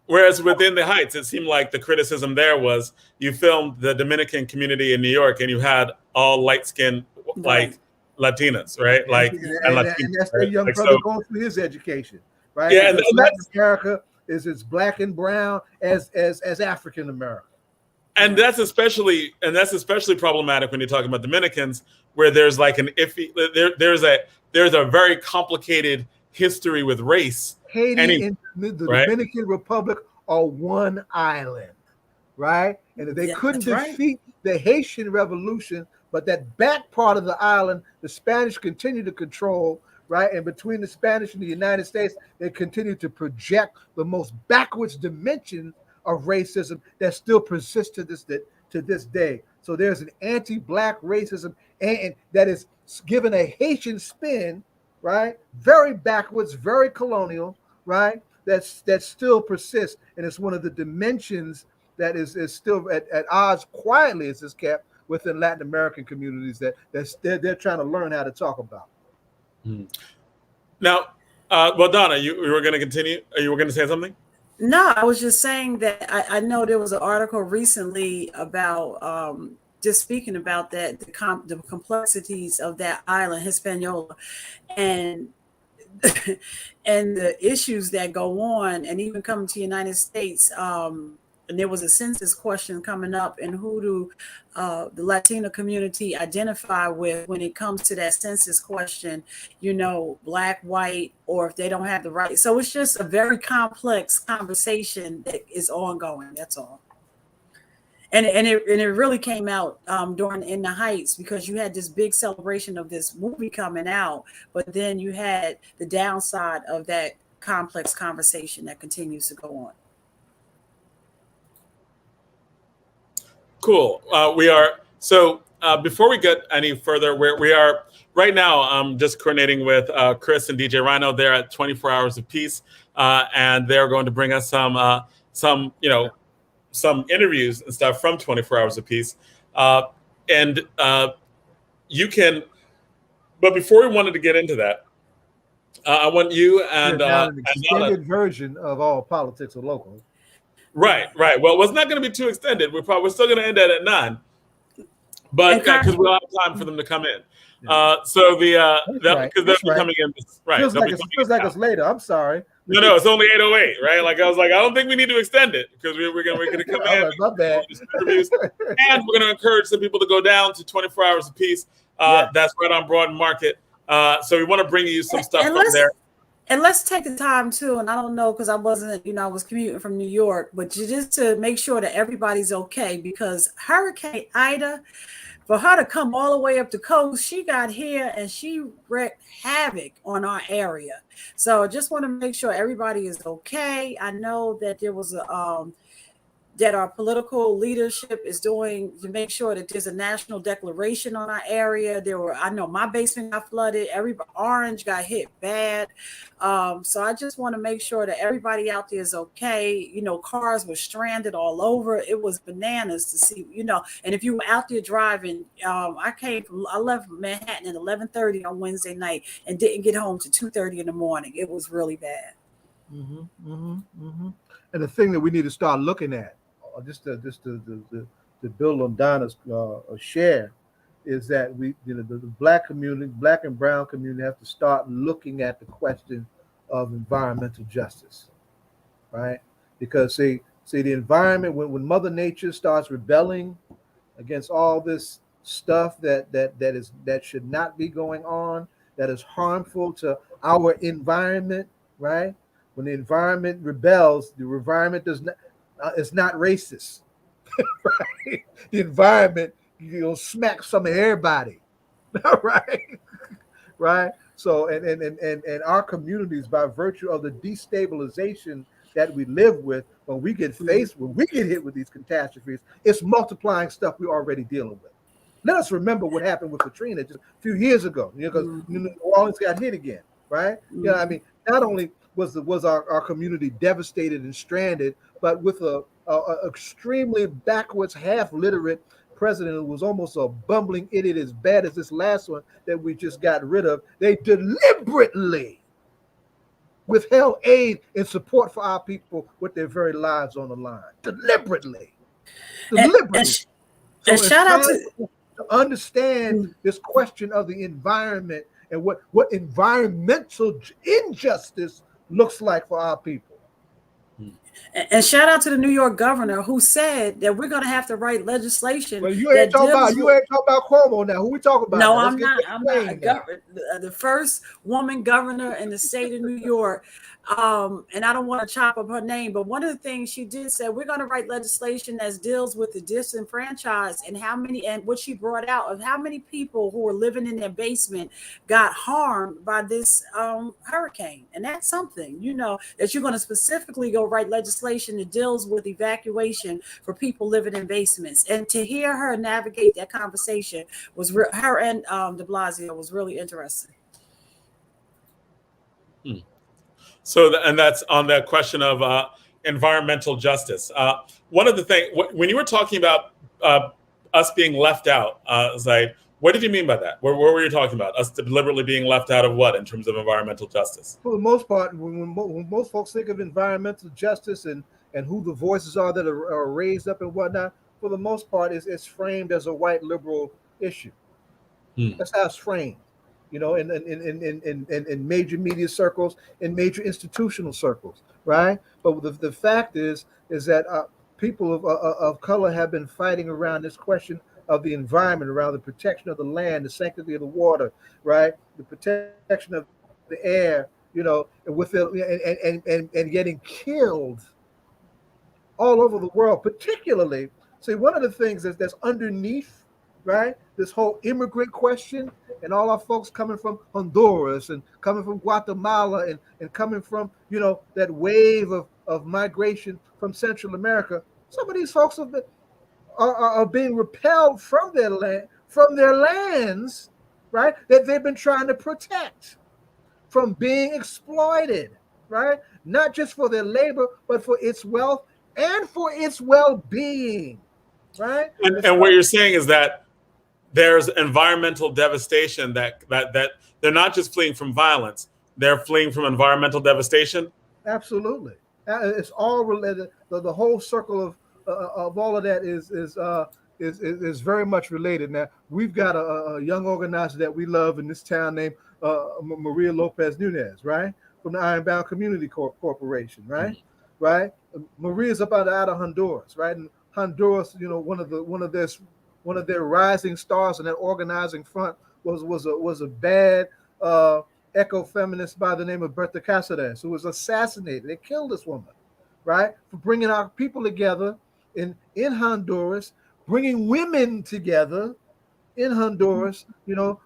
Whereas within the Heights, it seemed like the criticism there was you filmed the Dominican community in New York and you had all light-skinned, like Latinas, right? And that's the young brother going through his education, right? Yeah, and Latin America is as black and brown as African American. And that's especially problematic when you're talking about Dominicans, where there's like an iffy, there's a very complicated history with race. Haiti and the Dominican Republic are one island, right? And if they couldn't defeat the Haitian Revolution, but that back part of the island, the Spanish continued to control, right? And between the Spanish and the United States, they continued to project the most backwards dimension of racism that still persists to this day. So there's an anti-black racism and that is given a Haitian spin, right? Very backwards, very colonial, right? That still persists, and it's one of the dimensions that is still at odds quietly as is kept within Latin American communities that they're trying to learn how to talk about. Now, Donna, you were going to continue. You were going to say something? No, I was just saying that I know there was an article recently about just speaking about that the complexities of that island, Hispaniola, and the issues that go on, and even coming to the United States. And there was a census question coming up, and who do the Latino community identify with when it comes to that census question, black, white, or if they don't have the right. So it's just a very complex conversation that is ongoing. That's all. And it really came out during In the Heights, because you had this big celebration of this movie coming out, but then you had the downside of that complex conversation that continues to go on. Cool. Before we get any further, we are right now just coordinating with Kris and DJ Rhino. They're at 24 Hours of Peace, and they're going to bring us some interviews and stuff from 24 Hours of Peace. You can, but before we wanted to get into that, I want you and an extended version of All Politics Are Local. Right. Well, it's not going to be too extended. We're still going to end at 9, but because we'll have time for them to come in. Because they'll be coming in. Right. Feels like it's later. I'm sorry. No, it's only 8:08. Right. Like I was like, I don't think we need to extend it because we're going to come in. My bad. And we're going to encourage some people to go down to 24 Hours of Peace. That's right on Broad Market. So we want to bring you some stuff from there. And let's take the time too, and I don't know because I wasn't, I was commuting from New York, but just to make sure that everybody's okay, because Hurricane Ida, for her to come all the way up the coast, she got here and she wreaked havoc on our area. So I just want to make sure everybody is okay. I know that there was that our political leadership is doing to make sure that there's a national declaration on our area. I know my basement got flooded. Orange got hit bad. So I just want to make sure that everybody out there is okay. You know, cars were stranded all over. It was bananas to see, you know, and if you were out there driving, I left Manhattan at 11:30 on Wednesday night and didn't get home to 2:30 in the morning. It was really bad. And the thing that we need to start looking at, just to build on Donna's share, is that the black community, black and brown community, have to start looking at the question of environmental justice, right? Because see the environment, when Mother Nature starts rebelling against all this stuff that should not be going on, that is harmful to our environment, right? When the environment rebels, the environment does not. It's not racist, right? The environment, smack some of everybody, right? Right. So, and our communities, by virtue of the destabilization that we live with, when we get hit with these catastrophes, it's multiplying stuff we're already dealing with. Let us remember what happened with Katrina just a few years ago, because New Orleans got hit again, right? I mean, not only was our community devastated and stranded, but with a extremely backwards, half-literate president who was almost a bumbling idiot, as bad as this last one that we just got rid of. They deliberately withheld aid and support for our people with their very lives on the line. Deliberately. And shout out to understand this question of the environment and what environmental injustice looks like for our people. And shout out to the New York governor who said that we're going to have to write legislation. Well, you ain't talking about Cuomo now. Who we talking about? No, I'm not. The first woman governor in the state of New York. And I don't want to chop up her name, but one of the things she did say, we're going to write legislation that deals with the disenfranchised and what she brought out of how many people who were living in their basement got harmed by this hurricane. And that's something, that you're going to specifically go write legislation that deals with evacuation for people living in basements. And to hear her navigate that conversation was her and de Blasio was really interesting. So, and that's on that question of environmental justice. One of the things, when you were talking about us being left out, Zaid, what did you mean by that? Where were you talking about? Us deliberately being left out of what in terms of environmental justice? For the most part, when most folks think of environmental justice and who the voices are that are raised up and whatnot, for the most part, it's framed as a white liberal issue. That's how it's framed. In major media circles, in major institutional circles, right? But the fact is that people of color have been fighting around this question of the environment, around the protection of the land, the sanctity of the water, right? The protection of the air, and getting killed all over the world, particularly. See, one of the things that's underneath, right, this whole immigrant question, and all our folks coming from Honduras and coming from Guatemala and coming from, that wave of migration from Central America, some of these folks are being repelled from their lands, right, that they've been trying to protect from being exploited, right? Not just for their labor, but for its wealth and for its well-being, right? And what you're saying is that there's environmental devastation that they're not just fleeing from violence, they're fleeing from environmental devastation. Absolutely. It's all related. The whole circle of all of that is very much related. Now, we've got a young organizer that we love in this town named Maria Lopez Nunez, right? From the Ironbound Community Corporation, right? Mm-hmm. Right? Maria's up out of Honduras, right? And Honduras, one of their rising stars in that organizing front was a bad eco-feminist by the name of Berta Cáceres, who was assassinated. They killed this woman, right, for bringing our people together in Honduras, bringing women together in Honduras,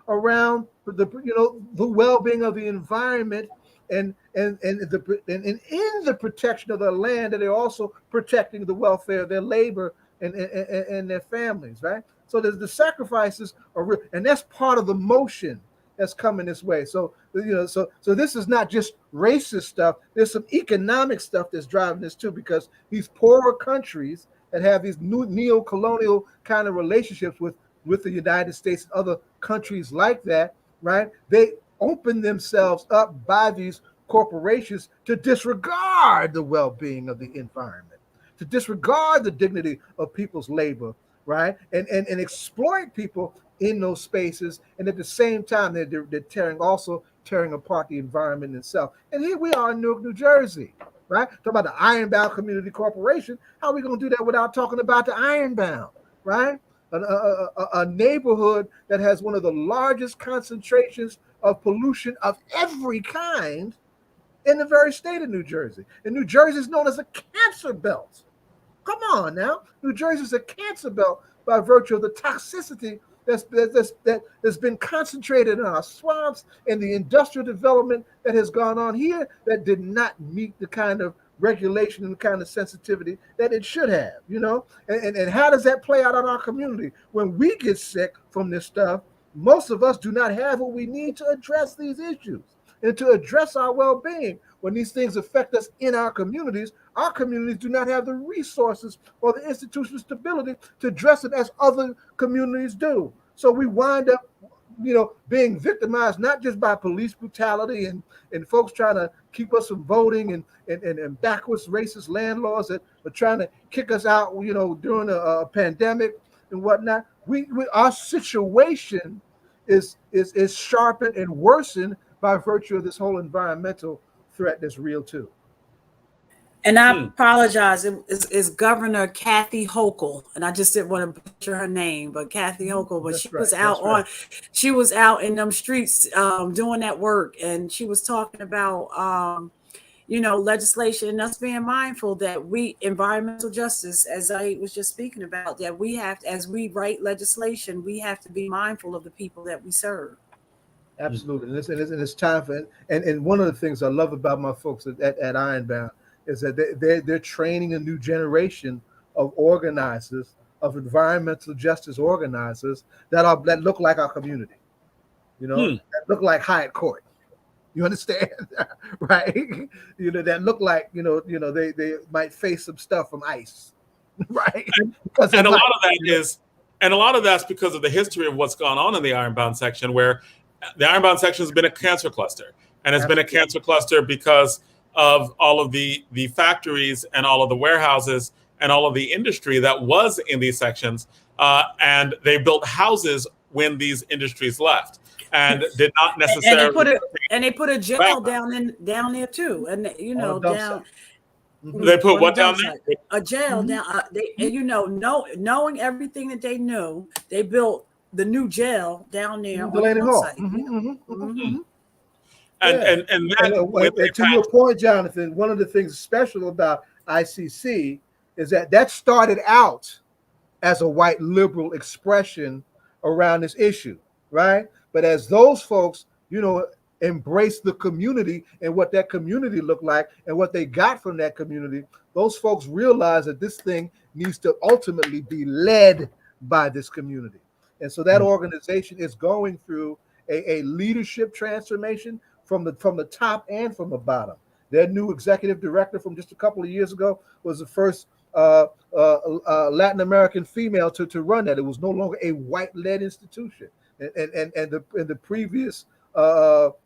around the well-being of the environment and and in the protection of their land, that they're also protecting the welfare of their labor and their families, right? So the sacrifices are real, and that's part of the motion that's coming this way. So so this is not just racist stuff. There's some economic stuff that's driving this too, because these poorer countries that have these new neo-colonial kind of relationships with the United States and other countries like that, right? They open themselves up by these corporations to disregard the well-being of the environment, to disregard the dignity of people's labor, right? And exploit people in those spaces. And at the same time, they're tearing apart the environment itself. And here we are in Newark, New Jersey, right? Talking about the Ironbound Community Corporation. How are we going to do that without talking about the Ironbound, right? A neighborhood that has one of the largest concentrations of pollution of every kind in the very state of New Jersey. And New Jersey is known as a cancer belt. Come on now. New Jersey is a cancer belt by virtue of the toxicity that's been concentrated in our swamps and the industrial development that has gone on here that did not meet the kind of regulation and the kind of sensitivity that it should have, And how does that play out on our community? When we get sick from this stuff, most of us do not have what we need to address these issues and to address our well-being. When these things affect us in our communities do not have the resources or the institutional stability to address it as other communities do. So we wind up, being victimized not just by police brutality and folks trying to keep us from voting and backwards racist landlords that are trying to kick us out, during a pandemic and whatnot. Our situation is sharpened and worsened by virtue of this whole environmental threat that's real too. And I apologize. It's Governor Kathy Hochul, and I just didn't want to butcher her name, but Kathy Hochul. But she was out in them streets doing that work, and she was talking about legislation and us being mindful that environmental justice, as I was just speaking about, that we have to, as we write legislation, we have to be mindful of the people that we serve. Absolutely, and it's time for it. And one of the things I love about my folks at Ironbound is that they're training a new generation of organizers, of environmental justice organizers that look like our community, that look like Hyatt Court. You understand, right? That look like they might face some stuff from ICE, right? And a lot of that's because of the history of what's gone on in the Ironbound section, where the Ironbound section has been a cancer cluster, and it's been a cancer cluster because of all of the factories and all of the warehouses and all of the industry that was in these sections. And they built houses when these industries left and did not necessarily. And they put a jail down there too. And down. They put what down there? A jail down. Knowing everything that they knew, they built the new jail down there. Delaney Hall. And to your point, Jonathan, one of the things special about ICC is that started out as a white liberal expression around this issue, right? But as those folks, embrace the community and what that community looked like and what they got from that community, those folks realize that this thing needs to ultimately be led by this community. And so that organization is going through a leadership transformation from the top and from the bottom. Their new executive director from just a couple of years ago was the first Latin American female to run that. It was no longer a white-led institution. And the previous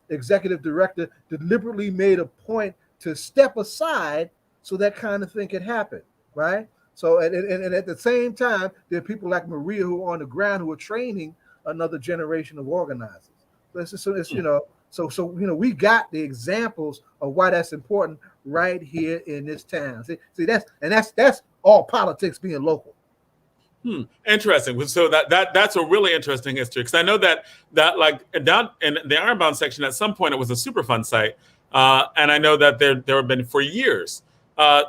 executive director deliberately made a point to step aside so that kind of thing could happen, right? So and at the same time, there are people like Maria who are on the ground who are training another generation of organizers. So we got the examples of why that's important right here in this town. See that's all politics being local. Interesting. So that's a really interesting history, because I know that like down in the Ironbound section at some point it was a Superfund site, and I know that there have been for years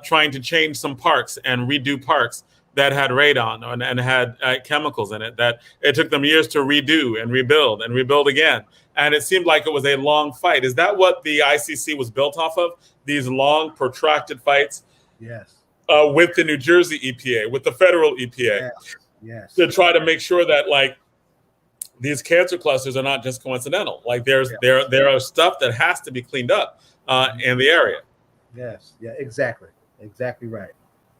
trying to change some parks and redo parks that had radon and had chemicals in it that it took them years to redo and rebuild again. And it seemed like it was a long fight. Is that what the ICC was built off of? These long, protracted fights? Yes. With the New Jersey EPA, with the federal EPA, yes. To try to make sure that like these cancer clusters are not just coincidental. Like there are stuff that has to be cleaned up in the area. Yes. Yeah. Exactly right.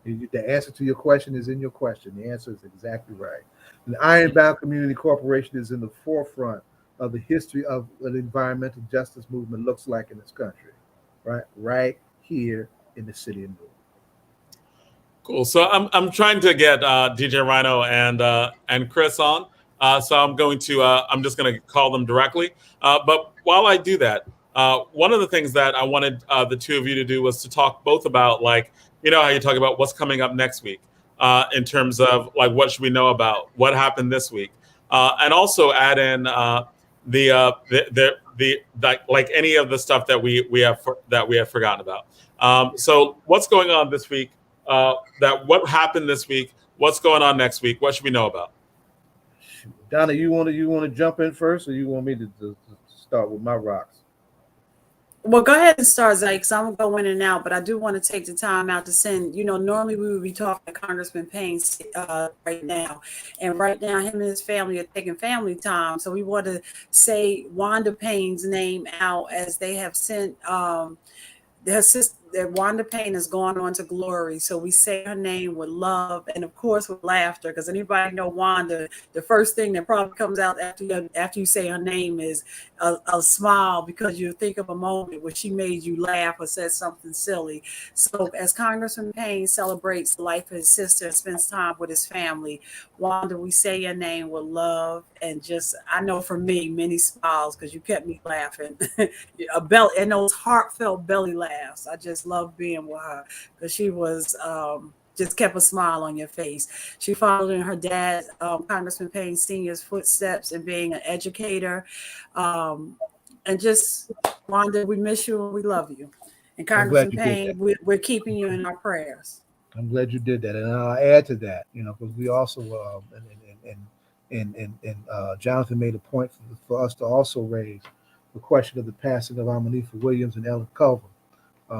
The answer to your question is in your question. The answer is exactly right. The Ironbound Community Corporation is in the forefront of the history of what the environmental justice movement looks like in this country, right here in the city of Newark. Cool. So I'm trying to get DJ Rhino and Kris on. So I'm just going to call them directly. But while I do that, one of the things that I wanted the two of you to do was to talk both about, like, you know how you talk about what's coming up next week in terms of like what should we know about what happened this week, and also add in like any of the stuff that we have forgotten about. So what's going on this week? What happened this week? What's going on next week? What should we know about? Donna, you want to jump in first, or you want me to start with my rocks? Well, go ahead and start, Zay, because I'm going to go in and out, but I do want to take the time out to send, normally we would be talking to Congressman Payne right now. And right now, him and his family are taking family time. So we want to say Wanda Payne's name out as they have sent their sister. That Wanda Payne has gone on to glory. So we say her name with love and, of course, with laughter, because anybody know Wanda, the first thing that probably comes out after you say her name is a smile, because you think of a moment where she made you laugh or said something silly. So as Congressman Payne celebrates the life of his sister and spends time with his family, Wanda, we say your name with love and just, I know for me, many smiles, because you kept me laughing. And those heartfelt belly laughs. I just love being with her, because she was just kept a smile on your face. She followed in her dad, Congressman Payne Sr.'s footsteps in being an educator. And just, Wanda, we miss you and we love you. And Congressman Payne, we're keeping you in our prayers. I'm glad you did that. And I'll add to that, because we also, Jonathan made a point for us to also raise the question of the passing of Amanifa Williams and Ellen Culver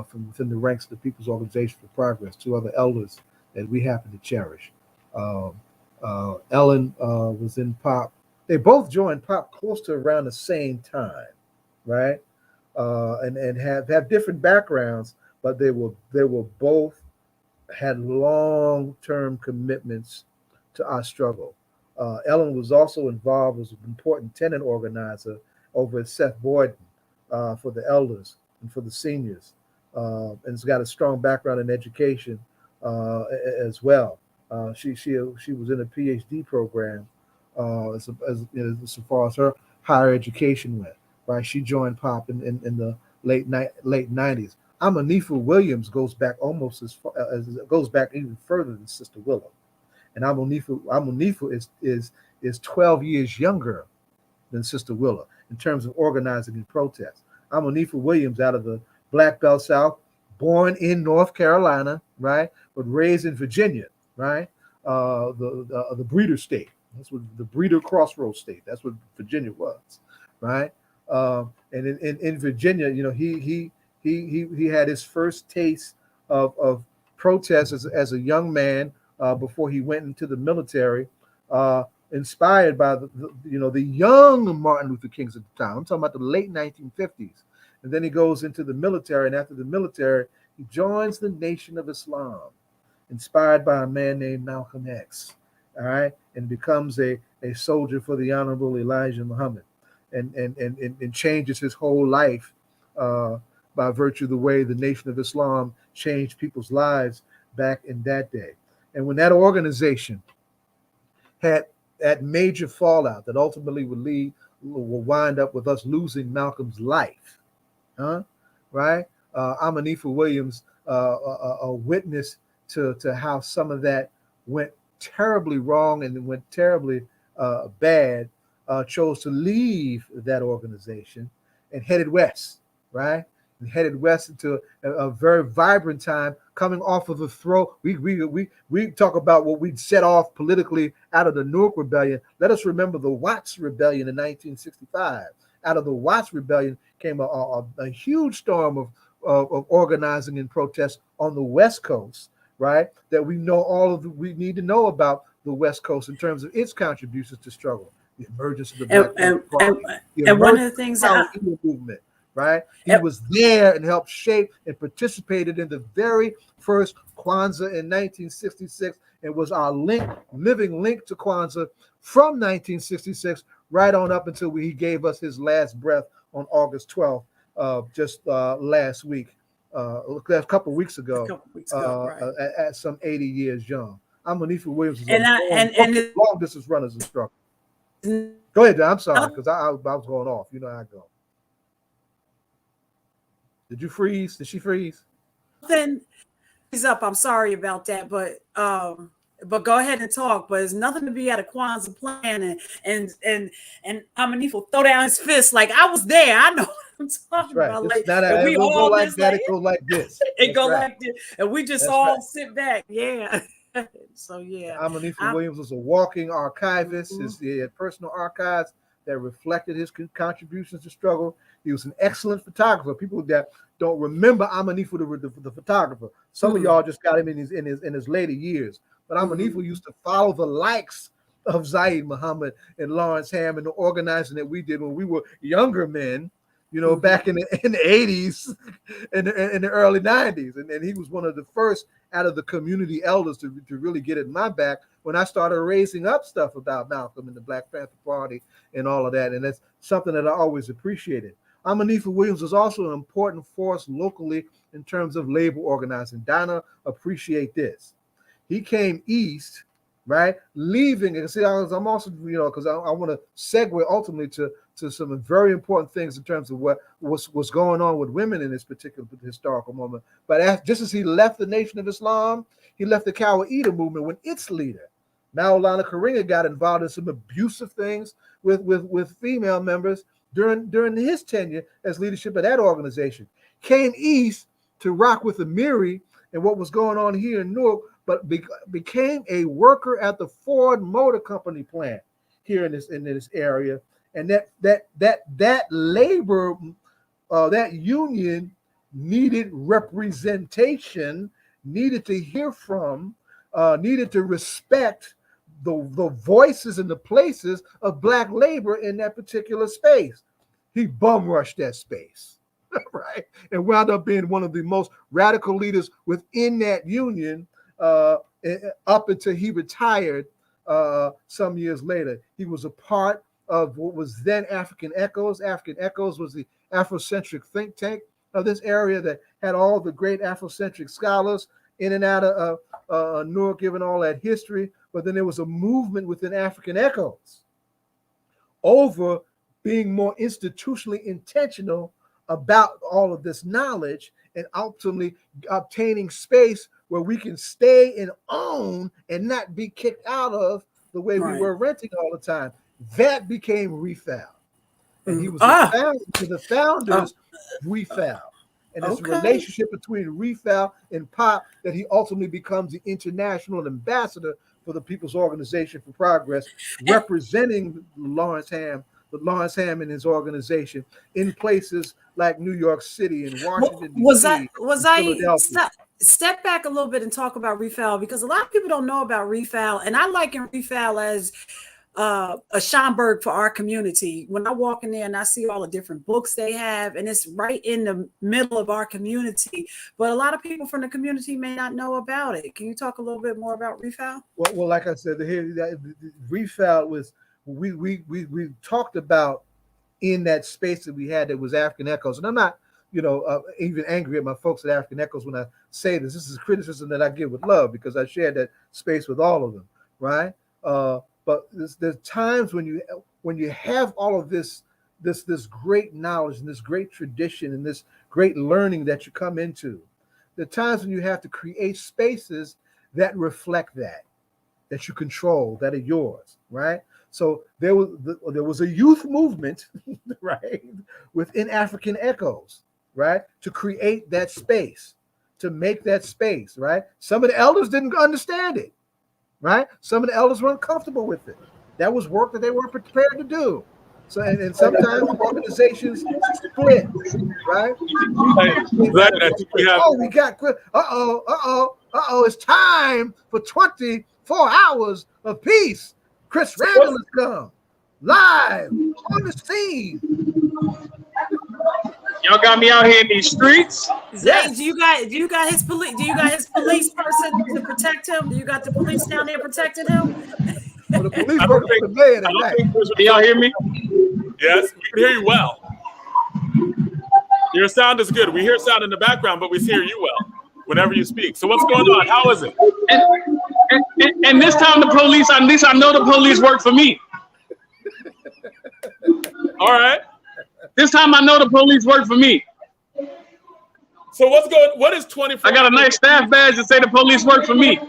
from within the ranks of the People's Organization for Progress, two other elders that we happen to cherish. Ellen was in POP. They both joined POP close to around the same time, right? And have different backgrounds, but they were both had long-term commitments to our struggle. Ellen was also involved as an important tenant organizer over at Seth Boyden for the elders and for the seniors. And has got a strong background in education as well. She was in a PhD program as far as her higher education went. Right, she joined POP in the late 90s. Amanifa Williams goes back almost as far goes back even further than Sister Willa, and Amanifa is 12 years younger than Sister Willa in terms of organizing and protest. Amanifa Williams, out of the Black Belt South, born in North Carolina, right, but raised in Virginia, right, the breeder state. That's what the breeder crossroads state. That's what Virginia was, right. And in Virginia, he had his first taste of protest as a young man before he went into the military, inspired by the young Martin Luther Kings at the time. I'm talking about the late 1950s. And then he goes into the military, and after the military, he joins the Nation of Islam, inspired by a man named Malcolm X, all right, and becomes a soldier for the Honorable Elijah Muhammad, and changes his whole life by virtue of the way the Nation of Islam changed people's lives back in that day. And when that organization had that major fallout that ultimately will wind up with us losing Malcolm's life, right? Amanifa Williams, a witness to how some of that went terribly wrong and went terribly bad, chose to leave that organization and headed west, right? and headed west into a very vibrant time coming off of the throw. We talk about what we set off politically out of the Newark Rebellion. Let us remember the Watts Rebellion in 1965. Out of the Watts Rebellion came a huge storm of organizing and protest on the West Coast, right? That we know we need to know about the West Coast in terms of its contributions to struggle, the emergence of the Black Panther Party, and one of the things that movement, right? He was there and helped shape and participated in the very first Kwanzaa in 1966 and was our living link to Kwanzaa from 1966 right on up until he gave us his last breath on August 12th, just last week, a couple of weeks ago, right. At some 80 years young. Amanifa Williams is long distance runners and struggle. Go ahead, I'm sorry, because I was going off. You know how I go. Did you freeze? Did she freeze? Then he's up. I'm sorry about that, but go ahead and talk. But it's nothing to be at a Kwanzaa plan and Amanifa throw down his fist like I was there. I know what I'm talking about. Like, we all go like that. It goes like this. It go like this, and we just all sit back. Yeah. So yeah, Amanifa Williams was a walking archivist. He had personal archives that reflected his contributions to struggle. He was an excellent photographer. People that don't remember Amanifa the photographer, some of y'all just got him in his later years. But Amanifa used to follow the likes of Zaid Muhammad and Lawrence Ham and the organizing that we did when we were younger men, back in the 80s and in the early 90s. And he was one of the first out of the community elders to really get in my back when I started raising up stuff about Malcolm and the Black Panther Party and all of that. And that's something that I always appreciated. Amanifa Williams was also an important force locally in terms of labor organizing. Donna, appreciate this. He came east, right? Leaving, and see, I'm also, because I want to segue ultimately to some very important things in terms of what's going on with women in this particular historical moment. But just as he left the Nation of Islam, he left the Qaeda movement when its leader, Maulana Karinga, got involved in some abusive things with female members during his tenure as leadership of that organization. Came east to rock with Amiri and what was going on here in Newark, but became a worker at the Ford Motor Company plant here in this area. And that labor, that union needed representation, needed to hear from, needed to respect the voices and the places of Black labor in that particular space. He bum rushed that space, right? And wound up being one of the most radical leaders within that union up until he retired some years later. He was a part of what was then African Echoes. African Echoes was the Afrocentric think tank of this area that had all the great Afrocentric scholars in and out of Newark, given all that history. But then there was a movement within African Echoes over being more institutionally intentional about all of this knowledge and ultimately obtaining space where we can stay and own and not be kicked out of the way we were renting all the time. That became ReFal. And he was the founders of ReFal. And it's a relationship between ReFal and Pop that he ultimately becomes the international ambassador for the People's Organization for Progress, representing Lawrence Ham and his organization in places like New York City and Washington, D.C. Step back a little bit and talk about ReFal, because a lot of people don't know about ReFal, and I liken ReFal as a Schomburg for our community. When I walk in there and I see all the different books they have, and it's right in the middle of our community, but a lot of people from the community may not know about it. Can you talk a little bit more about ReFal? Well, like I said, ReFal was we talked about in that space that we had that was African Echoes, and I'm not even angry at my folks at African Echoes when I say this. This is criticism that I give with love because I shared that space with all of them, right? But there's times when you have all of this great knowledge and this great tradition and this great learning that you come into. There are times when you have to create spaces that reflect that you control, that are yours, right? So there was a youth movement, right, within African Echoes right, to create that space, to make that space, right? Some of the elders didn't understand it, right? Some of the elders weren't comfortable with it. That was work that they weren't prepared to do. So, and sometimes organizations split, right? Exactly. I think we have. Oh, we got quit. It's time for 24 hours of peace. Kris Randall has come live on the scene. Y'all got me out here in these streets. Zane, do you got his police? Do you got his police person to protect him? Do you got the police down there protecting him? Well, the police work for the mayor tonight. Can y'all hear me? Yes, we can hear you well. Your sound is good. We hear sound in the background, but we hear you well whenever you speak. So what's going on? How is it? And this time the police, at least I know the police work for me. All right. This time I know the police work for me. So what is 24? I got a nice staff badge to say the police work for me.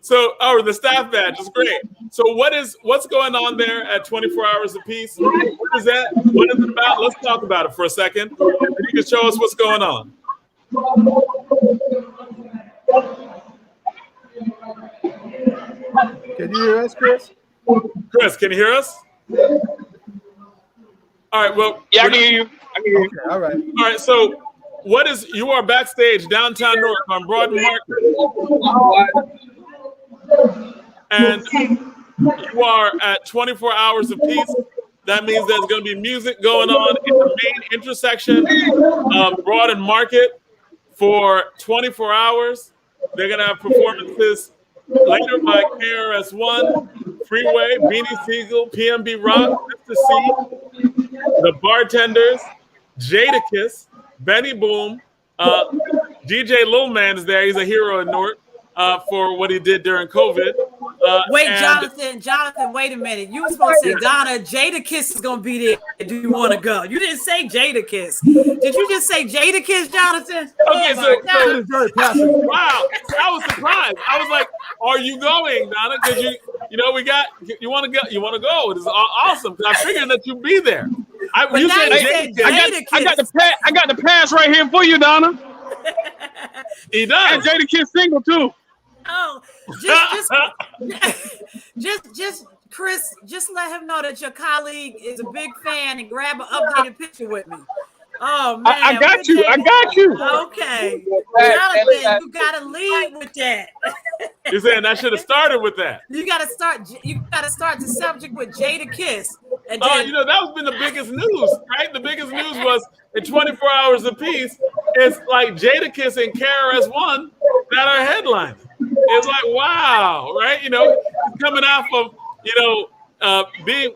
So, the staff badge is great. So what's going on there at 24 Hours Apiece? What is that? What is it about? Let's talk about it for a second. You can show us what's going on. Can you hear us, Kris? Kris, can you hear us? All right, well. Yeah, I can hear you. Okay, all right. All right, so you are backstage downtown Newark on Broad Market. And you are at 24 Hours Apiece. That means there's going to be music going on in the main intersection of Broad and Market for 24 hours. They're going to have performances later by KRS-One, Freeway, Beanie Siegel, PNB Rock, Mr. C, The Bartenders, Jadakiss, Benny Boom, DJ Lil Man is there. He's a hero in Newark for what he did during COVID. Wait, Jonathan, wait a minute. You were supposed to say, Donna, Jadakiss is going to be there. Do you want to go? You didn't say Jadakiss. Did you just say Jadakiss, Jonathan? Okay, wow, I was surprised. I was like, "Are you going, Donna? Because you want to go. You want to go. It's awesome. Because I figured that you'd be there." I got the pass right here for you, Donna. He does. And Jadakiss single too. Oh, just Kris, just let him know that your colleague is a big fan and grab an updated picture with me. Oh man, I got you. Okay, Jonathan, you gotta lead with that. You're saying I should have started with that. You gotta start the subject with Jadakiss. And then, that's been the biggest news, right? The biggest news was in 24 Hours Apiece. It's like Jadakiss and KRS-One that are headlining. It's like, wow, right? Coming off of being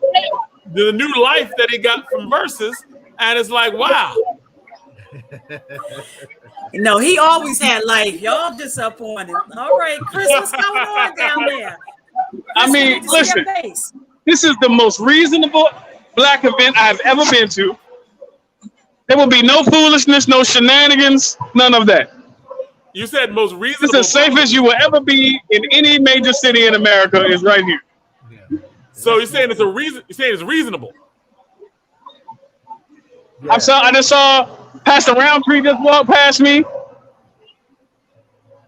the new life that he got from Versus. And it's like, wow. No, he always had life. Y'all disappointed. All right, Kris, what's going on down there? I mean, listen, this is the most reasonable Black event I've ever been to. There will be no foolishness, no shenanigans, none of that. You said most reasonable. It's as safe as you will ever be in any major city in America is right here. Yeah. So you're saying it's reasonable. Yeah. I just saw Pastor Roundtree just walk past me.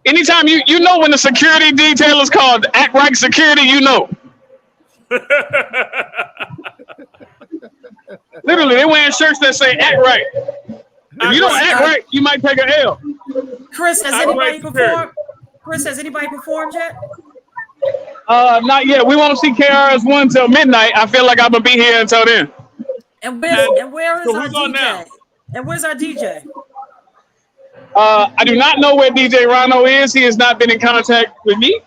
Anytime you know when the security detail is called Act Right Security, you know. Literally, they wearing shirts that say Act Right. If you don't act right, you might take an L. Kris, has anybody performed? Kris, has anybody performed yet? Not yet. We won't see KRS-One till midnight. I feel like I'm gonna be here until then. And where is our DJ? And where's our DJ? I do not know where DJ Rhino is. He has not been in contact with me.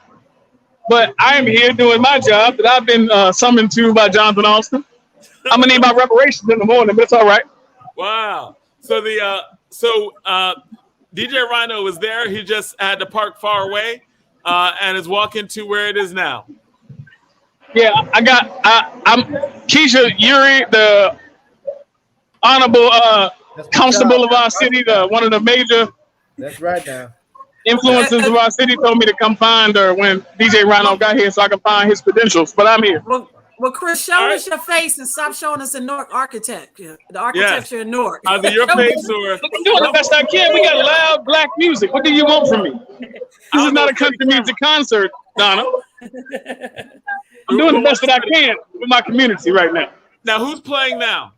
But I am here doing my job that I've been summoned to by Jonathan Austin. I'm gonna need my reparations in the morning, but it's all right. Wow. So DJ Rhino is there. He just had to park far away and is walking to where it is now. Yeah, I'm Keisha Yuri, the honorable constable of our city, one of the major influences of our city, told me to come find her when DJ Rhino got here so I can find his credentials. But I'm here. Well, Kris, show us your face and stop showing us the Newark architecture. The architecture in Newark. Either your face or I'm doing the best I can. We got loud black music. What do you want from me? This is not a country music concert, Donna. I'm doing the best that I can with my community right now. Now, who's playing now?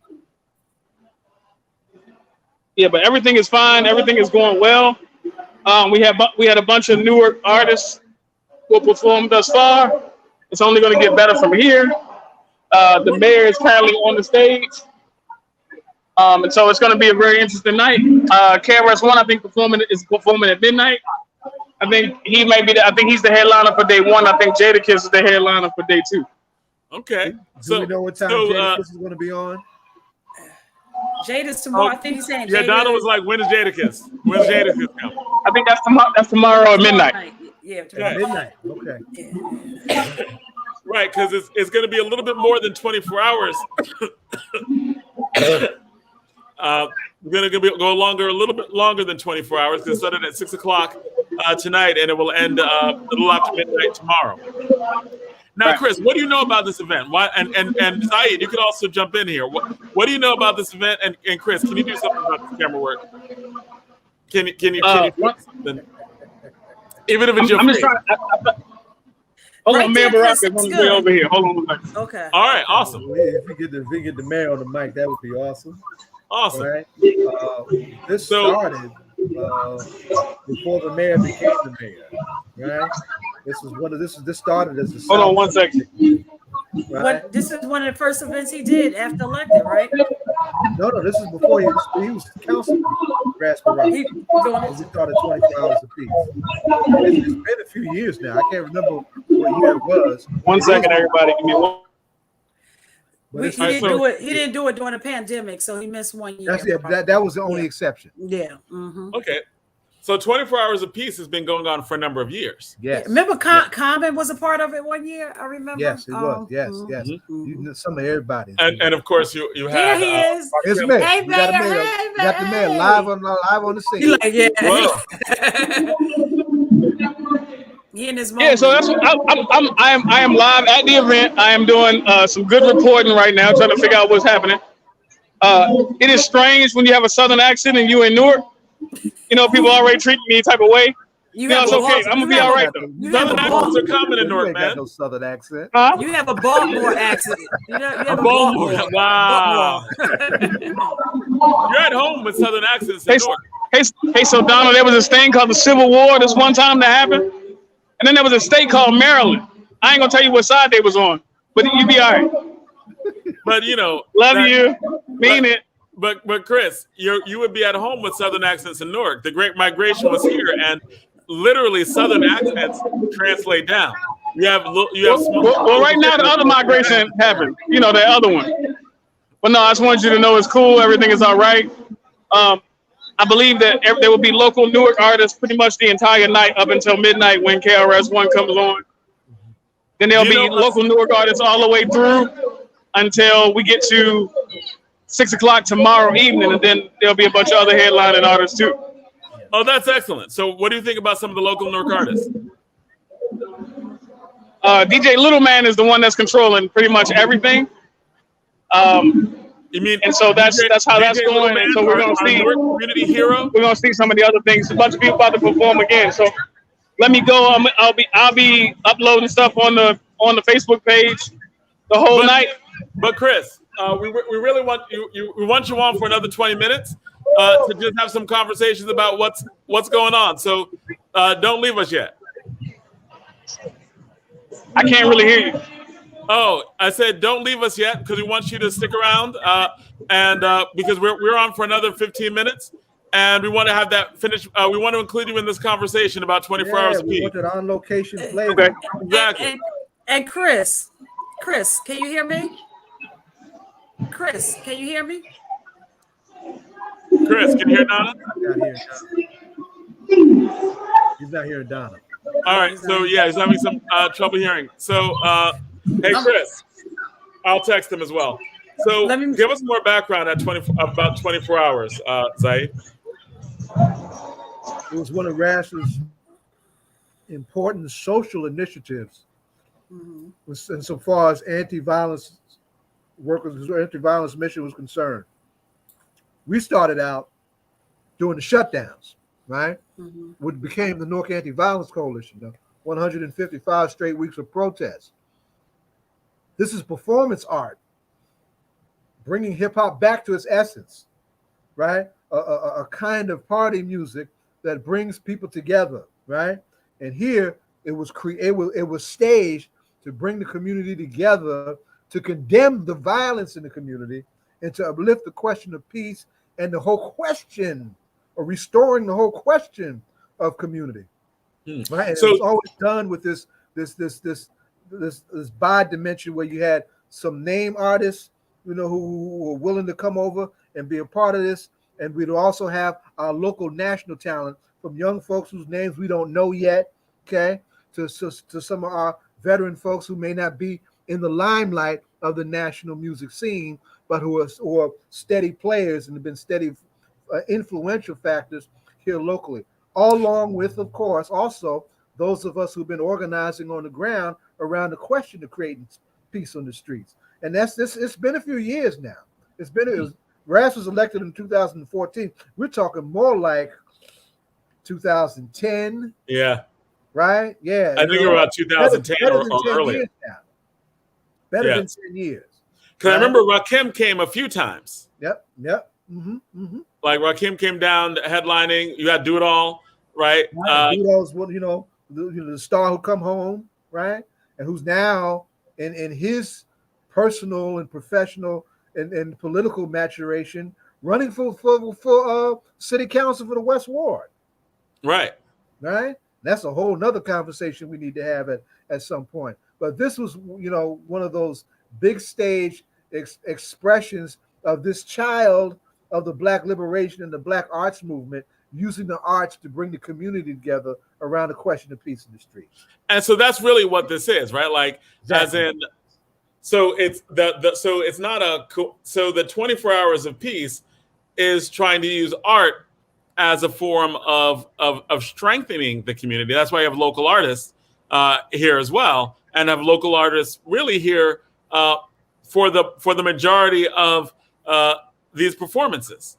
Yeah, but everything is fine. Everything is going well. We had a bunch of Newark artists who performed thus far. It's only going to get better from here. The mayor is currently on the stage, and so it's going to be a very interesting night. KRS-One, I think, is performing at midnight. I think he may be. I think he's the headliner for day one. I think Jadakiss is the headliner for day two. Okay. Do we know what time Jadakiss is going to be on? Jada's tomorrow. I think he's saying. Yeah, Donna was like, "When is Jadakiss? When's Jadakiss coming?" I think that's tomorrow. That's tomorrow at midnight. Yeah, at midnight. Okay. Yeah. Right, because it's going to be a little bit more than 24 hours. We're going to go longer, a little bit longer than 24 hours. Because it started at 6 o'clock tonight, and it will end a little after midnight tomorrow. Now, right. Kris, what do you know about this event? Why? And Zaid, you can also jump in here. What do you know about this event? And Kris, can you do something about this camera work? Can you do something? Even if it's your face. Hold on, Mayor Barack is on his way over here. Hold on a second. Okay. All right, awesome. If we get the mayor on the mic, that would be awesome. Awesome. Right? This started before the mayor became the mayor. Right? This started as a. Hold on 1 second. Right? This is one of the first events he did after elected, right? No, this is before he was council. He started 24 hours apiece. It's been a few years now. I can't remember what year it was. 1 second, everybody. Give me one. He didn't do it during the pandemic, so he missed 1 year. That was the only exception. Yeah. Mm-hmm. Okay. So 24 hours apiece has been going on for a number of years. Yes. Remember Common was a part of it 1 year? I remember. Yes, it was. Yes, mm-hmm. yes. You know, some of everybody. And of course you had. Here he is. It's Mayor. Hey, You got the mayor live on the scene. He like, yeah. He in his moment. Yeah, so that's I am live at the event. I am doing some good reporting right now, trying to figure out what's happening. It is strange when you have a Southern accent and you in Newark. You know, people already treat me type of way. You know, it's okay. I'm gonna be all right though. Southern accents are common in Newark, man. No Southern accent. Huh? You have a Baltimore accent. You have a Baltimore. Wow. You're at home with Southern accents in Newark. Hey, so Donald, there was this thing called the Civil War this one time that happened, and then there was a state called Maryland. I ain't gonna tell you what side they was on, but you be all right. But you know, love you, mean it. But Kris, you would be at home with Southern accents in Newark. The Great Migration was here, and literally Southern accents translate down. You have well, right now the other migration happened. You know, the other one. But no, I just wanted you to know it's cool. Everything is all right. I believe that there will be local Newark artists pretty much the entire night up until midnight when KRS-One comes on. Then there'll be local Newark artists all the way through until we get to 6 o'clock tomorrow evening, and then there'll be a bunch of other headlining artists too. Oh, that's excellent. So what do you think about some of the local Newark artists? DJ Little Man is the one that's controlling pretty much everything. You mean? And so that's how that's going. And so we're gonna see community hero. We're gonna see some of the other things. A bunch of people about to perform again. So let me go. I'll be uploading stuff on the Facebook page the whole night. But Kris, we really want we want you on for another 20 minutes to just have some conversations about what's going on. So don't leave us yet. I can't really hear you. Oh, I said don't leave us yet because we want you to stick around and because we're on for another 15 minutes and we want to have that finished. We want to include you in this conversation about 24 hours a week. We want it on location flavor. Okay. Exactly. And Kris, can you hear me? Kris, can you hear me? Kris, can you hear Donna? He's not hearing Donna. All right, so yeah, he's having some trouble hearing. So, hey, Kris, I'll text him as well. So, give us more background at about 24 hours, Zaid. It was one of Rash's important social initiatives insofar as anti-violence workers, anti-violence mission was concerned. We started out during the shutdowns, right? What became the Newark Anti-Violence Coalition, 155 straight weeks of protests. This is performance art, bringing hip hop back to its essence, right? A kind of party music that brings people together, right? And here it was staged to bring the community together, to condemn the violence in the community, and to uplift the question of peace and the whole question, or restoring the whole question of community. Right? And so, it was always done with this bi-dimension where you had some name artists, who were willing to come over and be a part of this, and we'd also have our local national talent, from young folks whose names we don't know yet, okay, to some of our veteran folks who may not be in the limelight of the national music scene, but who are steady players and have been steady influential factors here locally. All along with, of course, also those of us who've been organizing on the ground around the question of creating peace on the streets. And it's been a few years now. Ras was elected in 2014. We're talking more like 2010. Yeah. Right? Yeah. I think about 2010 or earlier. Better than 10 years. Because I remember Rakim came a few times. Yep. Like Rakim came down headlining. You got to Do It All, right? Do It All is the star who come home, right? And who's now in his personal and professional and political maturation running for city council for the West Ward. Right. That's a whole nother conversation we need to have at some point. But this was, one of those big stage expressions of this child of the Black liberation and the Black arts movement, using the arts to bring the community together around the question of peace in the streets. And so that's really what this is, right? Like, exactly. As in, so it's so the 24 hours of peace is trying to use art as a form of strengthening the community. That's why you have local artists here as well, and have local artists really here for the majority of these performances.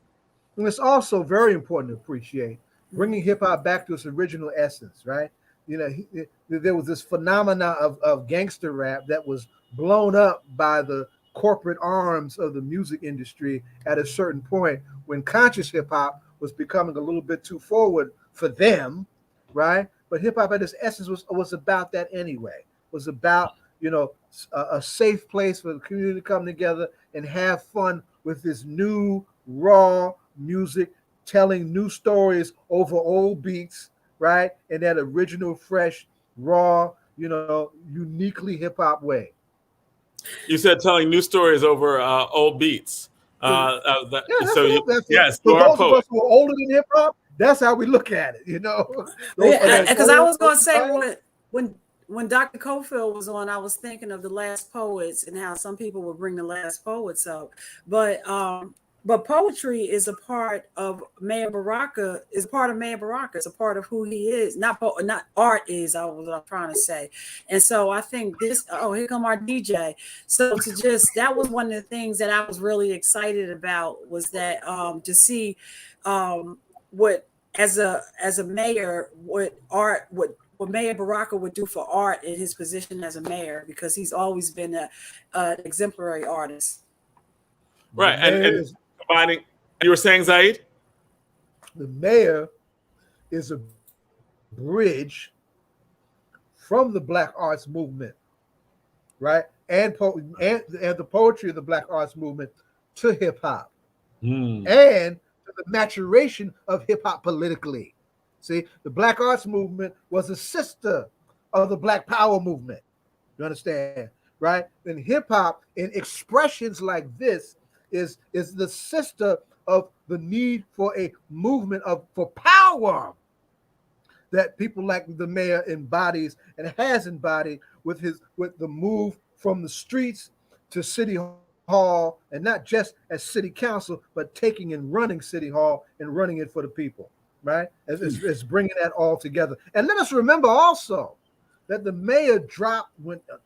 And it's also very important to appreciate bringing hip hop back to its original essence, right? There was this phenomena of gangster rap that was blown up by the corporate arms of the music industry at a certain point, when conscious hip hop was becoming a little bit too forward for them, right? But hip hop at its essence was about that anyway. It was about, a safe place for the community to come together and have fun with this new raw music, telling new stories over old beats, right? In that original, fresh, raw, uniquely hip hop way. You said telling new stories over old beats. Yes, you for are a those of us who are older than hip hop, that's how we look at it, Because I was going to say, when Dr. Cofield was on, I was thinking of the Last Poets and how some people would bring the Last Poets up, but poetry is a part of Mayor Baraka. Is part of Mayor Baraka. It's a part of who he is. Not art is. I was trying to say, and so I think this. Oh, here come our DJ. So that was one of the things that I was really excited about, was that to see what as a mayor, what Mayor Baraka would do for art in his position as a mayor, because he's always been an exemplary artist. Right, and combining. You were saying, Zaid? The mayor is a bridge from the Black arts movement, right, and the poetry of the Black arts movement to hip hop, and to the maturation of hip hop politically. See, the Black arts movement was a sister of the Black Power movement. You understand, right? And hip hop, in expressions like this, is the sister of the need for a movement for power that people like the mayor embodies and has embodied with the move from the streets to City Hall, and not just as City Council, but taking and running City Hall and running it for the people, right? It's bringing that all together. And let us remember also that the mayor dropped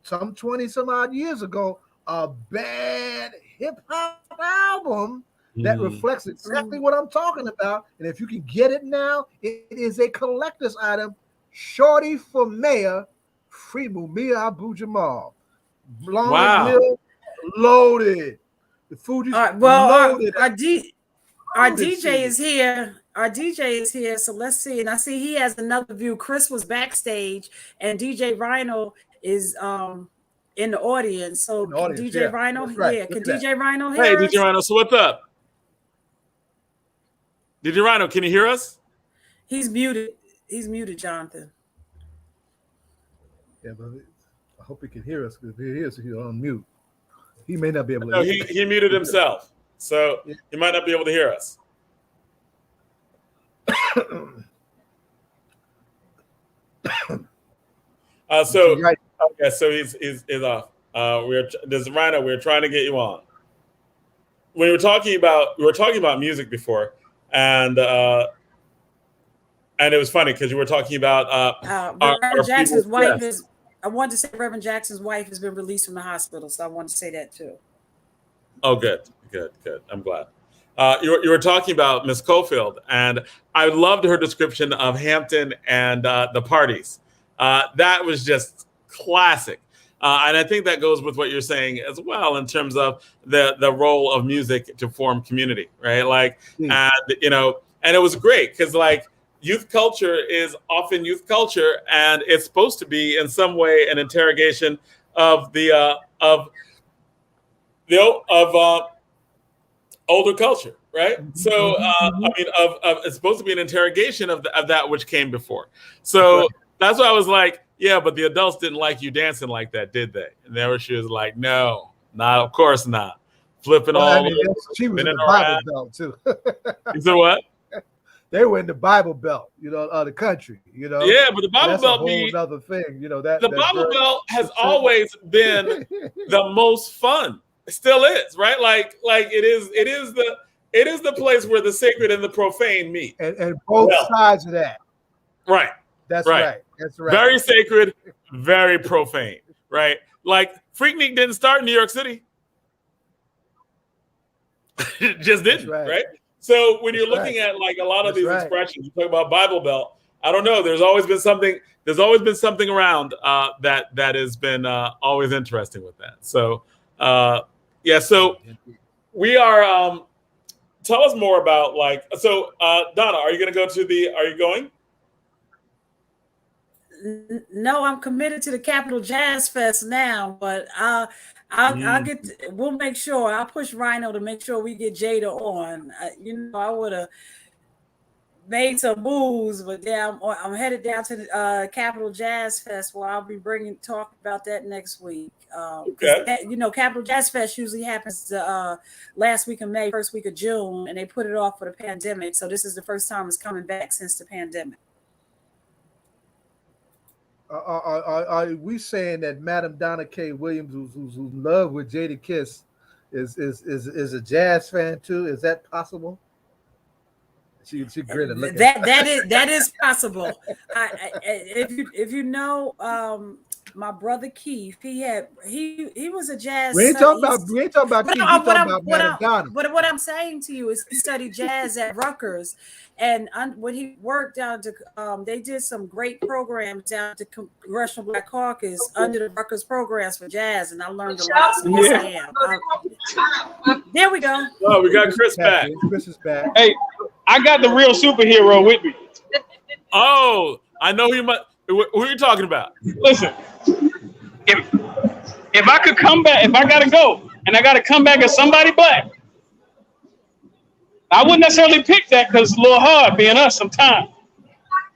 some 20 some odd years ago a bad hip hop album that reflects exactly what I'm talking about. And if you can get it now, it is a collector's item. Shorty for Mayor, Free Mumia Abu-Jamal. Wow. Loaded. The Fugees. All right, well, loaded. Our DJ is here. Our DJ is here. So let's see. And I see he has another view. Kris was backstage, and DJ Rhino is in the audience. So DJ Rhino, right. Can DJ Rhino hear us? Hey, DJ Rhino. So what's up? DJ Rhino, can you hear us? He's muted. He's muted, Jonathan. Yeah, but I hope he can hear us, because if he hears, he's on mute. He may not be able to. No, he muted himself, so he might not be able to hear us. So he's off. This is Rhino. We're trying to get you on. We were talking about music before, and it was funny because you were talking about Reverend Jackson's wife is. I wanted to say Reverend Jackson's wife has been released from the hospital, so I wanted to say that too. Oh, good. I'm glad. You were talking about Miss Cofield, and I loved her description of Hampton and the parties. That was just classic. And I think that goes with what you're saying as well in terms of the role of music to form community, right? Like, and it was great because like youth culture is often youth culture, and it's supposed to be in some way an interrogation of older culture, right? So it's supposed to be an interrogation of that which came before. So that's why I was like, yeah, but the adults didn't like you dancing like that, did they? And then she was like, no, of course not. Flipping all over. She was in the Bible Belt too. You said what? They were in the Bible Belt, the country, Yeah, but the Bible Belt is a whole other thing, the Bible Belt has always been the most fun. It still is, right? Like it is the place where the sacred and the profane meet. And both sides of that. Right. That's right. That's right. Very sacred, very profane, right? Like Freaknik didn't start in New York City. It just didn't, right? So when you're looking at like a lot of these expressions, you talk about Bible Belt. I don't know. There's always been something around that has been always interesting with that. So so we are. Tell us more about Donna. Are you going to go to Are you going? No, I'm committed to the Capitol Jazz Fest now, but I'll get. We'll make sure. I'll push Rhino to make sure we get Jada on. I would have made some moves, but I'm headed down to the Capitol Jazz Fest, where I'll be talk about that next week. Capitol Jazz Fest usually happens the last week of May, first week of June, and they put it off for the pandemic. So this is the first time it's coming back since the pandemic. Are we saying that Madam Donna K. Williams, who's in love with Jada Kiss, is a jazz fan too? Is that possible? She grinning. That is possible. If you know my brother Keith, he was a jazz. We ain't talking about Keith. We talking about Madam Donna. But what I'm saying to you is he studied jazz at Rutgers, and when he worked down to, they did some great programs down to Congressional Black Caucus under the Rutgers programs for jazz, and I learned a lot. So there we go. Oh, we got Kris back. Kris is back. Hey, I got the real superhero with me. Oh, I know who are you talking about? Listen, if I could come back, if I gotta go and I gotta come back as somebody black, I wouldn't necessarily pick that because it's a little hard being us sometimes.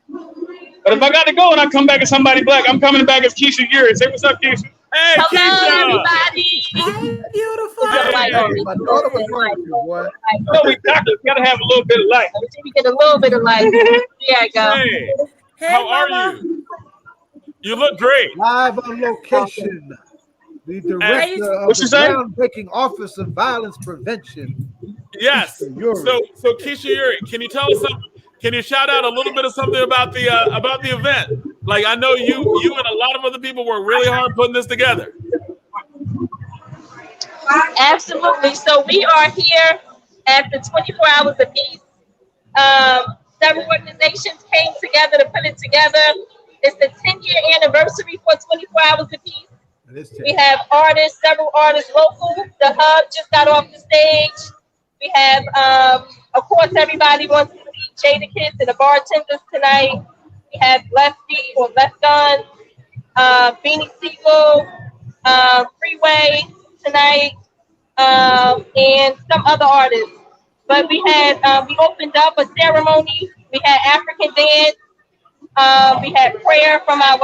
But if I got to go and I come back as somebody black, I'm coming back as Keisha Uri. Say what's up, Keisha. Hey, hello, Keisha. everybody. Hey, beautiful. My daughter was like, boy. No, we gotta have a little bit of light. We get a little bit of light. There I go. Hey, how are you? You look great. Live on location. The director of the groundbreaking Office of Violence Prevention. Yes. So Keisha Uri, can you tell us something? Can you shout out a little bit of something about the event? Like, I know you and a lot of other people worked really hard putting this together. Absolutely. So we are here at the 24 Hours of Peace. Several organizations came together to put it together. It's the 10-year anniversary for 24 Hours of Peace. We have artists, several artists local. The Hub just got off the stage. We have, of course, everybody wants to see Jada Kids and the bartenders tonight. We have Lefty or Left Gun, Beanie Siegel, Freeway tonight, and some other artists. But we had, we opened up a ceremony. We had African dance. We had prayer from our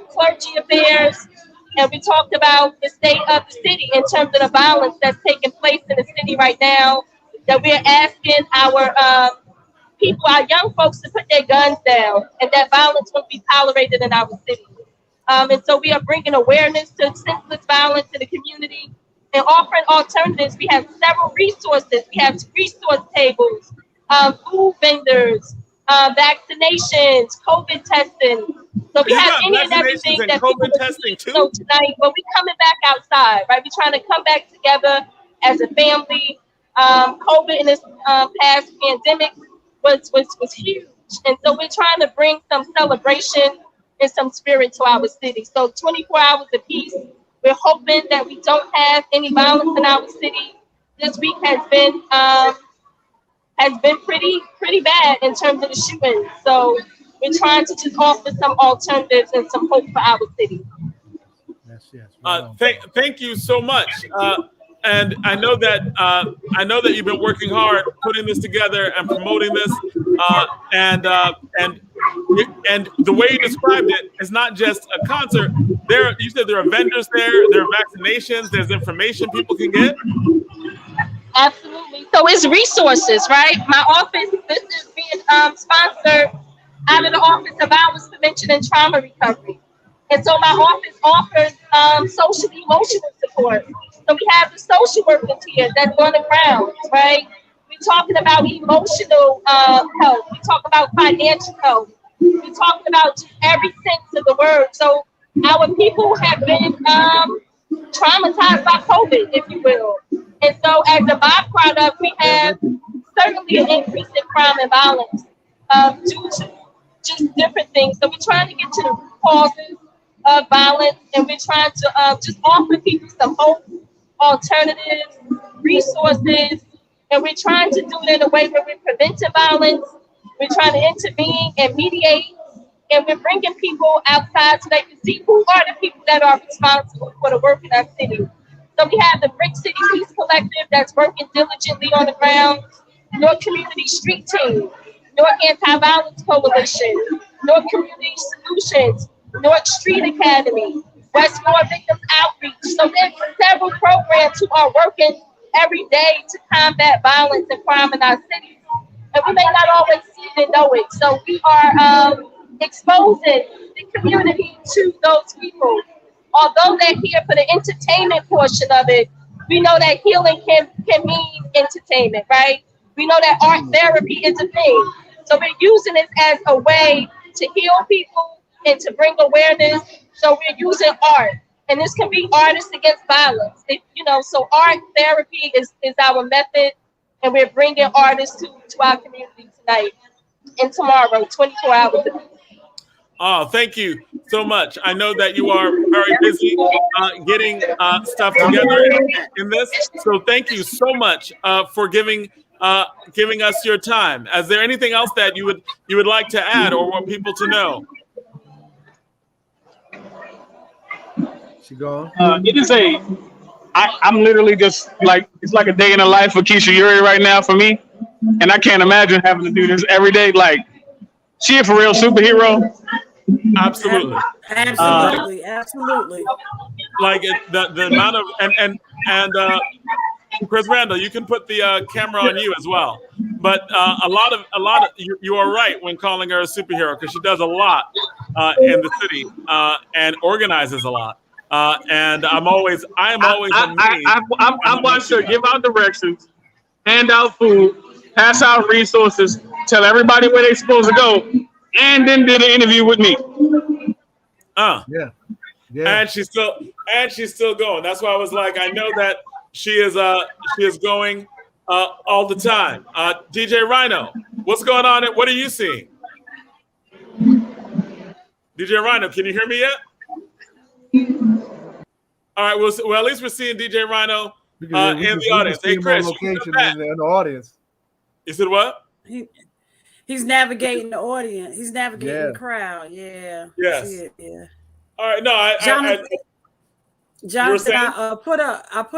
clergy affairs. And we talked about the state of the city in terms of the violence that's taking place in the city right now. That we're asking our people, our young folks, to put their guns down, and that violence won't be tolerated in our city. And so we are bringing awareness to senseless violence in the community and offering alternatives. We have several resources. We have resource tables, food vendors, vaccinations, COVID testing. So we have any and everything that COVID testing too. So tonight, but we're coming back outside, right? We're trying to come back together as a family. COVID in this past pandemic was huge, and so we're trying to bring some celebration and some spirit to our city. So 24 Hours of Peace. We're hoping that we don't have any violence in our city. This week has been pretty bad in terms of the shootings. So we're trying to just offer some alternatives and some hope for our city. Yes. Thank you so much. And I know that you've been working hard putting this together and promoting this. And the way you described it is not just a concert. You said there are vendors there are vaccinations, there's information people can get. Absolutely. So it's resources, right? My office, this is being sponsored out of the Office of Violence Prevention and Trauma Recovery. And so my office offers social and emotional support. So we have the social workers here that's on the ground, right? We're talking about emotional health. We talk about financial health. We're talking about just every sense of the word. So our people have been traumatized by COVID, if you will. And so as a byproduct, we have certainly an increase in crime and violence due to just different things. So we're trying to get to the root causes of violence, and we're trying to just offer people some hope, alternatives, resources, and we're trying to do it in a way where we're preventing violence. We're trying to intervene and mediate, and we're bringing people outside so they can see who are the people that are responsible for the work in our city. So we have the Brick City Peace Collective that's working diligently on the ground, Newark Community Street Team, Newark Anti-Violence Coalition, Newark Community Solutions, Newark Street Academy, Westmore Victims Outreach. So there's several programs who are working every day to combat violence and crime in our cities. And we may not always see it and know it. So we are exposing the community to those people. Although they're here for the entertainment portion of it, we know that healing can mean entertainment, right? We know that art therapy is a thing. So we're using it as a way to heal people and to bring awareness. So we're using art. And this can be artists against violence. So art therapy is our method. And we're bringing artists to our community tonight and tomorrow, 24 hours. Oh, thank you so much. I know that you are very busy getting stuff together in this. So thank you so much for giving us your time. Is there anything else that you would like to add or want people to know? She gone? It is I'm literally just like, it's like a day in the life of Keisha Yuri right now for me. And I can't imagine having to do this every day. Like, she a for real superhero. Absolutely. Absolutely. Like the amount of, and Chris Randall, you can put the camera on you as well. But a lot of you are right when calling her a superhero, because she does a lot in the city and organizes a lot. And I am always amazed. I watched her give out directions, hand out food, pass out resources, tell everybody where they're supposed to go, and then did an interview with me. Yeah. And she's still going. That's why I was like, I know that she is going all the time. DJ Rhino, what's going on? What are you seeing? DJ Rhino, can you hear me yet? All right, well, at least we're seeing DJ Rhino in the audience. Hey, Kris, in the audience. You said what? He's navigating the audience. He's navigating the crowd. Yeah. Yes. Yeah. All right. No, Jonathan, I put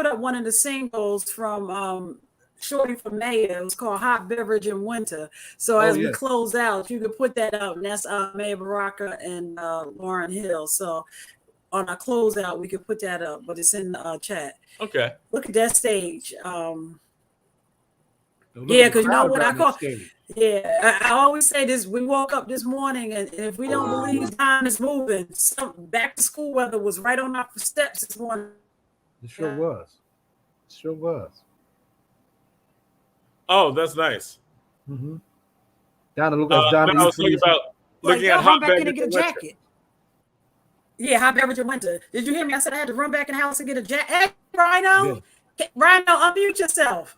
up one of the singles from Shorty from Mayor. It was called Hot Beverage in Winter. So as we close out, you could put that up. And that's Mayor Baraka and Lauren Hill. So on our closeout, we could put that up, but it's in the chat. Okay. Look at that stage. Because you know what I call. Yeah, I always say this. We woke up this morning, and if we don't believe time is moving, back to school weather was right on our steps this morning. It sure was. It sure was. Oh, that's nice. Mm-hmm. Down to look at Donnie. I was looking at hot beverage and get a jacket. Yeah, hot beverage in winter. Did you hear me? I said I had to run back in the house and get a jacket. Hey, Rhino. Yeah. Rhino, unmute yourself.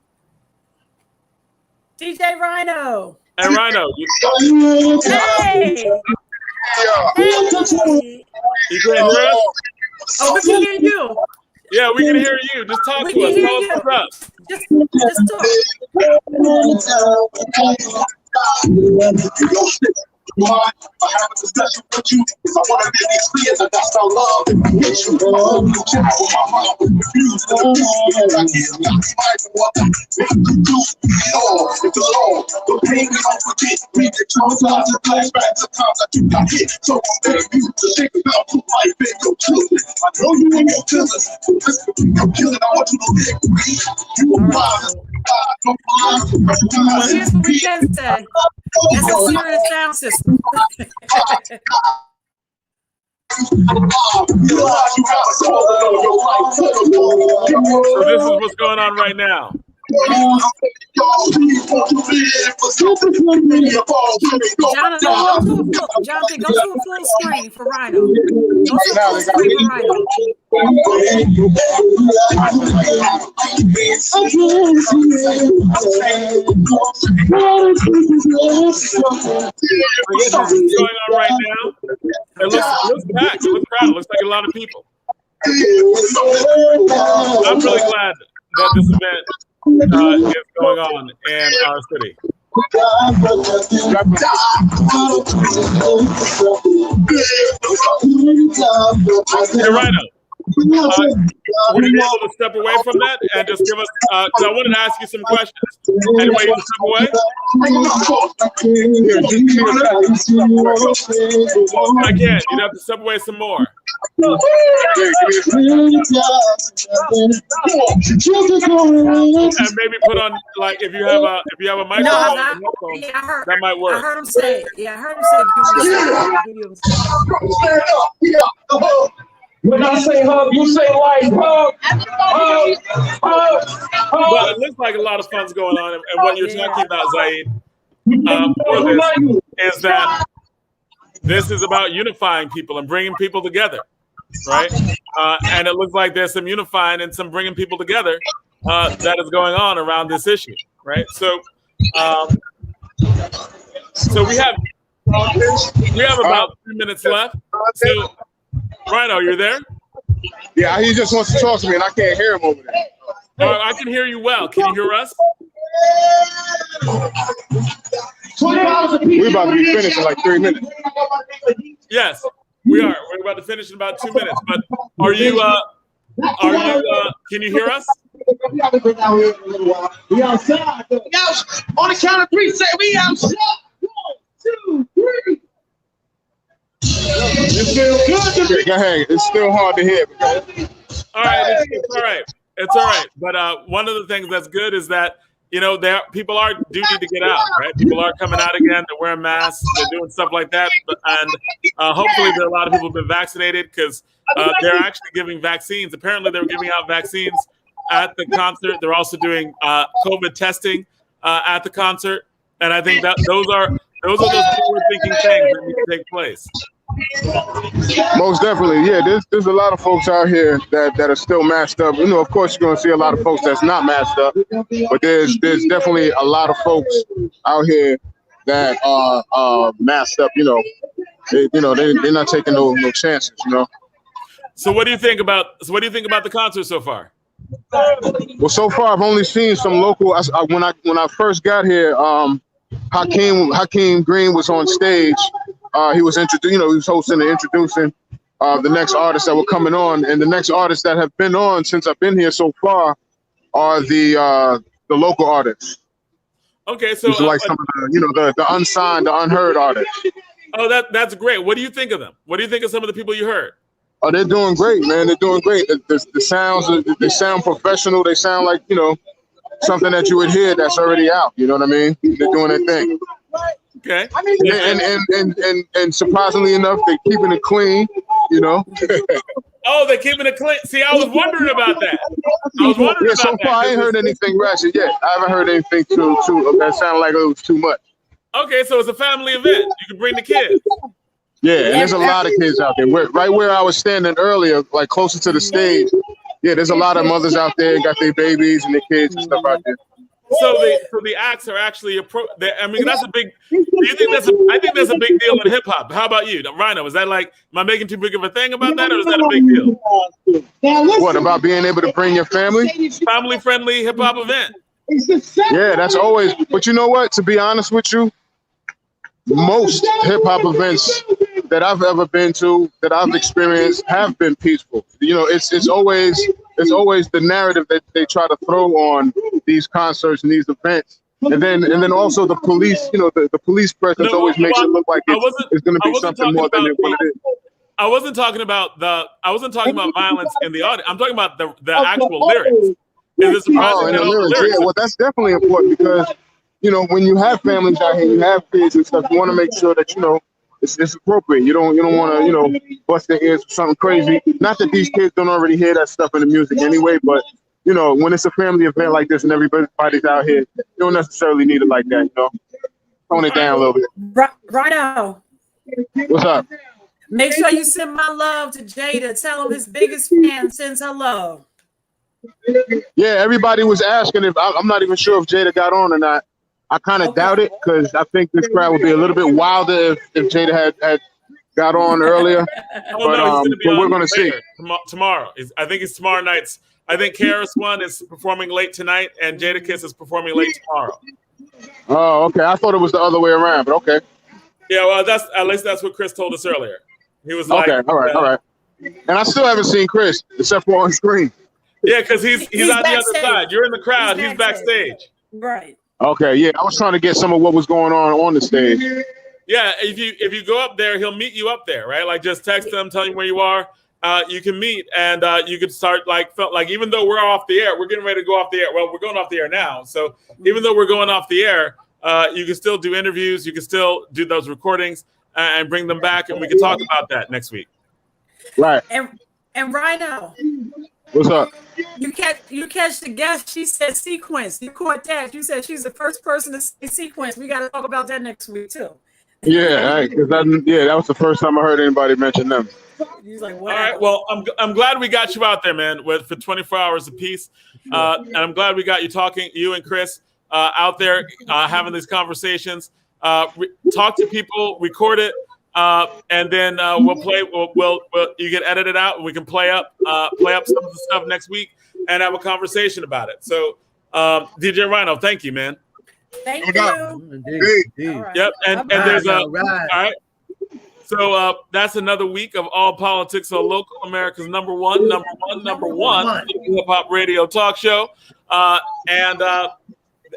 DJ Rhino. Hey, Rhino. Hey. You can hear us? Oh, we can hear you. Yeah, we can hear you. Just talk to us. Tell us what's up. I have a discussion with you because I want to be experience and that's our love. Get you love, you chat with my mom, refuse to do I can't not what I do. It's the law. The pain we don't forget. We get traumatized and flashbacks of times that you got hit. So I'm you to think about your life and your children. I know you and your children. I'm killing. I want you to live. You are fine. Well, here's what we can say. That's a serious sound system. So this is what's going on right now. Jonathan, go to a full screen for Rhino. Go to a full screen for Rhino. What's going on right now? It looks packed. It looks crowded. It looks like a lot of people. I'm really glad that this event is going on in our city. Hey, Rhino, would you be able to step away from that and just give us, because I wanted to ask you some questions. Any way you can step away? I can't. You'd have to step away some more. And maybe put on, like, if you have a microphone, that might work. I heard him say, When I say hug, you say like hug. Well, it looks like a lot of fun's going on, and what you're talking about, Zaid, for this is that this is about unifying people and bringing people together, right? And it looks like there's some unifying and some bringing people together that is going on around this issue, right? So, so we have about 3 minutes left. So, Rhino, you're there? Yeah, he just wants to talk to me, and I can't hear him over there. I can hear you well. Can you hear us? We're about to be finished in like 3 minutes. Yes, we are. We're about to finish in about 2 minutes. But are you? Can you hear us? We outside. On the count of three, say we outside. 1, 2, 3. It's still good to me. Go ahead. It's still hard to hear. All right, it's all right. It's all right. But one of the things that's good is that, you know, people do need to get out, right? People are coming out again. They're wearing masks. They're doing stuff like that. And hopefully there are a lot of people who've been vaccinated because they're actually giving vaccines. Apparently they were giving out vaccines at the concert. They're also doing COVID testing at the concert. And I think that Those are those forward-thinking things that need to take place. Most definitely, yeah. There's a lot of folks out here that are still masked up. Of course, you're gonna see a lot of folks that's not masked up, but there's definitely a lot of folks out here that are masked up. They're not taking no chances. So what do you think about the concert so far? Well, so far I've only seen some local. When I first got here, Hakeem Green was on stage. He was he was hosting and introducing the next artists that were coming on, and the next artists that have been on since I've been here so far are the local artists. Okay, so these are like some of the unsigned, the unheard artists. Oh, that's great. What do you think of them? What do you think of some of the people you heard? Oh, they're doing great, man. They're doing great. The sounds, they sound professional. They sound like something that you would hear that's already out. You know what I mean? They're doing their thing. Okay. And surprisingly enough, they're keeping it clean. Oh, they're keeping it clean. See, I was wondering about that. So far, I ain't heard anything ratchet yet. I haven't heard anything too that sounded like it was too much. Okay, so it's a family event. You can bring the kids. Yeah, and there's a lot of kids out there. Right where I was standing earlier, like closer to the stage. Yeah, there's a lot of mothers out there, got their babies and their kids and stuff out there. So the acts are actually that's a big. Do you think I think that's a big deal in hip hop. How about you, Rhino? Is that am I making too big of a thing about that, or is that a big deal? What about being able to bring your family? Family friendly hip hop event. Yeah, that's always. But you know what? To be honest with you, most hip hop events that I've ever been to, that I've experienced, have been peaceful. It's always the narrative that they try to throw on these concerts and these events, and then also the police. The police presence always makes it look like it's going to be something more than what it is. I wasn't talking about violence in the audience. I'm talking about the actual lyrics. And the lyrics. Yeah, well, that's definitely important because when you have families out here, you have kids and stuff. You want to make sure that it's appropriate. You don't want to bust their ears for something crazy. Not that these kids don't already hear that stuff in the music anyway, but when it's a family event like this and everybody's out here, you don't necessarily need it like that. Tone it down a little bit. Rhino. What's up? Make sure you send my love to Jada. Tell him his biggest fan sends her love. Yeah, everybody was asking if I'm not even sure if Jada got on or not. I kind of doubt it because I think this crowd would be a little bit wilder if Jada had got on earlier. But we're going to see. Tomorrow. I think it's tomorrow nights. I think KRS-One is performing late tonight and Jadakiss is performing late tomorrow. Oh, okay. I thought it was the other way around, but okay. Yeah, well, at least that's what Kris told us earlier. He was like, okay, all right. And I still haven't seen Kris except for on screen. Yeah, because he's on the other side. You're in the crowd. He's backstage. Right. Okay, yeah. I was trying to get some of what was going on the stage. Yeah, if you go up there, he'll meet you up there, right? Like just text him, tell him where you are. You can meet and you can start even though we're off the air, we're getting ready to go off the air. Well, we're going off the air now. So even though we're going off the air, you can still do interviews. You can still do those recordings and bring them back, and we can talk about that next week. Right. And Rhino. What's up? You catch the guest. She said sequence. You caught that. You said she's the first person to say sequence. We got to talk about that next week too. Yeah, that was the first time I heard anybody mention them. He's like, wow. All right. Well, I'm glad we got you out there, man, for 24 hours apiece. And I'm glad we got you and Kris out there having these conversations. Talk to people, record it. And then we'll play. We'll you get edited out, and we can play up some of the stuff next week and have a conversation about it. So, DJ Rhino, thank you, man. Thank you. Indeed. Right. Yep. And there's all right. So that's another week of All Politics Are Local, America's number one hip hop radio talk show. And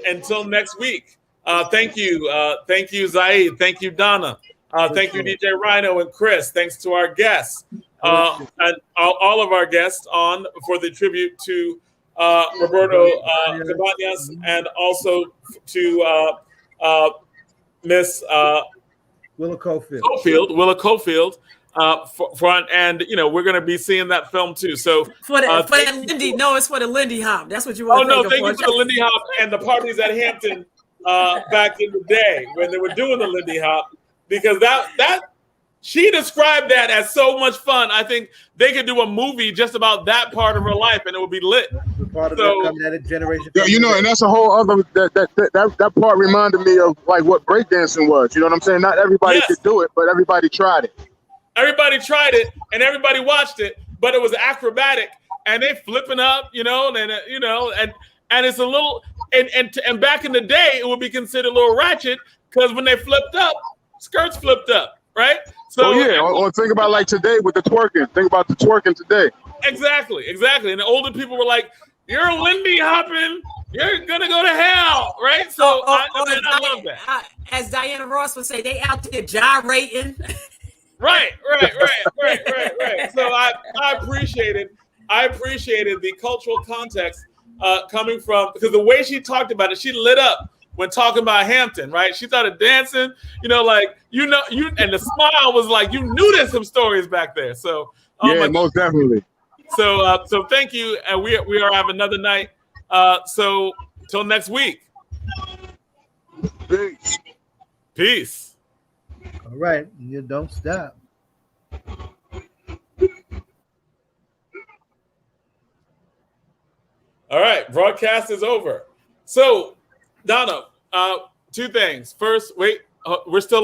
until next week, thank you, Zaid. Thank you, Donna. Thank you, DJ Rhino and Kris. Thanks to our guests and all of our guests on for the tribute to Roberto Cabañas and also to Miss Willa Cofield. Willa Cofield. And we're going to be seeing that film too. So for the Lindy, no, it's for the Lindy Hop. That's what you want. Oh no, thank you for the Lindy Hop and the parties at Hampton. back in the day when they were doing the Lindy Hop, because that she described that as so much fun. I think they could do a movie just about that part of her life, and it would be lit. Part of it coming at a generation. Yeah, you know, and that's a whole other that part reminded me of like what breakdancing was. You know what I'm saying? Not everybody could do it, but everybody tried it. Everybody tried it, and everybody watched it, but it was acrobatic, and they flipping up, and it's a little, and back in the day, it would be considered a little ratchet because when they flipped up, skirts flipped up, right? So or think about like today with the twerking. Think about the twerking today. Exactly. And the older people were like, "You're Lindy hopping, you're gonna go to hell," right? So I love that. As Diana Ross would say, they out there gyrating. Right. So I appreciated the cultural context coming from, because the way she talked about it, she lit up when talking about Hampton, right? She started dancing, and the smile was like, you knew there's some stories back there. So most definitely. So thank you, and we are have another night. So till next week. Peace. All right, you don't stop. All right, broadcast is over. So, Donna, two things. First, wait, we're still